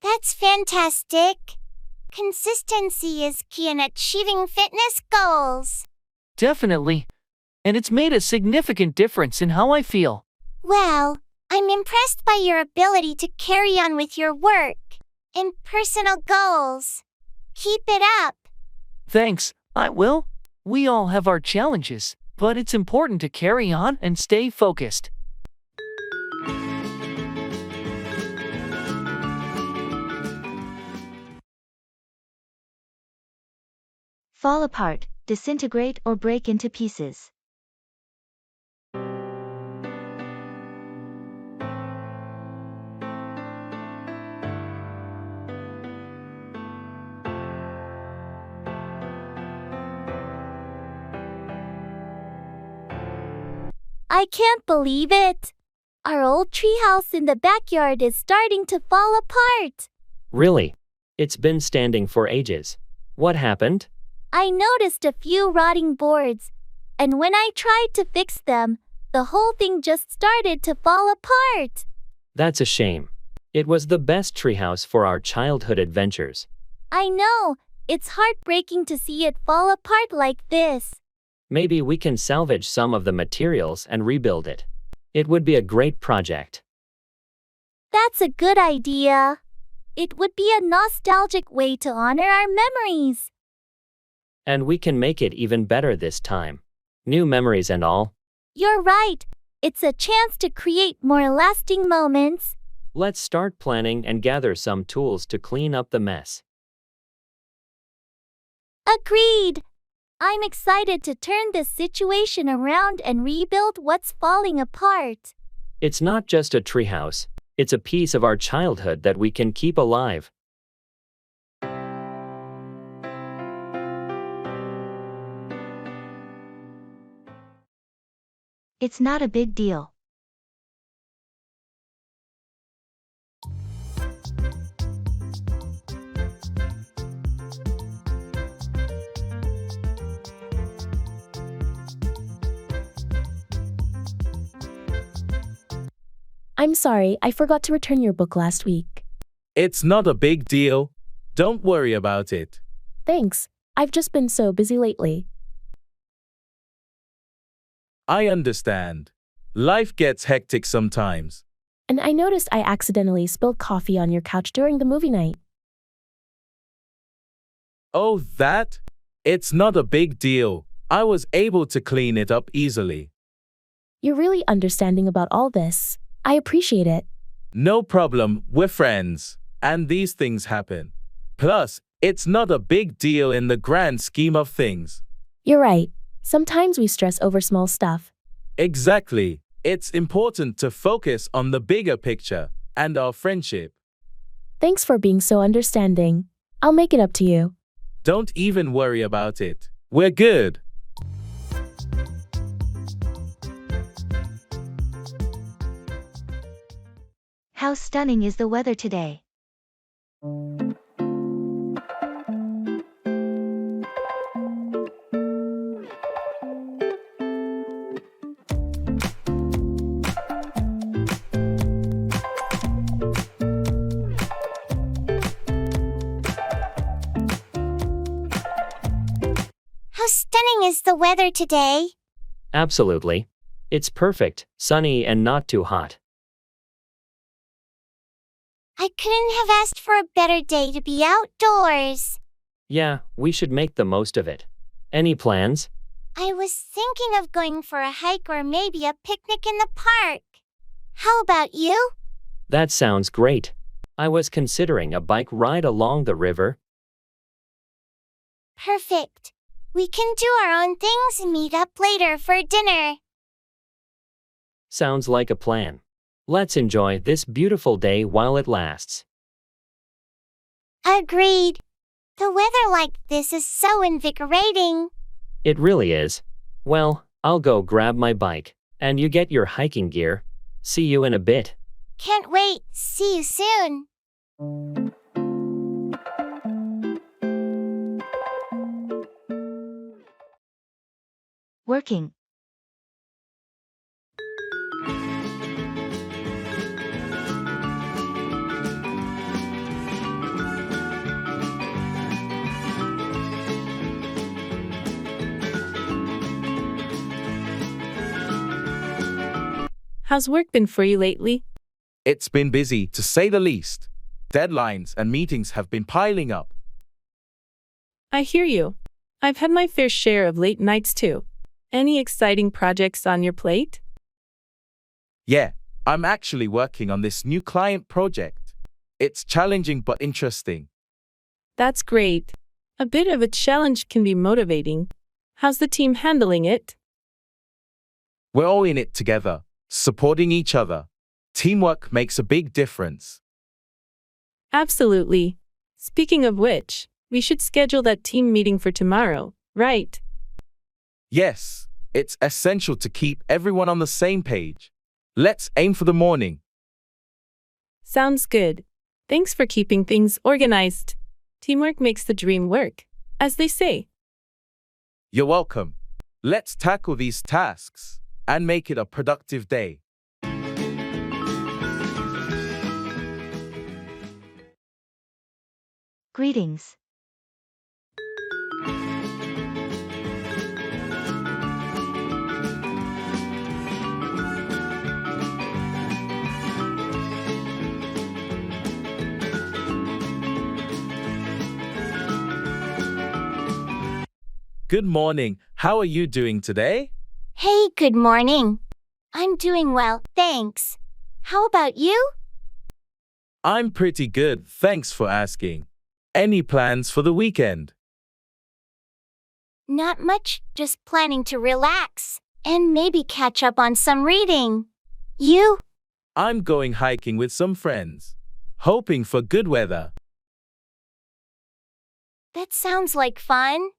That's fantastic. Consistency is key in achieving fitness goals. Definitely. And it's made a significant difference in how I feel. Well, I'm impressed by your ability to carry on with your work and personal goals. Keep it up. Thanks, I will. We all have our challenges, but it's important to carry on and stay focused. Fall apart, disintegrate or break into pieces. I can't believe it. Our old treehouse in the backyard is starting to fall apart. Really? It's been standing for ages. What happened? I noticed a few rotting boards, and when I tried to fix them, the whole thing just started to fall apart. That's a shame. It was the best treehouse for our childhood adventures. I know. It's heartbreaking to see it fall apart like this. Maybe we can salvage some of the materials and rebuild it. It would be a great project. That's a good idea. It would be a nostalgic way to honor our memories. And we can make it even better this time. New memories and all. You're right. It's a chance to create more lasting moments. Let's start planning and gather some tools to clean up the mess. Agreed. I'm excited to turn this situation around and rebuild what's falling apart. It's not just a treehouse, it's a piece of our childhood that we can keep alive. It's not a big deal. I'm sorry, I forgot to return your book last week. It's not a big deal. Don't worry about it. Thanks. I've just been so busy lately. I understand. Life gets hectic sometimes. And I noticed I accidentally spilled coffee on your couch during the movie night. Oh, that? It's not a big deal. I was able to clean it up easily. You're really understanding about all this. I appreciate it. No problem, we're friends. And these things happen. Plus, it's not a big deal in the grand scheme of things. You're right. Sometimes we stress over small stuff. Exactly. It's important to focus on the bigger picture and our friendship. Thanks for being so understanding. I'll make it up to you. Don't even worry about it. We're good. How stunning is the weather today? How stunning is the weather today? Absolutely. It's perfect, sunny and not too hot. I couldn't have asked for a better day to be outdoors. Yeah, we should make the most of it. Any plans? I was thinking of going for a hike or maybe a picnic in the park. How about you? That sounds great. I was considering a bike ride along the river. Perfect. We can do our own things and meet up later for dinner. Sounds like a plan. Let's enjoy this beautiful day while it lasts. Agreed. The weather like this is so invigorating. It really is. Well, I'll go grab my bike, and you get your hiking gear. See you in a bit. Can't wait. See you soon. Working. How's work been for you lately? It's been busy, to say the least. Deadlines and meetings have been piling up. I hear you. I've had my fair share of late nights too. Any exciting projects on your plate? Yeah, I'm actually working on this new client project. It's challenging but interesting. That's great. A bit of a challenge can be motivating. How's the team handling it? We're all in it together, supporting each other. Teamwork makes a big difference. Absolutely. Speaking of which, we should schedule that team meeting for tomorrow, right? Yes, it's essential to keep everyone on the same page. Let's aim for the morning. Sounds good. Thanks for keeping things organized. Teamwork makes the dream work, as they say. You're welcome. Let's tackle these tasks and make it a productive day. Greetings. Good morning. How are you doing today? Hey, good morning. I'm doing well, thanks. How about you? I'm pretty good, thanks for asking. Any plans for the weekend? Not much, just planning to relax and maybe catch up on some reading. You? I'm going hiking with some friends, hoping for good weather. That sounds like fun.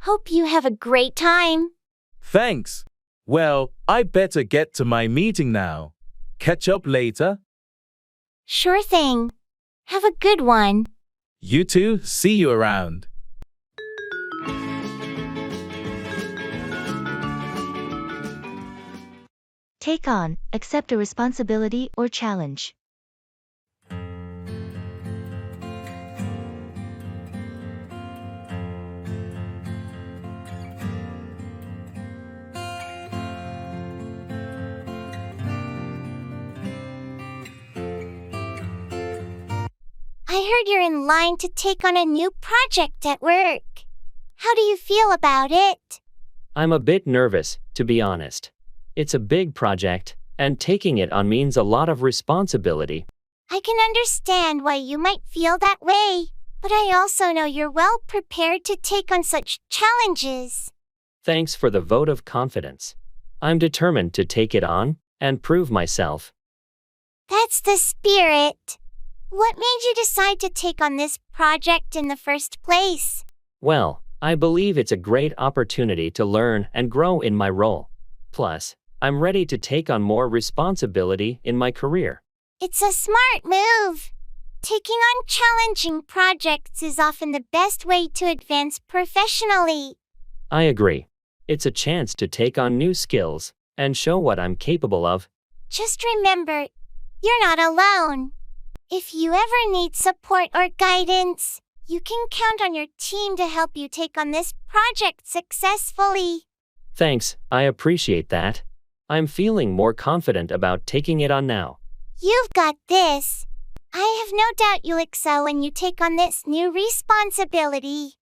Hope you have a great time. Thanks. Well, I better get to my meeting now. Catch up later. Sure thing. Have a good one. You too, see you around. Take on, accept a responsibility or challenge. I heard you're in line to take on a new project at work. How do you feel about it? I'm a bit nervous, to be honest. It's a big project, and taking it on means a lot of responsibility. I can understand why you might feel that way, but I also know you're well prepared to take on such challenges. Thanks for the vote of confidence. I'm determined to take it on and prove myself. That's the spirit. What made you decide to take on this project in the first place? Well, I believe it's a great opportunity to learn and grow in my role. Plus, I'm ready to take on more responsibility in my career. It's a smart move. Taking on challenging projects is often the best way to advance professionally. I agree. It's a chance to take on new skills and show what I'm capable of. Just remember, you're not alone. If you ever need support or guidance, you can count on your team to help you take on this project successfully. Thanks, I appreciate that. I'm feeling more confident about taking it on now. You've got this. I have no doubt you'll excel when you take on this new responsibility.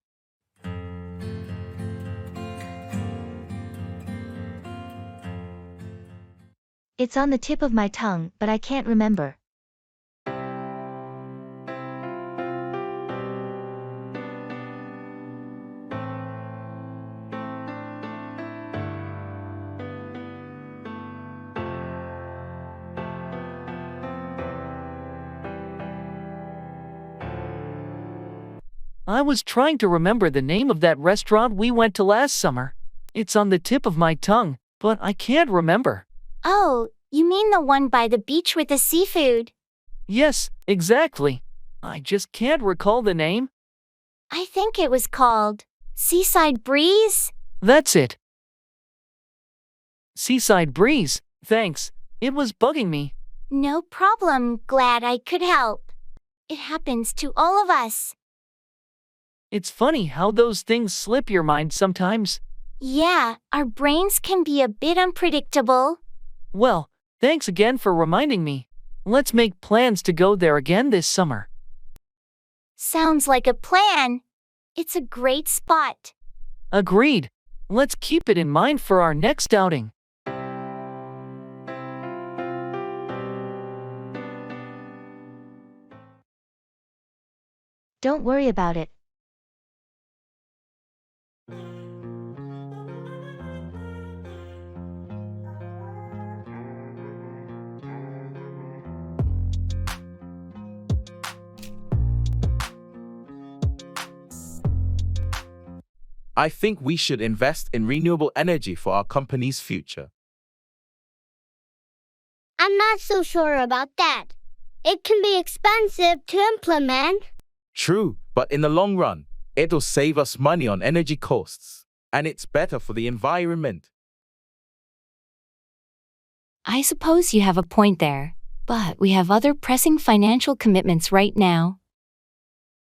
It's on the tip of my tongue, but I can't remember. I was trying to remember the name of that restaurant we went to last summer. It's on the tip of my tongue, but I can't remember. Oh, you mean the one by the beach with the seafood? Yes, exactly. I just can't recall the name. I think it was called Seaside Breeze. That's it. seaside breeze. Thanks. It was bugging me. No problem, glad I could help. It happens to all of us. It's funny how those things slip your mind sometimes. Yeah, our brains can be a bit unpredictable. Well, thanks again for reminding me. Let's make plans to go there again this summer. Sounds like a plan. It's a great spot. Agreed. Let's keep it in mind for our next outing. Don't worry about it. I think we should invest in renewable energy for our company's future. I'm not so sure about that. It can be expensive to implement. True, but in the long run, it'll save us money on energy costs, and it's better for the environment. I suppose you have a point there, but we have other pressing financial commitments right now.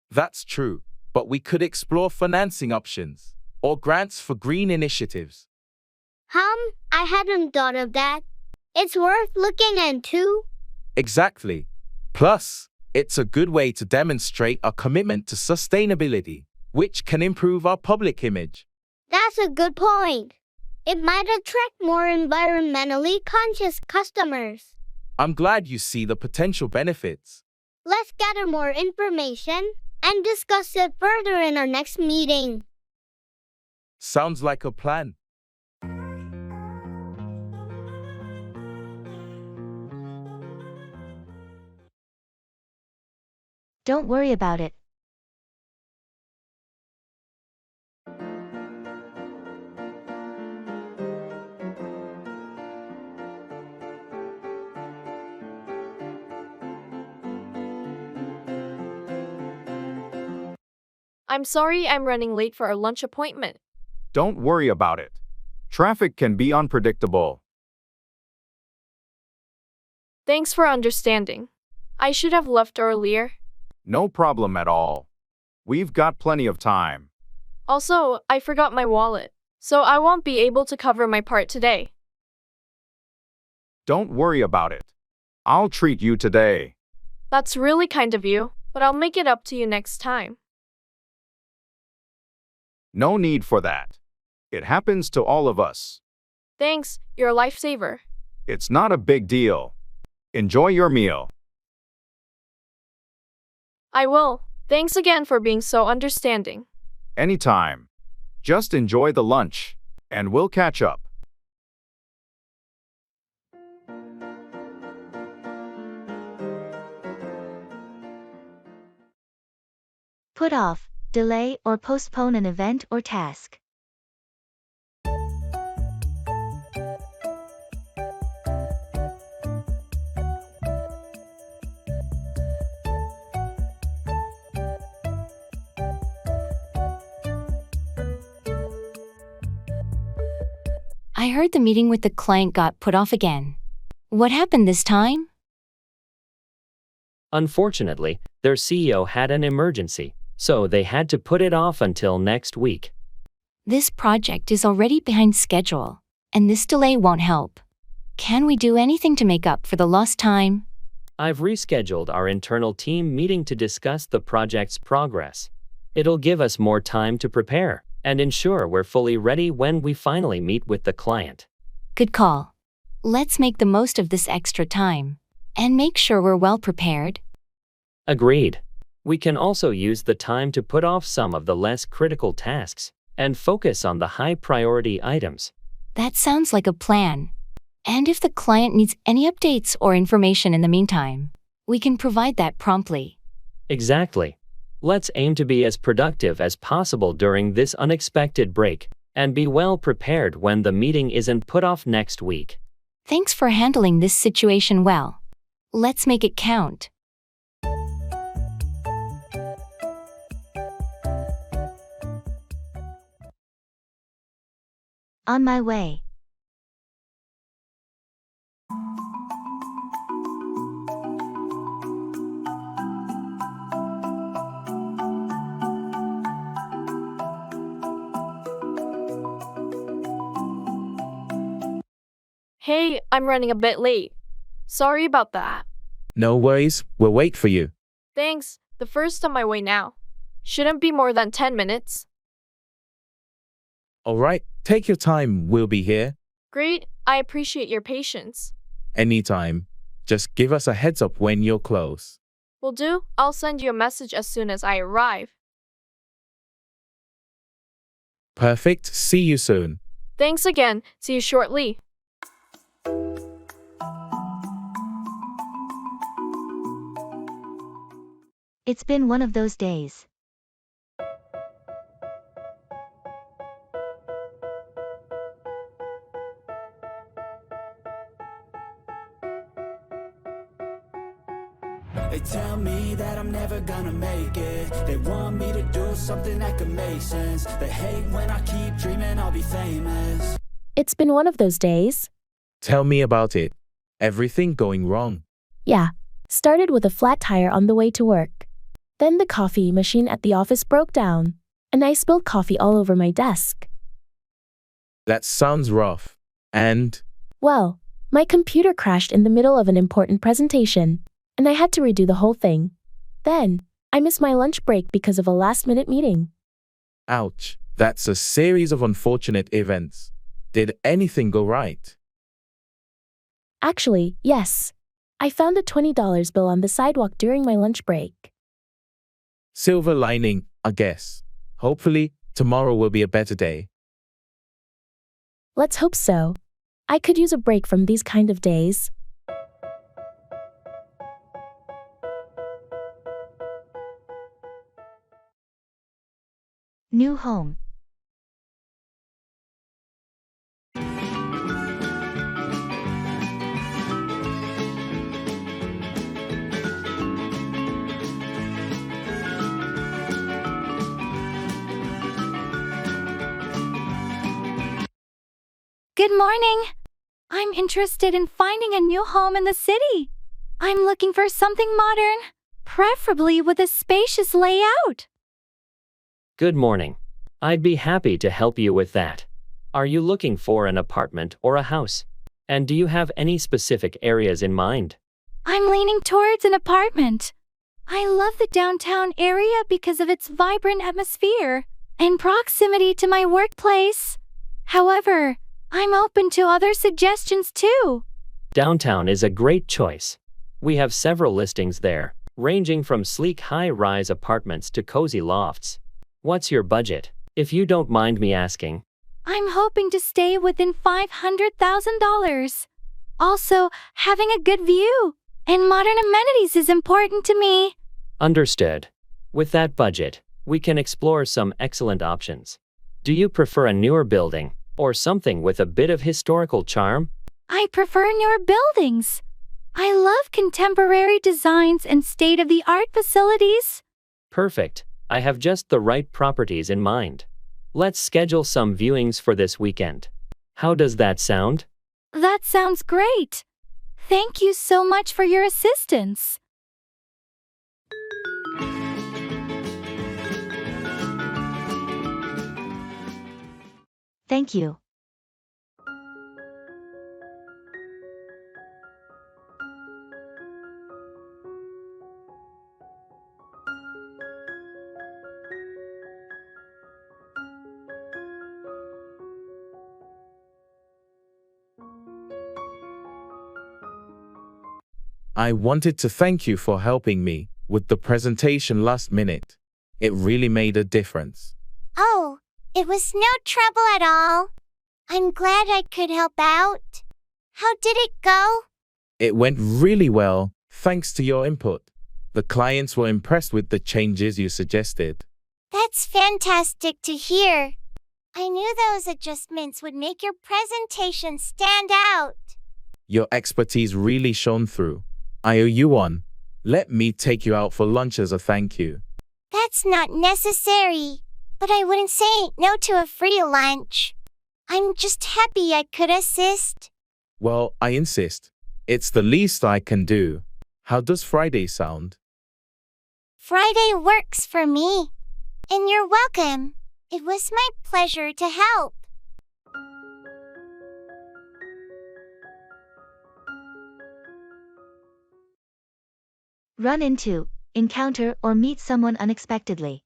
That's true, but we could explore financing options or grants for green initiatives. I hadn't thought of that. It's worth looking into. Exactly. Plus, it's a good way to demonstrate our commitment to sustainability, which can improve our public image. That's a good point. It might attract more environmentally conscious customers. I'm glad you see the potential benefits. Let's gather more information and discuss it further in our next meeting. Sounds like a plan. Don't worry about it. I'm sorry I'm running late for our lunch appointment. Don't worry about it. Traffic can be unpredictable. Thanks for understanding. I should have left earlier. No problem at all. We've got plenty of time. Also, I forgot my wallet, so I won't be able to cover my part today. Don't worry about it. I'll treat you today. That's really kind of you, but I'll make it up to you next time. No need for that. It happens to all of us. Thanks, you're a lifesaver. It's not a big deal. Enjoy your meal. I will. Thanks again for being so understanding. Anytime. Just enjoy the lunch, and we'll catch up. Put off, delay, or postpone an event or task. I heard the meeting with the client got put off again. What happened this time? Unfortunately, their CEO had an emergency, so they had to put it off until next week. This project is already behind schedule, and this delay won't help. Can we do anything to make up for the lost time? I've rescheduled our internal team meeting to discuss the project's progress. It'll give us more time to prepare and ensure we're fully ready when we finally meet with the client. Good call. Let's make the most of this extra time and make sure we're well prepared. Agreed. We can also use the time to put off some of the less critical tasks and focus on the high priority items. That sounds like a plan. And if the client needs any updates or information in the meantime, we can provide that promptly. Exactly. Let's aim to be as productive as possible during this unexpected break and be well prepared when the meeting isn't put off next week. Thanks for handling this situation well. Let's make it count. On my way. Hey, I'm running a bit late. Sorry about that. No worries, we'll wait for you. Thanks, the first on my way now. Shouldn't be more than 10 minutes. Alright, take your time, we'll be here. Great, I appreciate your patience. Anytime. Just give us a heads up when you're close. Will do, I'll send you a message as soon as I arrive. Perfect, see you soon. Thanks again, see you shortly. It's been one of those days. They tell me that I'm never gonna make it. They want me to do something that could make sense. They hate when I keep dreaming I'll be famous. It's been one of those days. Tell me about it. Everything going wrong? Yeah. Started with a flat tire on the way to work. Then the coffee machine at the office broke down, and I spilled coffee all over my desk. That sounds rough. And? Well, my computer crashed in the middle of an important presentation, and I had to redo the whole thing. Then, I missed my lunch break because of a last-minute meeting. Ouch, that's a series of unfortunate events. Did anything go right? Actually, yes. I found a $20 bill on the sidewalk during my lunch break. Silver lining, I guess. Hopefully, tomorrow will be a better day. Let's hope so. I could use a break from these kind of days. New home. Good morning. I'm interested in finding a new home in the city. I'm looking for something modern, preferably with a spacious layout. Good morning. I'd be happy to help you with that. Are you looking for an apartment or a house? And do you have any specific areas in mind? I'm leaning towards an apartment. I love the downtown area because of its vibrant atmosphere and proximity to my workplace. However, I'm open to other suggestions too. Downtown is a great choice. We have several listings there, ranging from sleek high-rise apartments to cozy lofts. What's your budget, if you don't mind me asking? I'm hoping to stay within $500,000. Also, having a good view and modern amenities is important to me. Understood. With that budget, we can explore some excellent options. Do you prefer a newer building or something with a bit of historical charm? I prefer newer buildings. I love contemporary designs and state-of-the-art facilities. Perfect. I have just the right properties in mind. Let's schedule some viewings for this weekend. How does that sound? That sounds great. Thank you so much for your assistance. Thank you. I wanted to thank you for helping me with the presentation last minute. It really made a difference. Oh, it was no trouble at all. I'm glad I could help out. How did it go? It went really well, thanks to your input. The clients were impressed with the changes you suggested. That's fantastic to hear. I knew those adjustments would make your presentation stand out. Your expertise really shone through. I owe you one. Let me take you out for lunch as a thank you. That's not necessary, but I wouldn't say no to a free lunch. I'm just happy I could assist. Well, I insist. It's the least I can do. How does Friday sound? Friday works for me. And you're welcome. It was my pleasure to help. Run into, encounter or meet someone unexpectedly.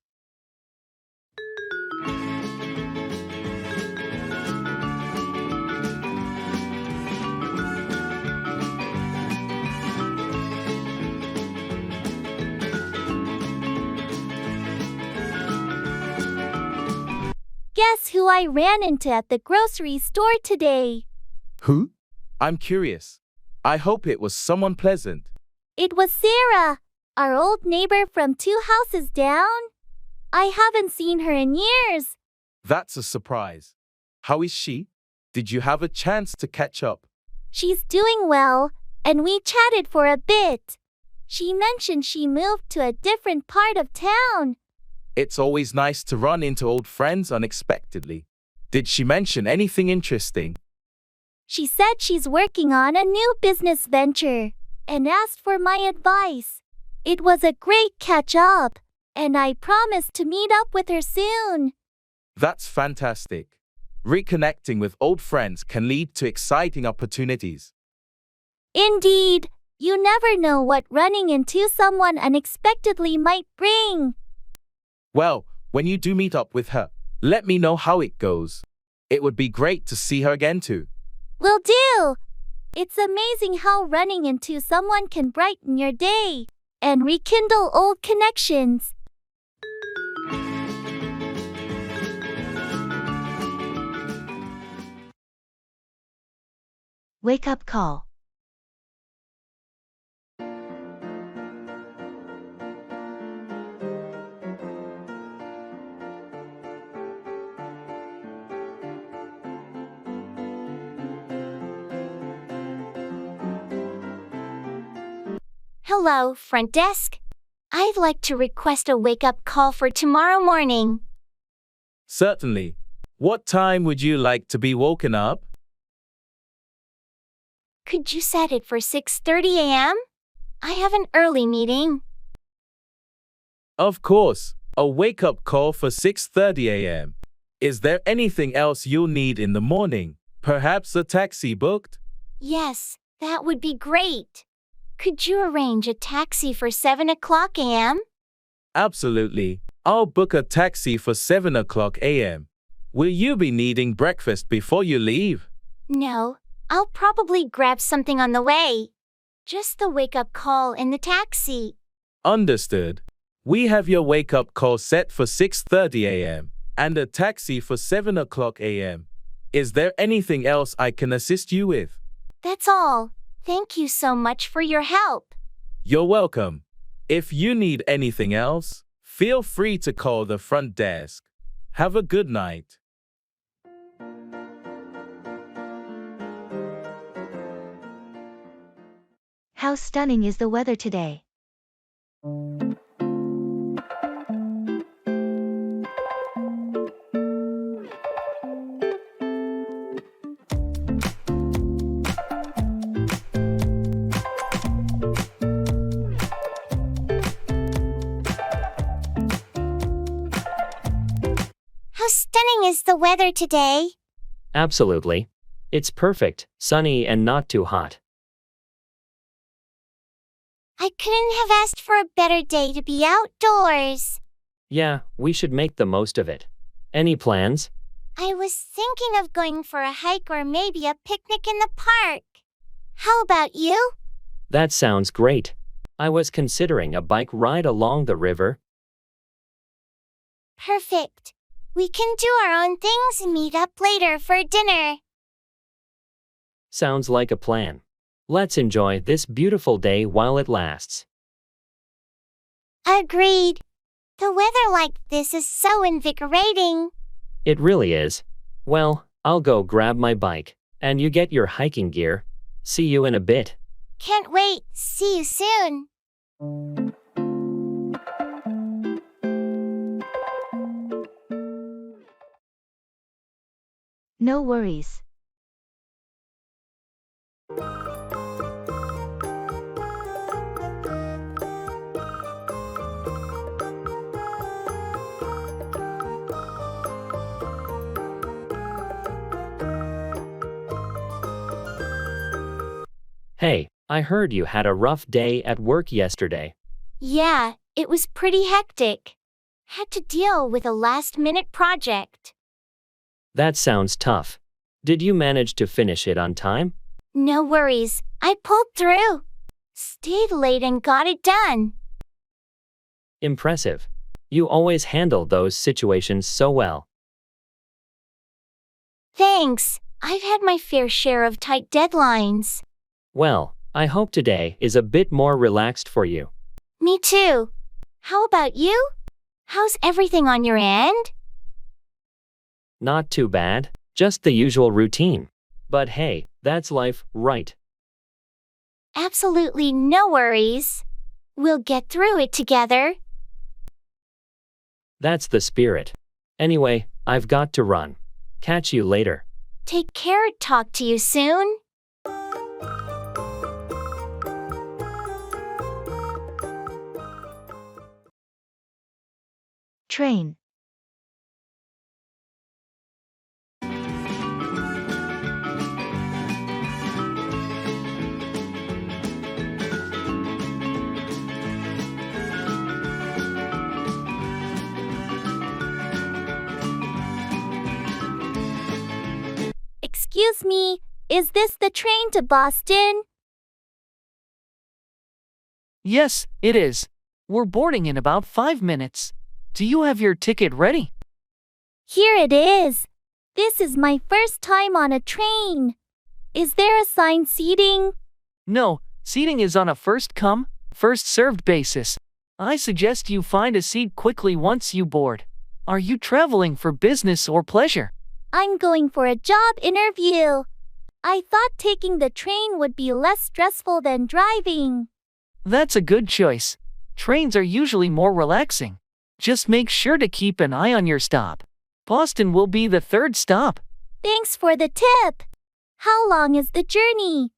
Guess who I ran into at the grocery store today? Who? I'm curious. I hope it was someone pleasant. It was Sarah, our old neighbor from 2 houses down. I haven't seen her in years. That's a surprise. How is she? Did you have a chance to catch up? She's doing well, and we chatted for a bit. She mentioned she moved to a different part of town. It's always nice to run into old friends unexpectedly. Did she mention anything interesting? She said she's working on a new business venture and asked for my advice. It was a great catch-up, and I promised to meet up with her soon. That's fantastic. Reconnecting with old friends can lead to exciting opportunities. Indeed, you never know what running into someone unexpectedly might bring. Well, when you do meet up with her, let me know how it goes. It would be great to see her again too. Will do! It's amazing how running into someone can brighten your day and rekindle old connections. Wake up call. Hello, front desk. I'd like to request a wake-up call for tomorrow morning. Certainly. What time would you like to be woken up? Could you set it for 6:30 a.m.? I have an early meeting. Of course, a wake-up call for 6:30 a.m. Is there anything else you'll need in the morning? Perhaps a taxi booked? Yes, that would be great. Could you arrange a taxi for 7 o'clock a.m.? Absolutely. I'll book a taxi for 7 o'clock a.m. Will you be needing breakfast before you leave? No, I'll probably grab something on the way. Just the wake-up call in the taxi. Understood. We have your wake-up call set for 6:30 a.m. and a taxi for 7 o'clock a.m. Is there anything else I can assist you with? That's all. Thank you so much for your help. You're welcome. If you need anything else, feel free to call the front desk. Have a good night. How stunning is the weather today? How stunning is the weather today? Absolutely. It's perfect, sunny and not too hot. I couldn't have asked for a better day to be outdoors. Yeah, we should make the most of it. Any plans? I was thinking of going for a hike or maybe a picnic in the park. How about you? That sounds great. I was considering a bike ride along the river. Perfect. We can do our own things and meet up later for dinner. Sounds like a plan. Let's enjoy this beautiful day while it lasts. Agreed. The weather like this is so invigorating. It really is. Well, I'll go grab my bike, and you get your hiking gear. See you in a bit. Can't wait. See you soon. No worries. Hey, I heard you had a rough day at work yesterday. Yeah, it was pretty hectic. Had to deal with a last-minute project. That sounds tough. Did you manage to finish it on time? No worries, I pulled through. Stayed late and got it done. Impressive. You always handle those situations so well. Thanks, I've had my fair share of tight deadlines. Well, I hope today is a bit more relaxed for you. Me too. How about you? How's everything on your end? Not too bad, just the usual routine. But hey, that's life, right? Absolutely no worries. We'll get through it together. That's the spirit. Anyway, I've got to run. Catch you later. Take care, talk to you soon. Train. Excuse me, is this the train to Boston? Yes, it is. We're boarding in about 5 minutes. Do you have your ticket ready? Here it is. This is my first time on a train. Is there assigned seating? No, seating is on a first-come, first-served basis. I suggest you find a seat quickly once you board. Are you traveling for business or pleasure? I'm going for a job interview. I thought taking the train would be less stressful than driving. That's a good choice. Trains are usually more relaxing. Just make sure to keep an eye on your stop. Boston will be the 3rd stop. Thanks for the tip. How long is the journey?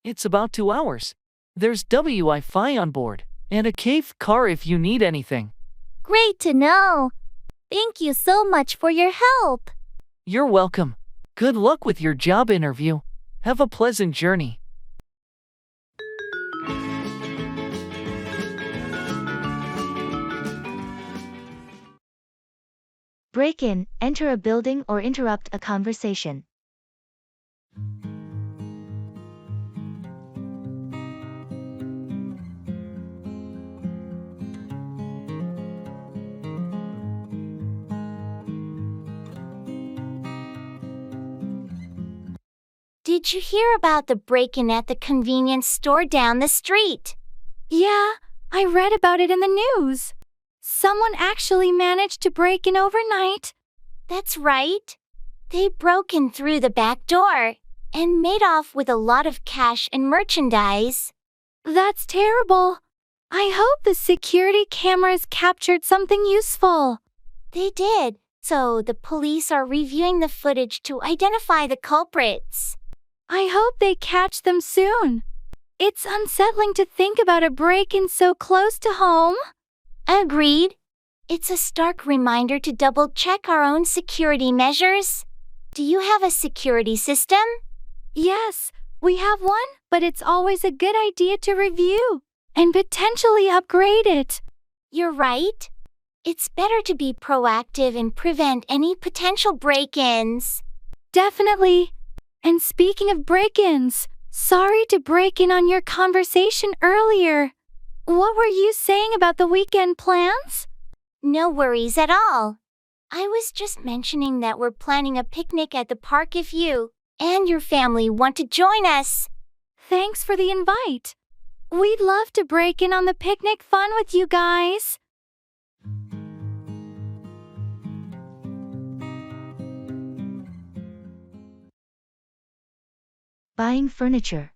It's about 2 hours. There's Wi-Fi on board, and a cave car if you need anything. Great to know. Thank you so much for your help. You're welcome. Good luck with your job interview. Have a pleasant journey. Break in, enter a building or interrupt a conversation. Did you hear about the break-in at the convenience store down the street? Yeah, I read about it in the news. Someone actually managed to break in overnight. That's right. They broke in through the back door and made off with a lot of cash and merchandise. That's terrible. I hope the security cameras captured something useful. They did, so the police are reviewing the footage to identify the culprits. I hope they catch them soon. It's unsettling to think about a break-in so close to home. Agreed. It's a stark reminder to double-check our own security measures. Do you have a security system? Yes, we have one, but it's always a good idea to review and potentially upgrade it. You're right. It's better to be proactive and prevent any potential break-ins. Definitely. And speaking of break-ins, sorry to break in on your conversation earlier. What were you saying about the weekend plans? No worries at all. I was just mentioning that we're planning a picnic at the park if you and your family want to join us. Thanks for the invite. We'd love to break in on the picnic fun with you guys. Buying furniture.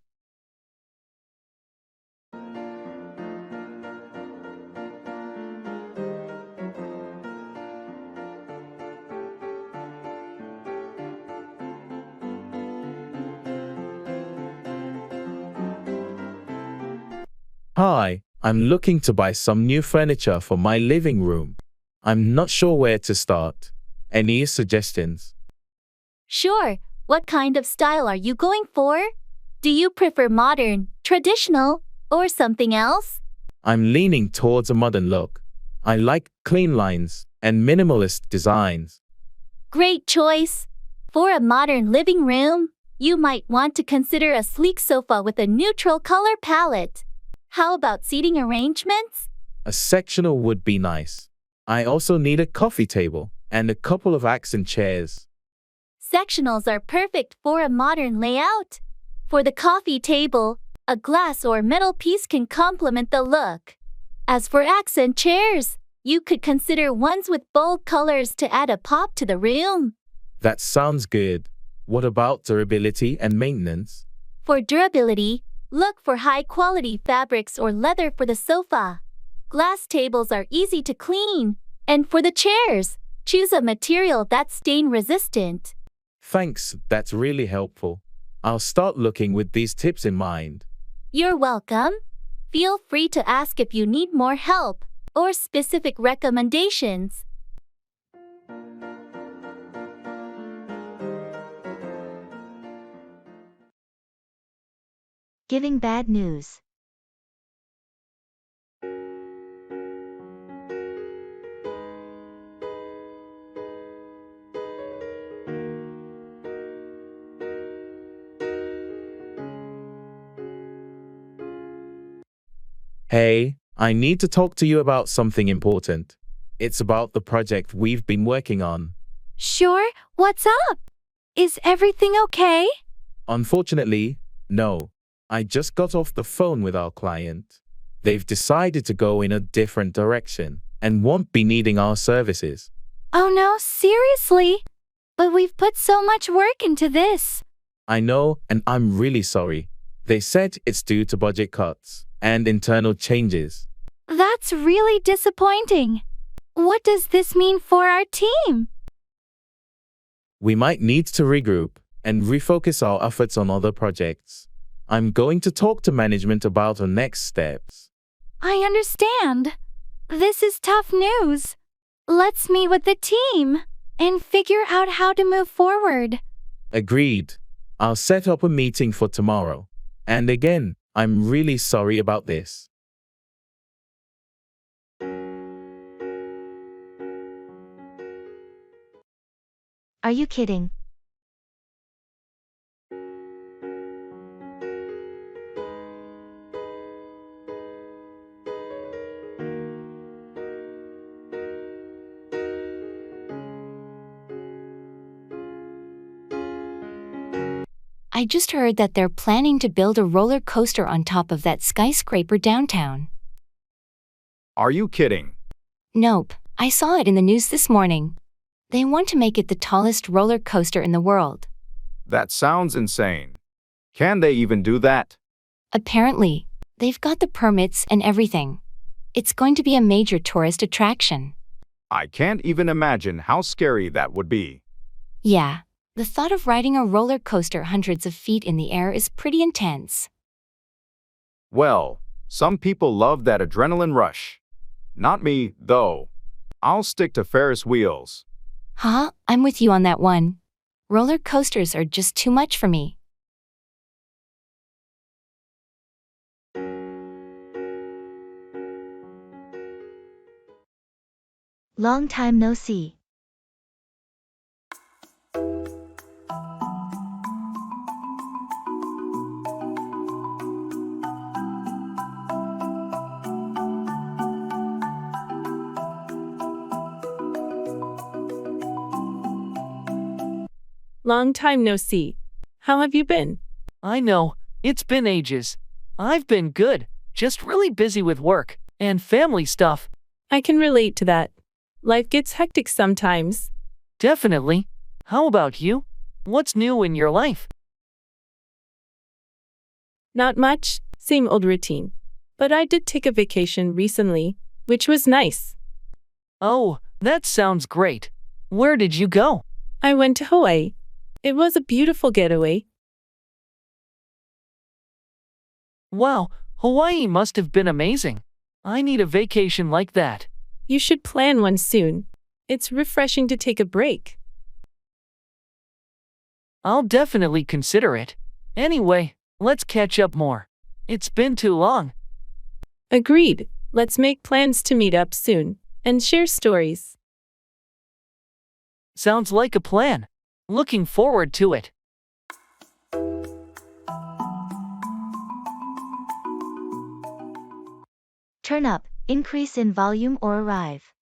Hi, I'm looking to buy some new furniture for my living room. I'm not sure where to start. Any suggestions? Sure. What kind of style are you going for? Do you prefer modern, traditional, or something else? I'm leaning towards a modern look. I like clean lines and minimalist designs. Great choice. For a modern living room, you might want to consider a sleek sofa with a neutral color palette. How about seating arrangements? A sectional would be nice. I also need a coffee table and a couple of accent chairs. Sectionals are perfect for a modern layout. For the coffee table, a glass or metal piece can complement the look. As for accent chairs, you could consider ones with bold colors to add a pop to the room. That sounds good. What about durability and maintenance? For durability, look for high-quality fabrics or leather for the sofa. Glass tables are easy to clean. And for the chairs, choose a material that's stain-resistant. Thanks, that's really helpful. I'll start looking with these tips in mind. You're welcome. Feel free to ask if you need more help or specific recommendations. Giving bad news. Hey, I need to talk to you about something important. It's about the project we've been working on. Sure, what's up? Is everything okay? Unfortunately, no. I just got off the phone with our client. They've decided to go in a different direction and won't be needing our services. Oh no, seriously? But we've put so much work into this. I know, and I'm really sorry. They said it's due to budget cuts and internal changes. That's really disappointing. What does this mean for our team? We might need to regroup and refocus our efforts on other projects. I'm going to talk to management about our next steps. I understand. This is tough news. Let's meet with the team and figure out how to move forward. Agreed. I'll set up a meeting for tomorrow. And again, I'm really sorry about this. Are you kidding? I just heard that they're planning to build a roller coaster on top of that skyscraper downtown. Are you kidding? Nope, I saw it in the news this morning. They want to make it the tallest roller coaster in the world. That sounds insane. Can they even do that? Apparently, they've got the permits and everything. It's going to be a major tourist attraction. I can't even imagine how scary that would be. Yeah, the thought of riding a roller coaster hundreds of feet in the air is pretty intense. Well, some people love that adrenaline rush. Not me, though. I'll stick to Ferris wheels. Huh? I'm with you on that one. Roller coasters are just too much for me. Long time no see. Long time no see. How have you been? I know, it's been ages. I've been good, just really busy with work and family stuff. I can relate to that. Life gets hectic sometimes. Definitely. How about you? What's new in your life? Not much, same old routine. But I did take a vacation recently, which was nice. Oh, that sounds great. Where did you go? I went to Hawaii. It was a beautiful getaway. Wow, Hawaii must have been amazing. I need a vacation like that. You should plan one soon. It's refreshing to take a break. I'll definitely consider it. Anyway, let's catch up more. It's been too long. Agreed. Let's make plans to meet up soon and share stories. Sounds like a plan. Looking forward to it. Turn up, increase in volume or arrive.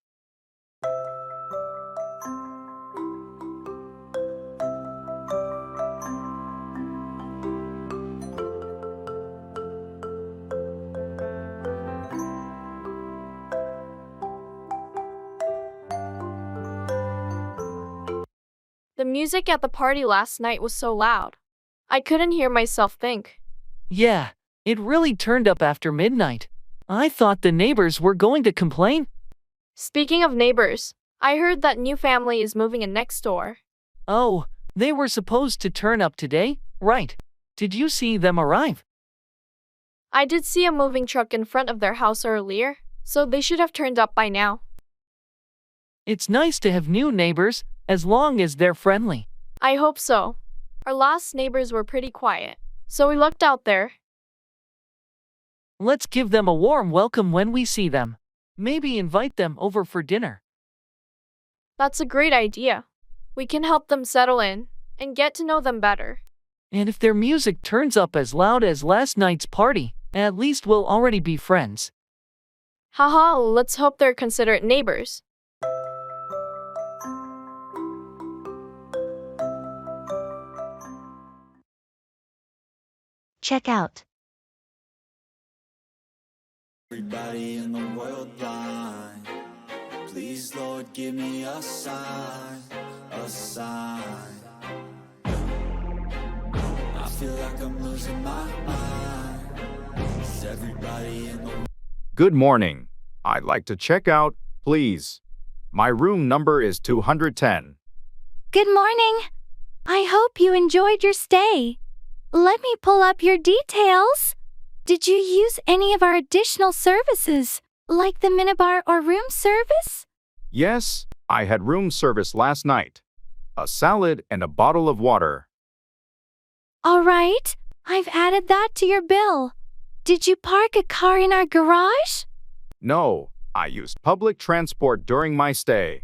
The music at the party last night was so loud. I couldn't hear myself think. Yeah, it really turned up after midnight. I thought the neighbors were going to complain. Speaking of neighbors, I heard that new family is moving in next door. Oh, they were supposed to turn up today, right? Did you see them arrive? I did see a moving truck in front of their house earlier, so they should have turned up by now. It's nice to have new neighbors, as long as they're friendly. I hope so. Our last neighbors were pretty quiet, so we looked out there. Let's give them a warm welcome when we see them. Maybe invite them over for dinner. That's a great idea. We can help them settle in and get to know them better. And if their music turns up as loud as last night's party, at least we'll already be friends. Haha, let's hope they're considerate neighbors. Check out. Everybody in the world blind. Please, Lord, give me a sign, a sign. I feel like I'm losing my mind. Is everybody in the Good morning. I'd like to check out, please. My room number is 210. Good morning. I hope you enjoyed your stay. Let me pull up your details. Did you use any of our additional services, like the minibar or room service? Yes, I had room service last night. A salad and a bottle of water. All right, I've added that to your bill. Did you park a car in our garage? No, I used public transport during my stay.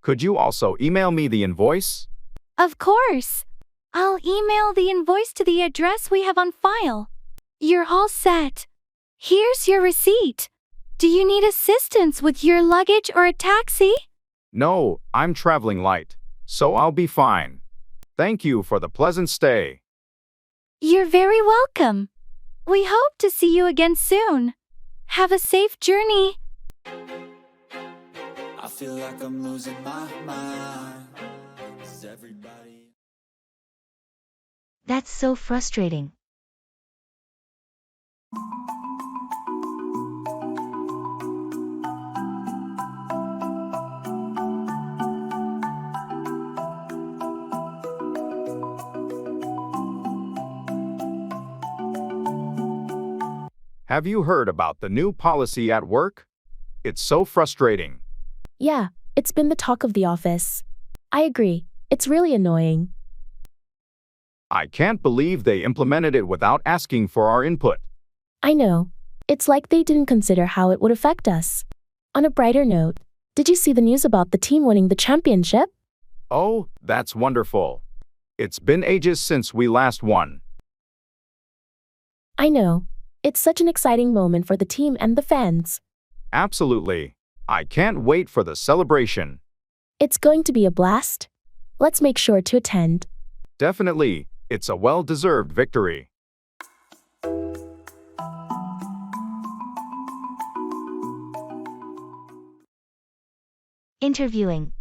Could you also email me the invoice? Of course. I'll email the invoice to the address we have on file. You're all set. Here's your receipt. Do you need assistance with your luggage or a taxi? No, I'm traveling light, so I'll be fine. Thank you for the pleasant stay. You're very welcome. We hope to see you again soon. Have a safe journey. I feel like I'm losing my mind. Is everybody... That's so frustrating. Have you heard about the new policy at work? It's so frustrating. Yeah, it's been the talk of the office. I agree. It's really annoying. I can't believe they implemented it without asking for our input. I know. It's like they didn't consider how it would affect us. On a brighter note, did you see the news about the team winning the championship? Oh, that's wonderful. It's been ages since we last won. I know. It's such an exciting moment for the team and the fans. Absolutely. I can't wait for the celebration. It's going to be a blast. Let's make sure to attend. Definitely. It's a well-deserved victory. Interviewing.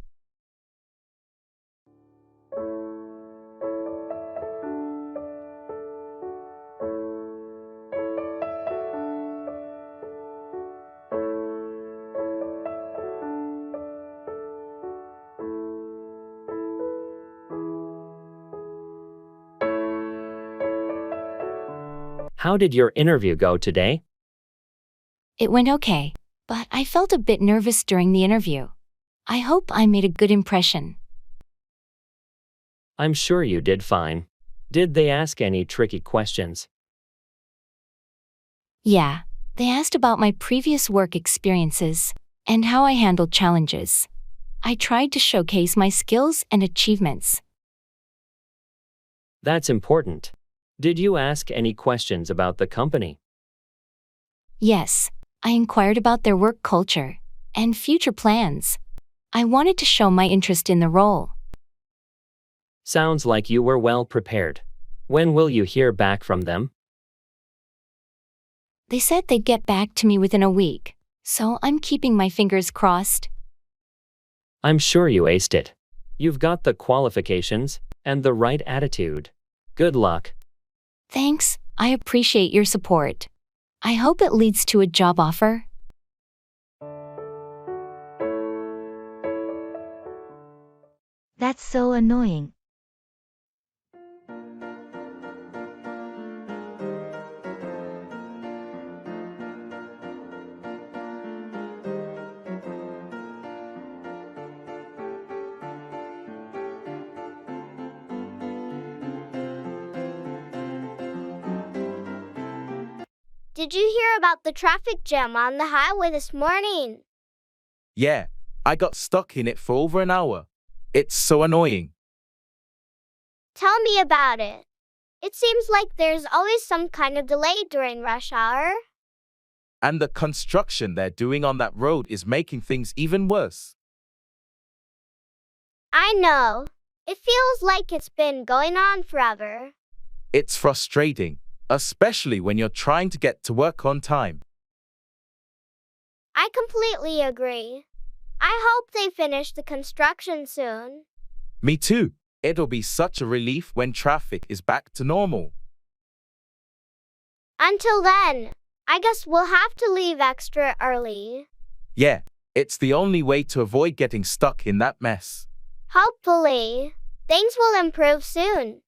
How did your interview go today? It went okay, but I felt a bit nervous during the interview. I hope I made a good impression. I'm sure you did fine. Did they ask any tricky questions? Yeah, They asked about my previous work experiences and how I handled challenges. I tried to showcase my skills and achievements. That's important. Did you ask any questions about the company? Yes, I inquired about their work culture and future plans. I wanted to show my interest in the role. Sounds like you were well prepared. When will you hear back from them? They said they'd get back to me within a week, so I'm keeping my fingers crossed. I'm sure you aced it. You've got the qualifications and the right attitude. Good luck. Thanks, I appreciate your support. I hope it leads to a job offer. That's so annoying. Did you hear about the traffic jam on the highway this morning? Yeah, I got stuck in it for over an hour. It's so annoying. Tell me about it. It seems like there's always some kind of delay during rush hour. And the construction they're doing on that road is making things even worse. I know. It feels like it's been going on forever. It's frustrating, especially when you're trying to get to work on time. I completely agree. I hope they finish the construction soon. Me too. It'll be such a relief when traffic is back to normal. Until then, I guess we'll have to leave extra early. Yeah, it's the only way to avoid getting stuck in that mess. Hopefully, things will improve soon.